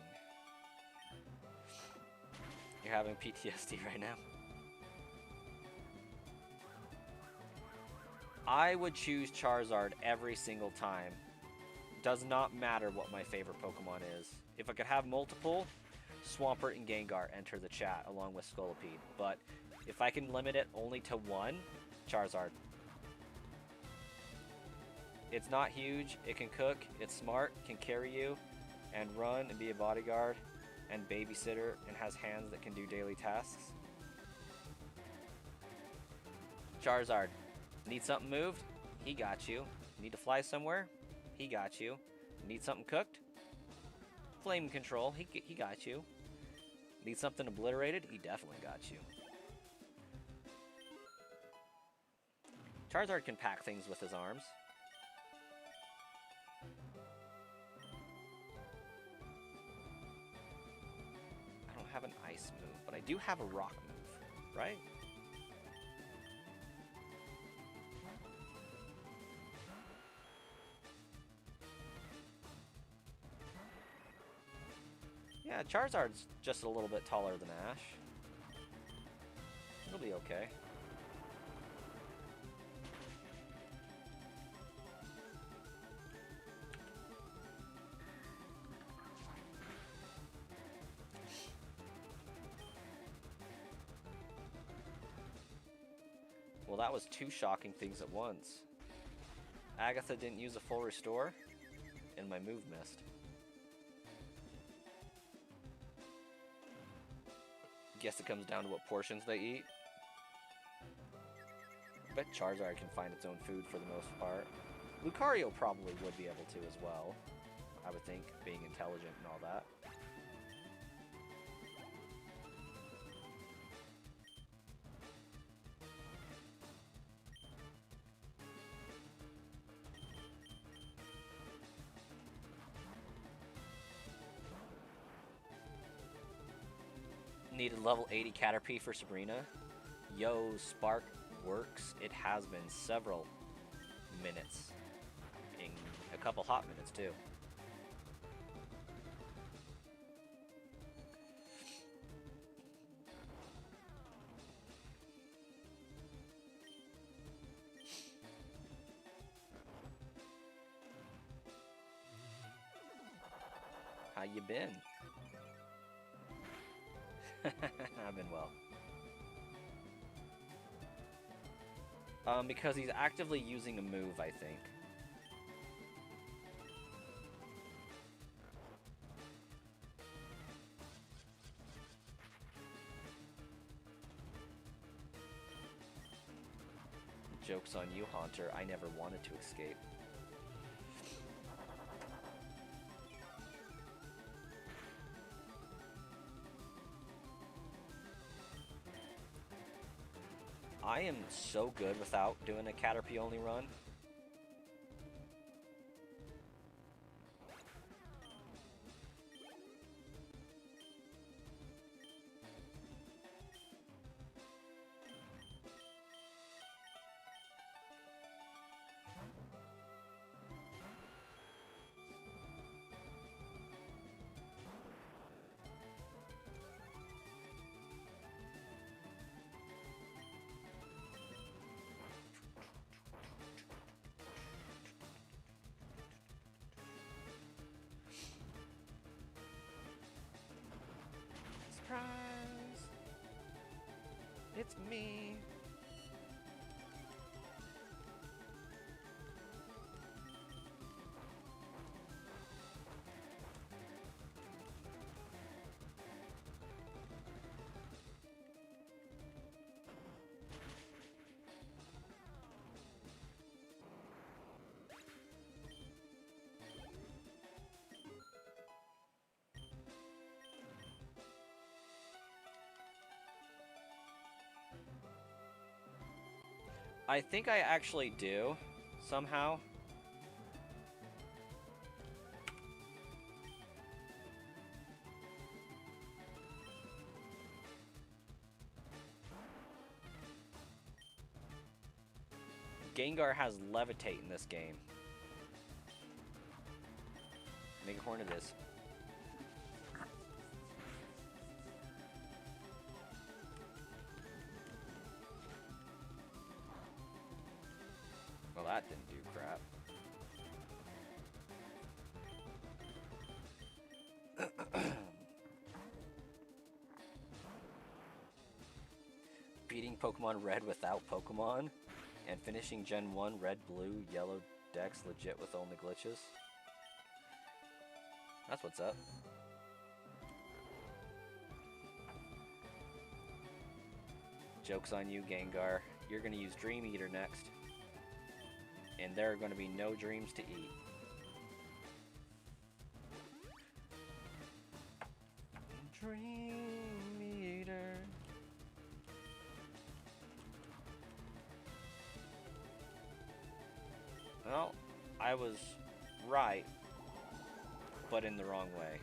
You're having PTSD right now. I would choose Charizard every single time. Does not matter what my favorite Pokemon is. If I could have multiple, Swampert and Gengar enter the chat along with Scolipede. But if I can limit it only to one, Charizard. It's not huge, it can cook, it's smart, can carry you, and run and be a bodyguard, and babysitter, and has hands that can do daily tasks. Charizard. Need something moved? He got you. Need to fly somewhere? He got you. Need something cooked? Flame control, he got you. Need something obliterated? He definitely got you. Charizard can pack things with his arms. I don't have an ice move, but I do have a rock move, right? Yeah, Charizard's just a little bit taller than Ash. It'll be okay. Well, that was two shocking things at once. Agatha didn't use a full restore, and my move missed. Guess it comes down to what portions they eat. I bet Charizard can find its own food for the most part. Lucario probably would be able to as well, I would think, being intelligent and all that. Needed level 80 Caterpie for Sabrina. Yo, Spark works. It has been several minutes. In a couple hot minutes, too. How you been? I've been well. Because he's actively using a move, I think. Joke's on you, Haunter. I never wanted to escape. I am so good without doing a Caterpie only run. Surprise! It's me! I think I actually do, somehow. Gengar has Levitate in this game. Megahorn it is. Well, that didn't do crap. Beating Pokemon Red without Pokemon, and finishing Gen 1 Red, Blue, Yellow decks legit with only glitches. That's what's up. Joke's on you, Gengar. You're gonna use Dream Eater next. And there are gonna be no dreams to eat. Dream Eater. Well, I was right, but in the wrong way.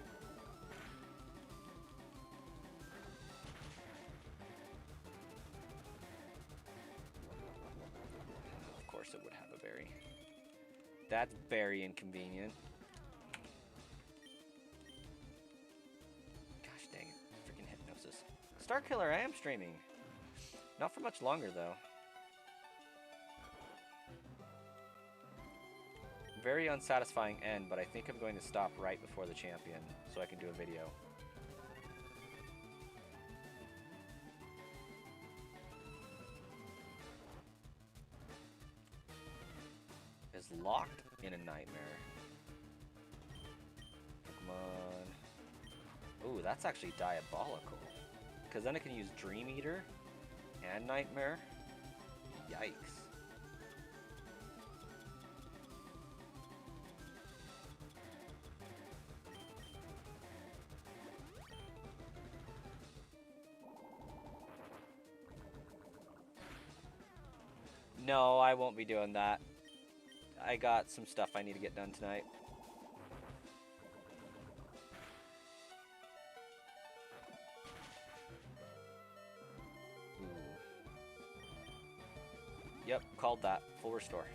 Of course it would have a berry. That's very inconvenient. Gosh dang it. Freaking Hypnosis. Starkiller, I am streaming. Not for much longer, though. Very unsatisfying end, but I think I'm going to stop right before the champion so I can do a video. Is locked in a nightmare. Pokemon. Ooh, that's actually diabolical. Because then I can use Dream Eater and Nightmare. Yikes. No, I won't be doing that. I got some stuff I need to get done tonight. Ooh. Yep, called that. Full restore.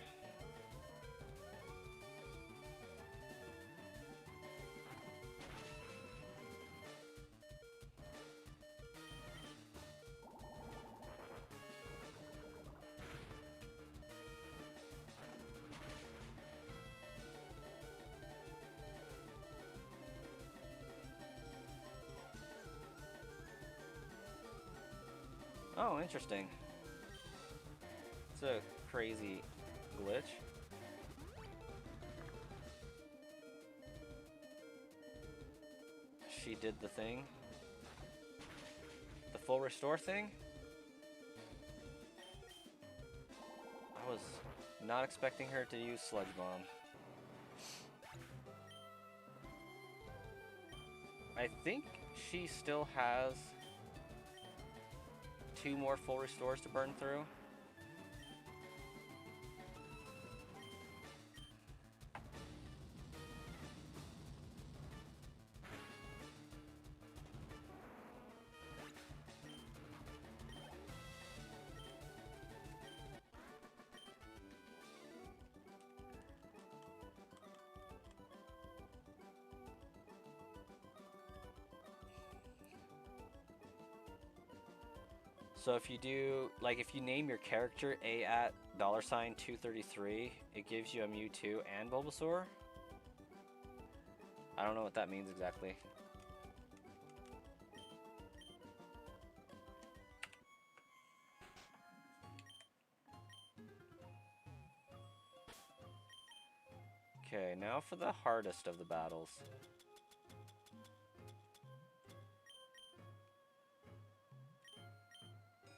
Oh, interesting. It's a crazy glitch. She did the thing. The full restore thing? I was not expecting her to use Sludge Bomb. I think she still has 2 more full restores to burn through. So if you do, like if you name your character A at $233, it gives you a Mewtwo and Bulbasaur. I don't know what that means exactly. Okay, now for the hardest of the battles.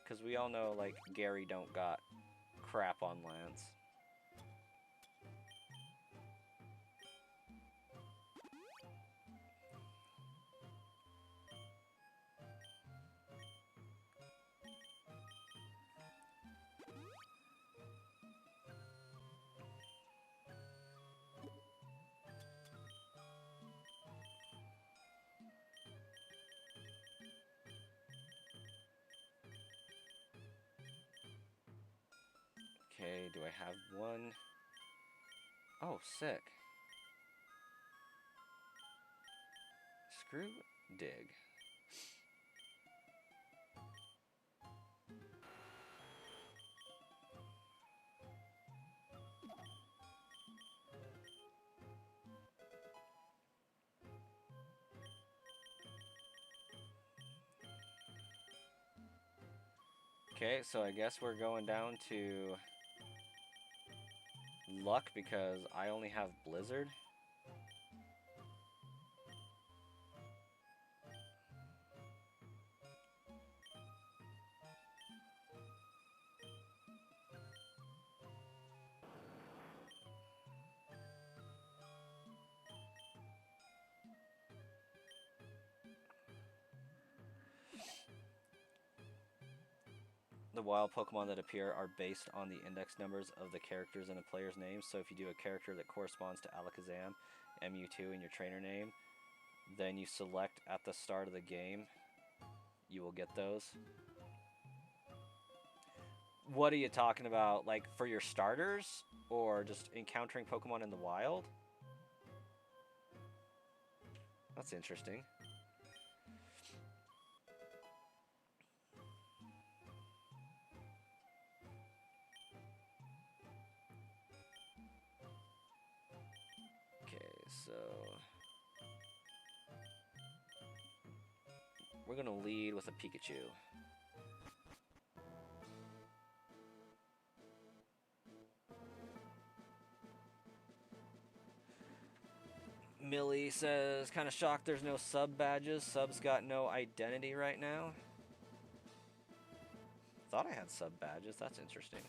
Because we all know, like, Gary don't got crap on Lance. Okay, do I have one? Oh, sick. Screw dig. Okay, so I guess we're going down to luck because I only have Blizzard. The wild Pokemon that appear are based on the index numbers of the characters in a player's name. So if you do a character that corresponds to Alakazam, MU2 in your trainer name, then you select at the start of the game, you will get those. What are you talking about? Like for your starters or just encountering Pokemon in the wild? That's interesting. Okay, so we're gonna lead with a Pikachu. Millie says, kind of shocked there's no sub badges. Sub's got no identity right now. Thought I had sub badges. That's interesting.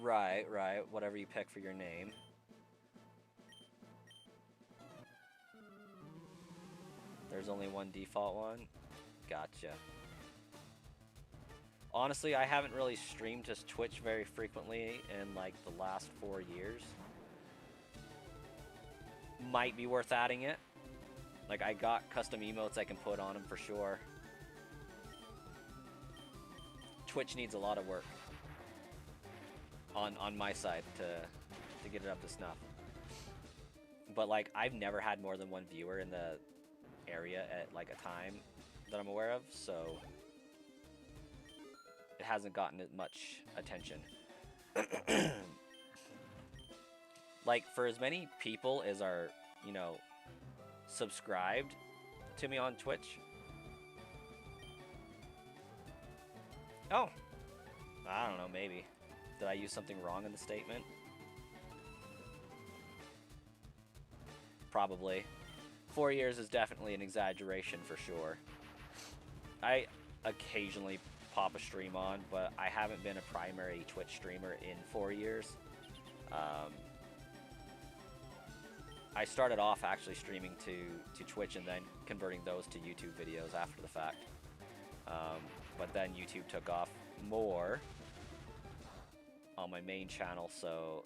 Right, right. Whatever you pick for your name. There's only one default one. Gotcha. Honestly, I haven't really streamed to Twitch very frequently in like the last 4 years. Might be worth adding it. Like I got custom emotes I can put on them for sure. Twitch needs a lot of work on my side to get it up to snuff. But like I've never had more than one viewer in the area at like a time that I'm aware of, so it hasn't gotten much attention. Like for as many people as are, you know, subscribed to me on Twitch. Oh, I don't know, maybe. Did I use something wrong in the statement? Probably. 4 years is definitely an exaggeration for sure. I occasionally pop a stream on, but I haven't been a primary Twitch streamer in 4 years. I started off actually streaming to Twitch and then converting those to YouTube videos after the fact. But then YouTube took off more on my main channel, so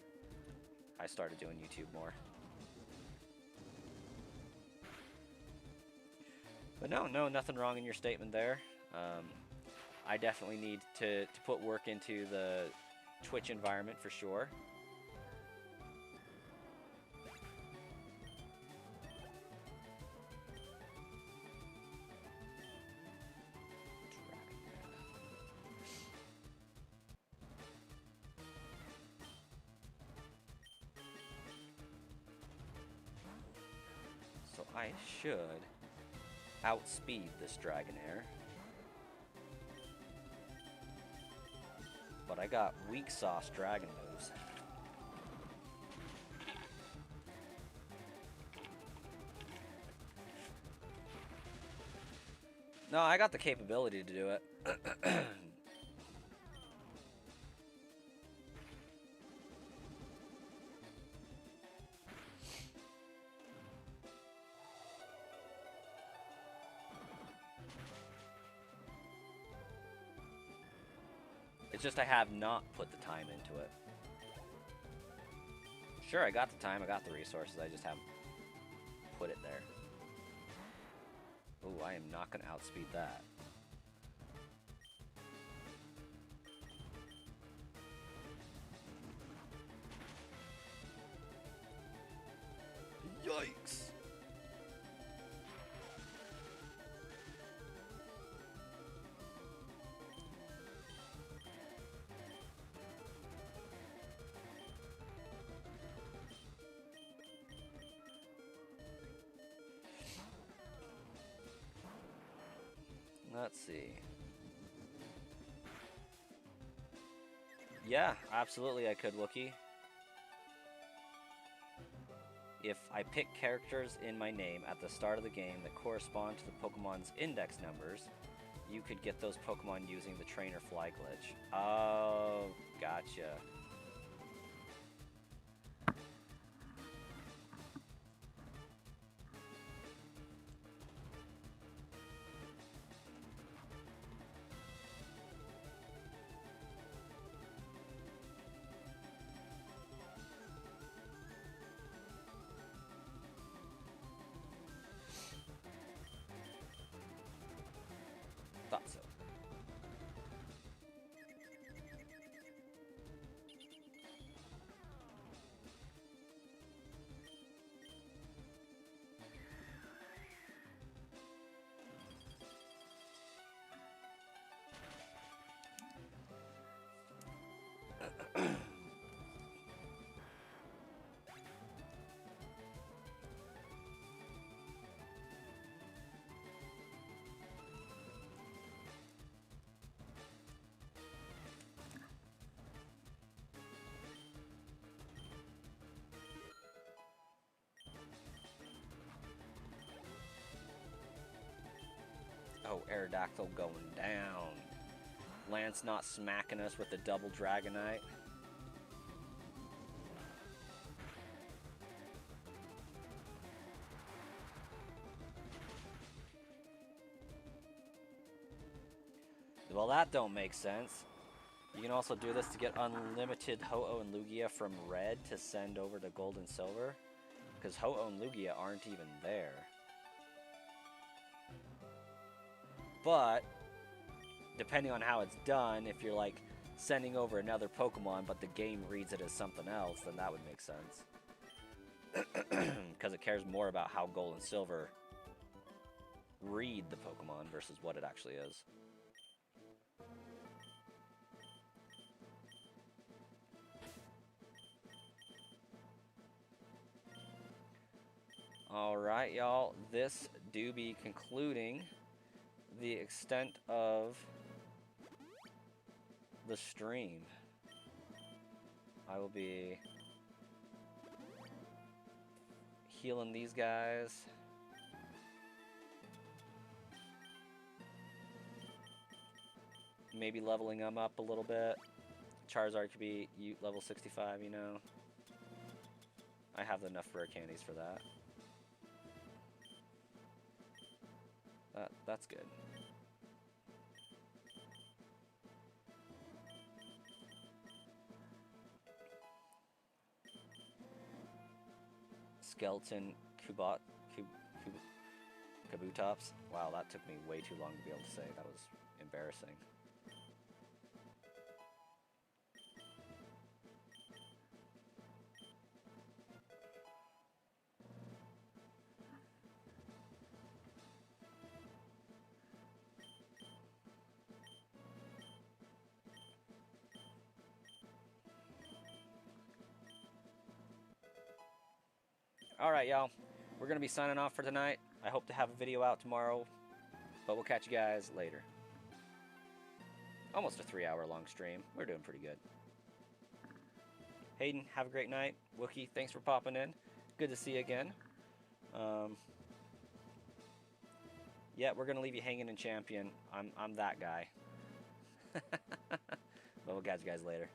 I started doing YouTube more. But no, nothing wrong in your statement there. I definitely need to put work into the Twitch environment for sure. So I should outspeed this Dragonair. But I got weak sauce dragon moves. No, I got the capability to do it. It's just I have not put the time into it. Sure, I got the time, I got the resources, I just haven't put it there. Ooh, I am not going to outspeed that. Yikes! Let's see. Yeah, absolutely I could, Wookie. If I pick characters in my name at the start of the game that correspond to the Pokemon's index numbers, you could get those Pokemon using the trainer fly glitch. Oh, gotcha. Thought so. Oh, Aerodactyl going down. Lance not smacking us with the double Dragonite. Well, that don't make sense. You can also do this to get unlimited Ho-Oh and Lugia from Red to send over to Gold and Silver. Because Ho-Oh and Lugia aren't even there. But, depending on how it's done, if you're like sending over another Pokemon but the game reads it as something else, then that would make sense. Because it cares more about how Gold and Silver read the Pokemon versus what it actually is. Alright, y'all. This do be concluding the extent of the stream. I will be healing these guys. Maybe leveling them up a little bit. Charizard could be level 65, you know. I have enough rare candies for that. That's good. Skeleton Kabutops. Wow, that took me way too long to be able to say. That was embarrassing. Alright, y'all. We're going to be signing off for tonight. I hope to have a video out tomorrow, but we'll catch you guys later. Almost a 3-hour long stream. We're doing pretty good. Hayden, have a great night. Wookie, thanks for popping in. Good to see you again. Yeah, we're going to leave you hanging in Champion. I'm that guy. But we'll catch you guys later.